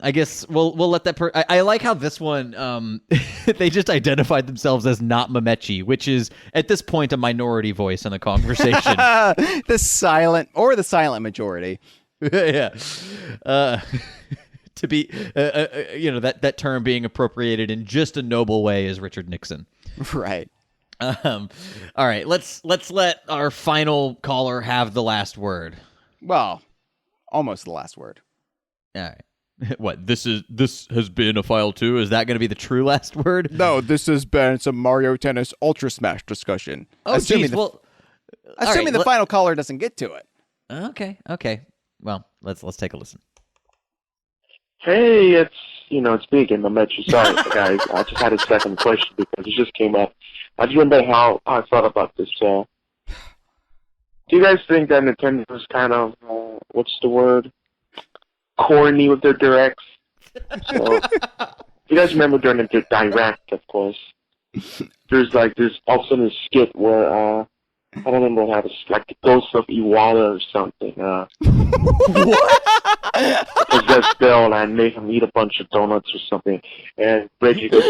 I guess we'll let that. I like how this one. They just identified themselves as not Mamechi, which is at this point a minority voice in the conversation. the silent majority. Yeah. To be, that term being appropriated in just a noble way is Richard Nixon. Right. All right. Let's let our final caller have the last word. Well, almost the last word. All right. What, this has been a file 2? Is that going to be the true last word? No, this has been some Mario Tennis Ultra Smash discussion. Oh, assuming assuming the final caller doesn't get to it. Okay. Well, let's take a listen. Hey, it's me again, Mamechi. Sorry, guys. I just had a second question because it just came up. I just remember how I thought about this. Do you guys think that Nintendo was kind of, what's the word? Corny with their directs? So, you guys remember during the direct, of course. There's all of a sudden a skit where, I don't remember what happened. Like the ghost of Iwata or something. What? Possess Bill and make him eat a bunch of donuts or something. And Reggie goes,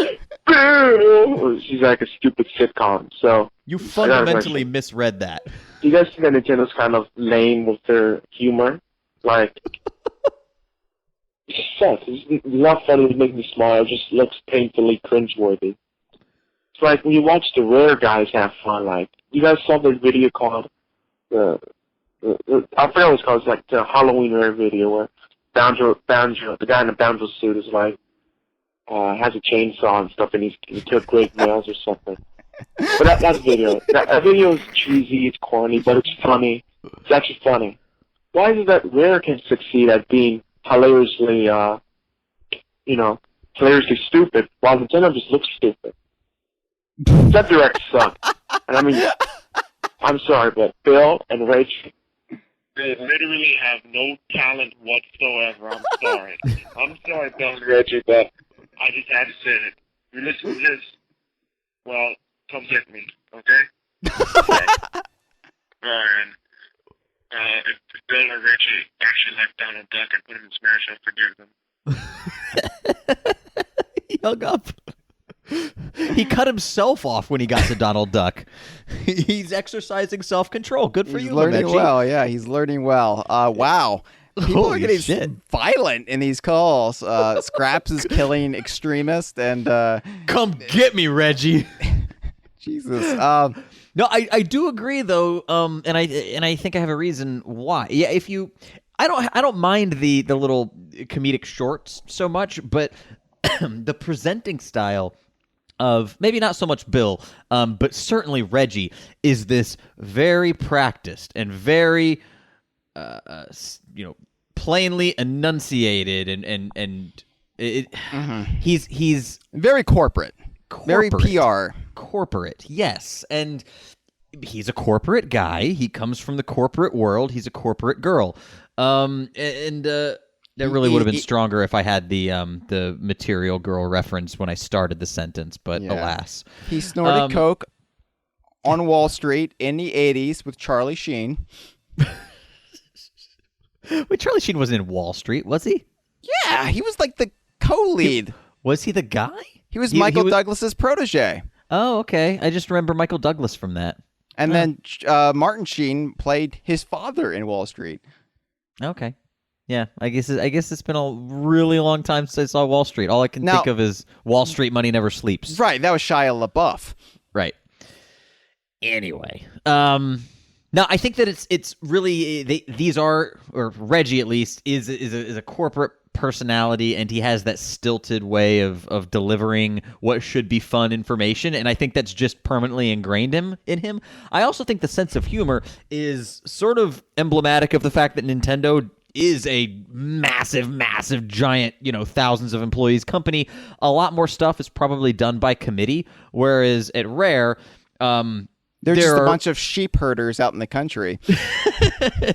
"Boo!" She's like a stupid sitcom. So you fundamentally misread that. Do you guys think that Nintendo's kind of lame with their humor? Like, it sucks. It's not funny to make me smile. It just looks painfully cringeworthy. It's like when you watch the Rare guys have fun. Like, you guys saw the video called I forget what it's called. It's like the Halloween Rare video where Banjo, the guy in the banjo suit is like has a chainsaw and stuff, and he killed great males or something. But that video, that video is cheesy, it's corny, but it's funny. It's actually funny. Why is it that Rare can succeed at being hilariously, hilariously stupid, while Nintendo just looks stupid? That direct sucked. And I mean, I'm sorry, but Bill and Rachel, they literally have no talent whatsoever. I'm sorry. I'm sorry, Bill and Reggie, but I just had to say it. You listen to this, well, come get me, okay? Okay. And if Bill and Reggie actually let Donald Duck and put him in Smash, I'll forgive them. He hung up. He cut himself off when he got to Donald Duck. He's exercising self-control. Good for you, He's learning Mamechi. well. Yeah, he's learning well. Wow. People are getting violent in these calls. Scraps is killing extremists and come get me, Reggie. Jesus. No, I do agree though, and I think I have a reason why. Yeah, I don't mind the little comedic shorts so much, but the presenting style of maybe not so much Bill, but certainly Reggie is this very practiced and very plainly enunciated and he's very corporate, very PR. Corporate, yes. And he's a corporate guy. He comes from the corporate world. He's a corporate girl. That really would have been stronger if I had the Material Girl reference when I started the sentence, but alas. He snorted coke on Wall Street in the 80s with Charlie Sheen. Wait, Charlie Sheen wasn't in Wall Street, was he? Yeah, he was like the co-lead. Was he the guy? He was Michael Douglas's protege. Oh, okay. I just remember Michael Douglas from that. And then Martin Sheen played his father in Wall Street. Okay. Yeah, I guess it's been a really long time since I saw Wall Street. All I can think of is Wall Street Money Never Sleeps. Right, that was Shia LaBeouf. Right. Anyway, no, I think that it's really these are, or Reggie at least is a corporate personality, and he has that stilted way of delivering what should be fun information, and I think that's just permanently ingrained in him. I also think the sense of humor is sort of emblematic of the fact that Nintendo is a massive, giant, thousands of employees company. A lot more stuff is probably done by committee, whereas at Rare, they're just a bunch of sheep herders out in the country.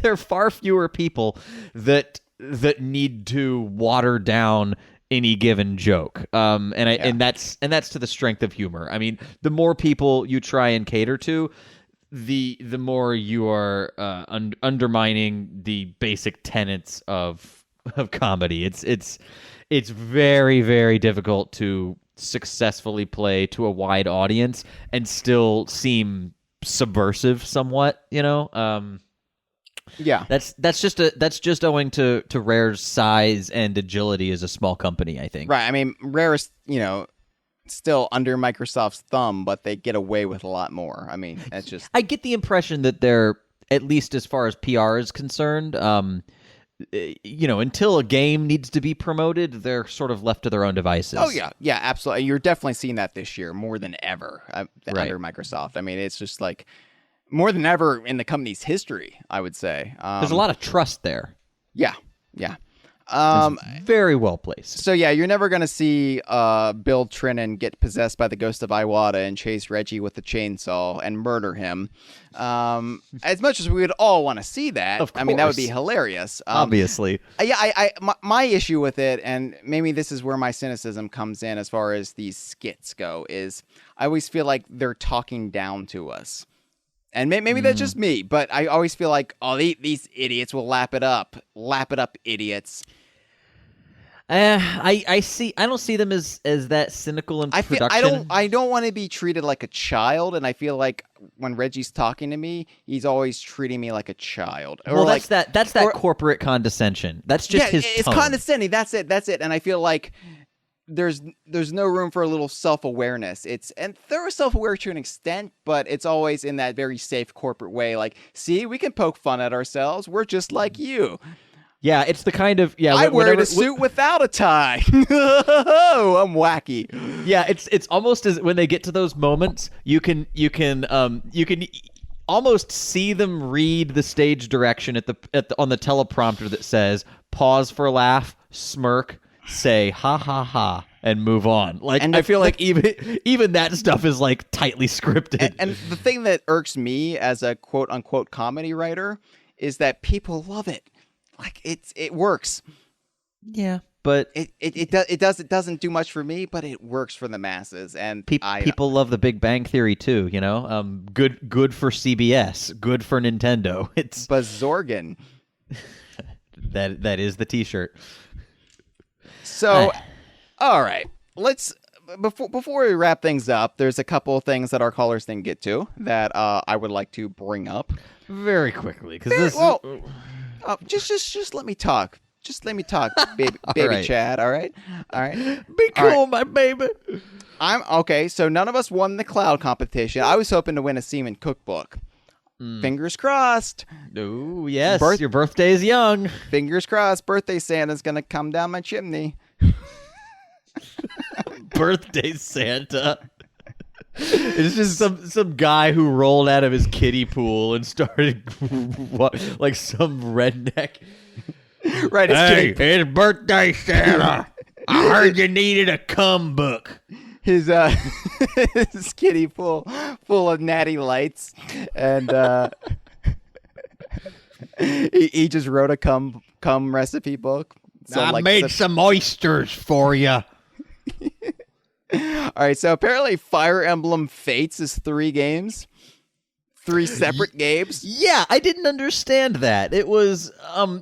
There are far fewer people that need to water down any given joke, and that's to the strength of humor. I mean, the more people you try and cater to, the more you are undermining the basic tenets of comedy. It's very, very difficult to successfully play to a wide audience and still seem subversive somewhat, Yeah, that's just owing to Rare's size and agility as a small company, I think. Right. I mean, Rare is still under Microsoft's thumb, but they get away with a lot more. I mean, that's just. I get the impression that they're, at least as far as PR is concerned, until a game needs to be promoted, they're sort of left to their own devices. Oh yeah, absolutely. You're definitely seeing that this year more than ever under Microsoft. I mean, it's just like more than ever in the company's history, I would say. There's a lot of trust there. Yeah. It's very well placed. So yeah, you're never gonna see Bill Trinan get possessed by the ghost of Iwata and chase Reggie with a chainsaw and murder him. As much as we would all want to see that, of course. I mean, that would be hilarious. Obviously. My issue with it, and maybe this is where my cynicism comes in as far as these skits go, is I always feel like they're talking down to us. And maybe that's just me, but I always feel like, these idiots will lap it up, idiots. I don't see them as that cynical in production. I don't want to be treated like a child, and I feel like when Reggie's talking to me, he's always treating me like a child. Well, that's that corporate condescension. That's just his tone. It's condescending. That's it. And I feel like there's no room for a little self-awareness. And they're self-aware to an extent, but it's always in that very safe corporate way. Like, see, we can poke fun at ourselves. We're just like you. Yeah, it's the kind of I wear a suit without a tie. Oh, I'm wacky. Yeah, it's almost as when they get to those moments, you can almost see them read the stage direction on the teleprompter that says pause for laugh, smirk, say ha ha ha, and move on. I feel like even that stuff is like tightly scripted. And the thing that irks me as a quote unquote comedy writer is that people love it. Like it works. Yeah, but it doesn't do much for me, but it works for the masses. And people love The Big Bang Theory too. Good for CBS, good for Nintendo. It's Bazorgan. that is the T-shirt. So, all right, let's before we wrap things up, there's a couple of things that our callers didn't get to that I would like to bring up very quickly just let me talk. Just let me talk, baby right. Chad. All right. Be cool, my baby. I'm okay. So none of us won the cloud competition. I was hoping to win a semen cookbook. Fingers crossed. Oh yes, your birthday is young. Fingers crossed. Birthday Santa's gonna come down my chimney. Birthday Santa. It's just some guy who rolled out of his kiddie pool and started like some redneck. Right, it's birthday Santa. I heard you needed a cum book. His kiddie pool full of natty lights, and he just wrote a cum recipe book. So I made some oysters for you. All right, so apparently Fire Emblem Fates is 3 games. 3 separate games. Yeah, I didn't understand that. It was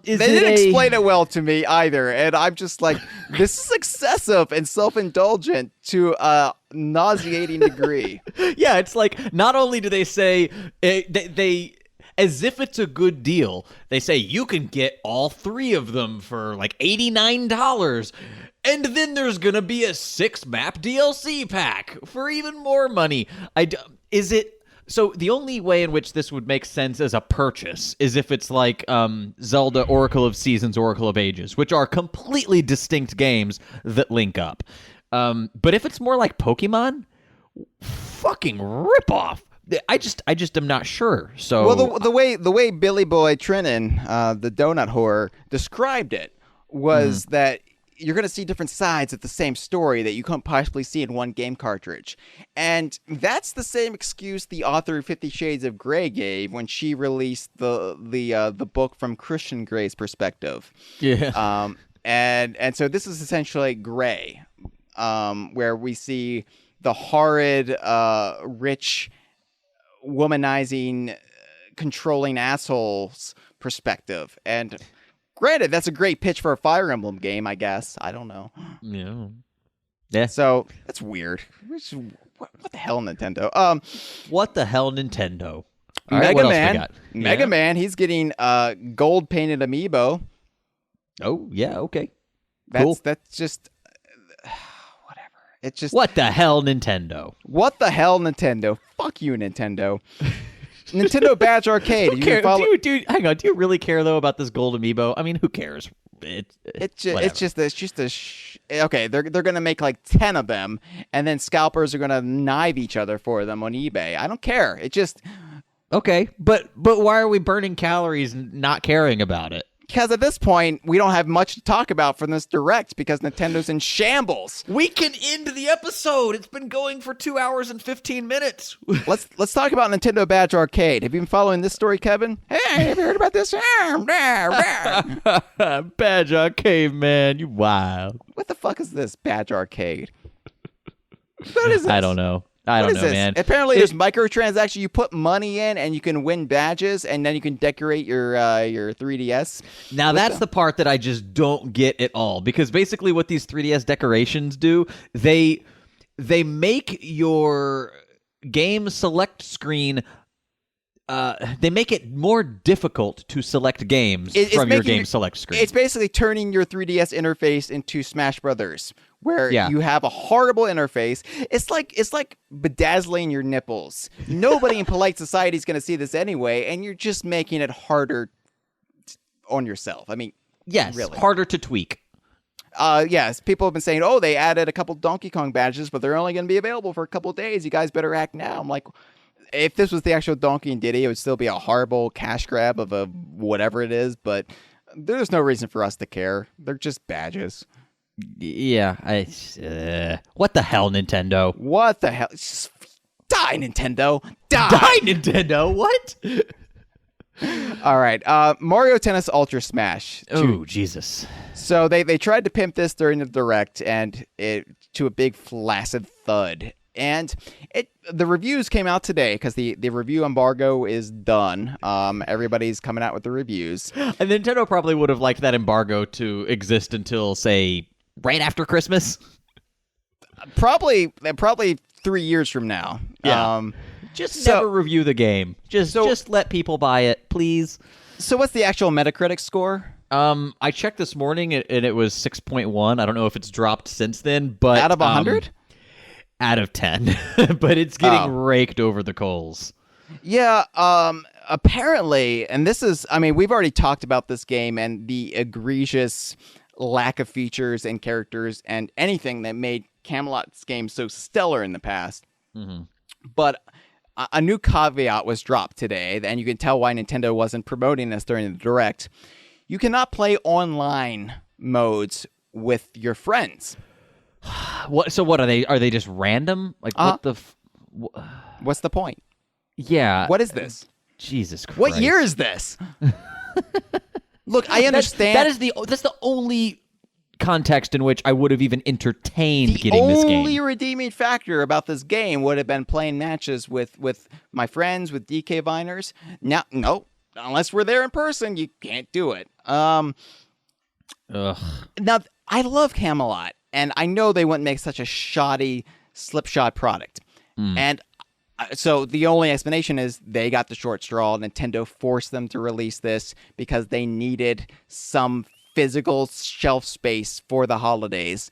they didn't explain it well to me either, and I'm just like, this is excessive and self-indulgent to a nauseating degree. Yeah, it's like not only do they say they as if it's a good deal, they say you can get all 3 of them for like $89. And then there's going to be a 6-map DLC pack for even more money. So the only way in which this would make sense as a purchase is if it's like Zelda Oracle of Seasons, Oracle of Ages, which are completely distinct games that link up. But if it's more like Pokemon, fucking ripoff. I just am not sure. So well, the way Billy Boy Trinan, the donut whore, described it was that you're going to see different sides of the same story that you couldn't possibly see in one game cartridge. And that's the same excuse the author of 50 Shades of Grey gave when she released the book from Christian Grey's perspective. Yeah. And so this is essentially Grey, where we see the horrid, rich, womanizing, controlling assholes perspective. And granted, that's a great pitch for a Fire Emblem game, I guess. I don't know. Yeah. So that's weird. What the hell, Nintendo? What the hell, Nintendo? All Mega right, what else Man. we got? Mega Man. He's getting gold painted amiibo. Oh yeah, okay. That's just whatever. It's just what the hell, Nintendo? What the hell, Nintendo? Fuck you, Nintendo. Nintendo Badge Arcade. Dude, hang on. Do you really care though about this gold amiibo? I mean, who cares? It's just okay. They're gonna make like 10 of them, and then scalpers are gonna knife each other for them on eBay. I don't care. It just okay. But why are we burning calories and not caring about it? Because at this point, we don't have much to talk about from this Direct because Nintendo's in shambles. We can end the episode. It's been going for 2 hours and 15 minutes. Let's talk about Nintendo Badge Arcade. Have you been following this story, Kevin? Hey, have you heard about this? Badge Arcade, man, you wild. What the fuck is this Badge Arcade? What is this? I don't know. I don't know, man. Apparently, there's microtransactions. You put money in, and you can win badges, and then you can decorate your 3DS. Now, that's the part that I just don't get at all, because basically what these 3DS decorations do, they make your game select screen. They make it more difficult to select games from your game select screen. It's basically turning your 3DS interface into Smash Brothers, where you have a horrible interface. It's like bedazzling your nipples. Nobody in polite society is going to see this anyway, and you're just making it harder on yourself. I mean, yes, really. Harder to tweak. Yes, people have been saying, oh, they added a couple Donkey Kong badges, but they're only going to be available for a couple of days. You guys better act now. I'm like, if this was the actual Donkey and Diddy, it would still be a horrible cash grab of a whatever it is, but there's no reason for us to care. They're just badges. Yeah, what the hell, Nintendo? What the hell? Just die, Nintendo! Die, Nintendo! What? All right, Mario Tennis Ultra Smash. Oh, Jesus. So they tried to pimp this during the Direct, and it to a big flaccid thud. And the reviews came out today because the review embargo is done. Everybody's coming out with the reviews. And Nintendo probably would have liked that embargo to exist until, say, right after Christmas. Probably 3 years from now. Yeah. Never review the game. Just let people buy it, please. So what's the actual Metacritic score? I checked this morning and it was 6.1. I don't know if it's dropped since then, but out of 100. Out of 10, but it's getting raked over the coals. Yeah, apparently, and this is, I mean, we've already talked about this game and the egregious lack of features and characters and anything that made Camelot's game so stellar in the past. Mm-hmm. But a new caveat was dropped today, and you can tell why Nintendo wasn't promoting this during the Direct. You cannot play online modes with your friends. What? So what are they? Are they just random? Like what the? What's the point? Yeah. What is this? Jesus Christ! What year is this? Look, I understand. That's the only context in which I would have even entertained getting this game. The only redeeming factor about this game would have been playing matches with my friends, with DK Viners. Now, no, unless we're there in person, you can't do it. Now, I love Camelot, and I know they wouldn't make such a shoddy slipshod product. And so the only explanation is they got the short straw. Nintendo forced them to release this because they needed some physical shelf space for the holidays.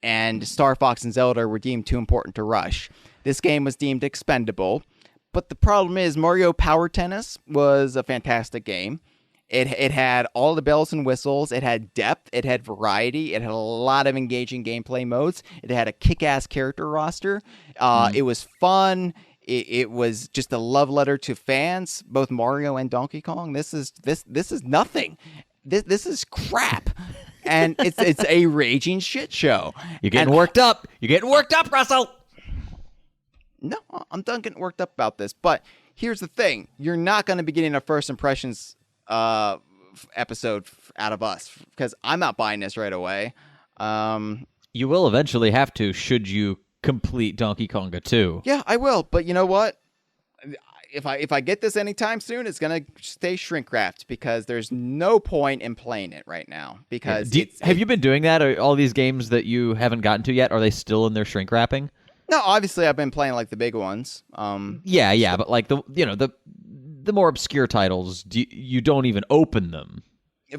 And Star Fox and Zelda were deemed too important to rush. This game was deemed expendable. But the problem is Mario Power Tennis was a fantastic game. It had all the bells and whistles. It had depth. It had variety. It had a lot of engaging gameplay modes. It had a kick-ass character roster. It was fun. It was just a love letter to fans, both Mario and Donkey Kong. This is nothing. This is crap. And it's a raging shit show. You're getting worked up. You're getting worked up, Russell. No, I'm done getting worked up about this. But here's the thing. You're not going to be getting a first impressions episode out of us because I'm not buying this right away. You will eventually have to, should you complete Donkey Konga 2. Yeah, I will. But you know what? If I get this anytime soon, it's gonna stay shrink wrapped because there's no point in playing it right now. Because have you been doing that? Or all these games that you haven't gotten to yet, are they still in their shrink wrapping? No, obviously I've been playing like the big ones. Yeah, but like the more obscure titles, you don't even open them.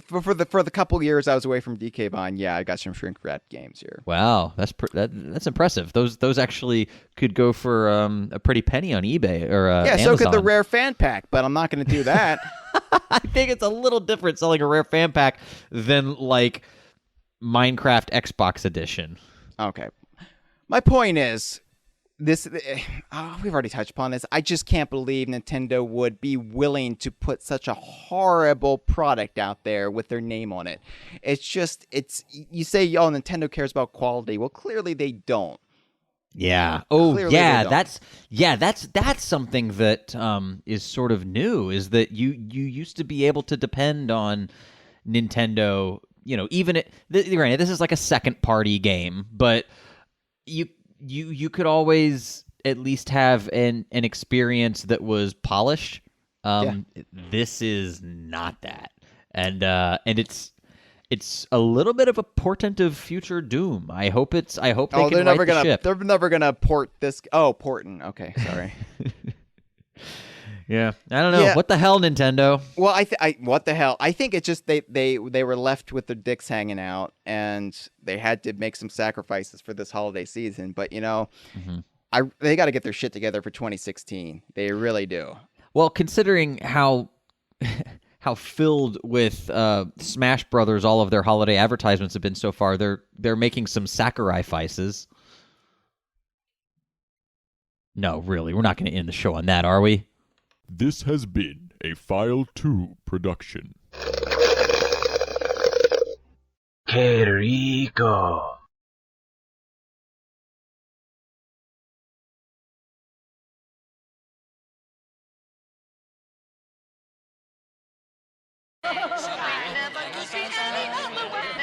For the couple years I was away from DK Vine, yeah, I got some shrink wrap games here. Wow, that's impressive. Those actually could go for a pretty penny on eBay or Amazon. So could the rare fan pack, but I'm not going to do that. I think it's a little different selling a rare fan pack than like Minecraft Xbox edition. Okay, my point is. We've already touched upon this. I just can't believe Nintendo would be willing to put such a horrible product out there with their name on it. You say, Nintendo cares about quality. Well, clearly they don't. Yeah. Clearly that's something that is sort of new. Is that you used to be able to depend on Nintendo. Even granted, this is like a second party game, but you could always at least have an experience that was polished. This is not that, and it's a little bit of a portent of future doom. I hope they can right the ship. They're never gonna port this. Oh, porting. Okay, sorry. Yeah, I don't know. Yeah. What the hell, Nintendo? Well, what the hell? I think it's just they were left with their dicks hanging out, and they had to make some sacrifices for this holiday season. But they got to get their shit together for 2016. They really do. Well, considering how filled with Smash Brothers all of their holiday advertisements have been so far, they're making some sacrifices. No, really, we're not going to end the show on that, are we? This has been a File 2 production. Que rico. I never could be any other way.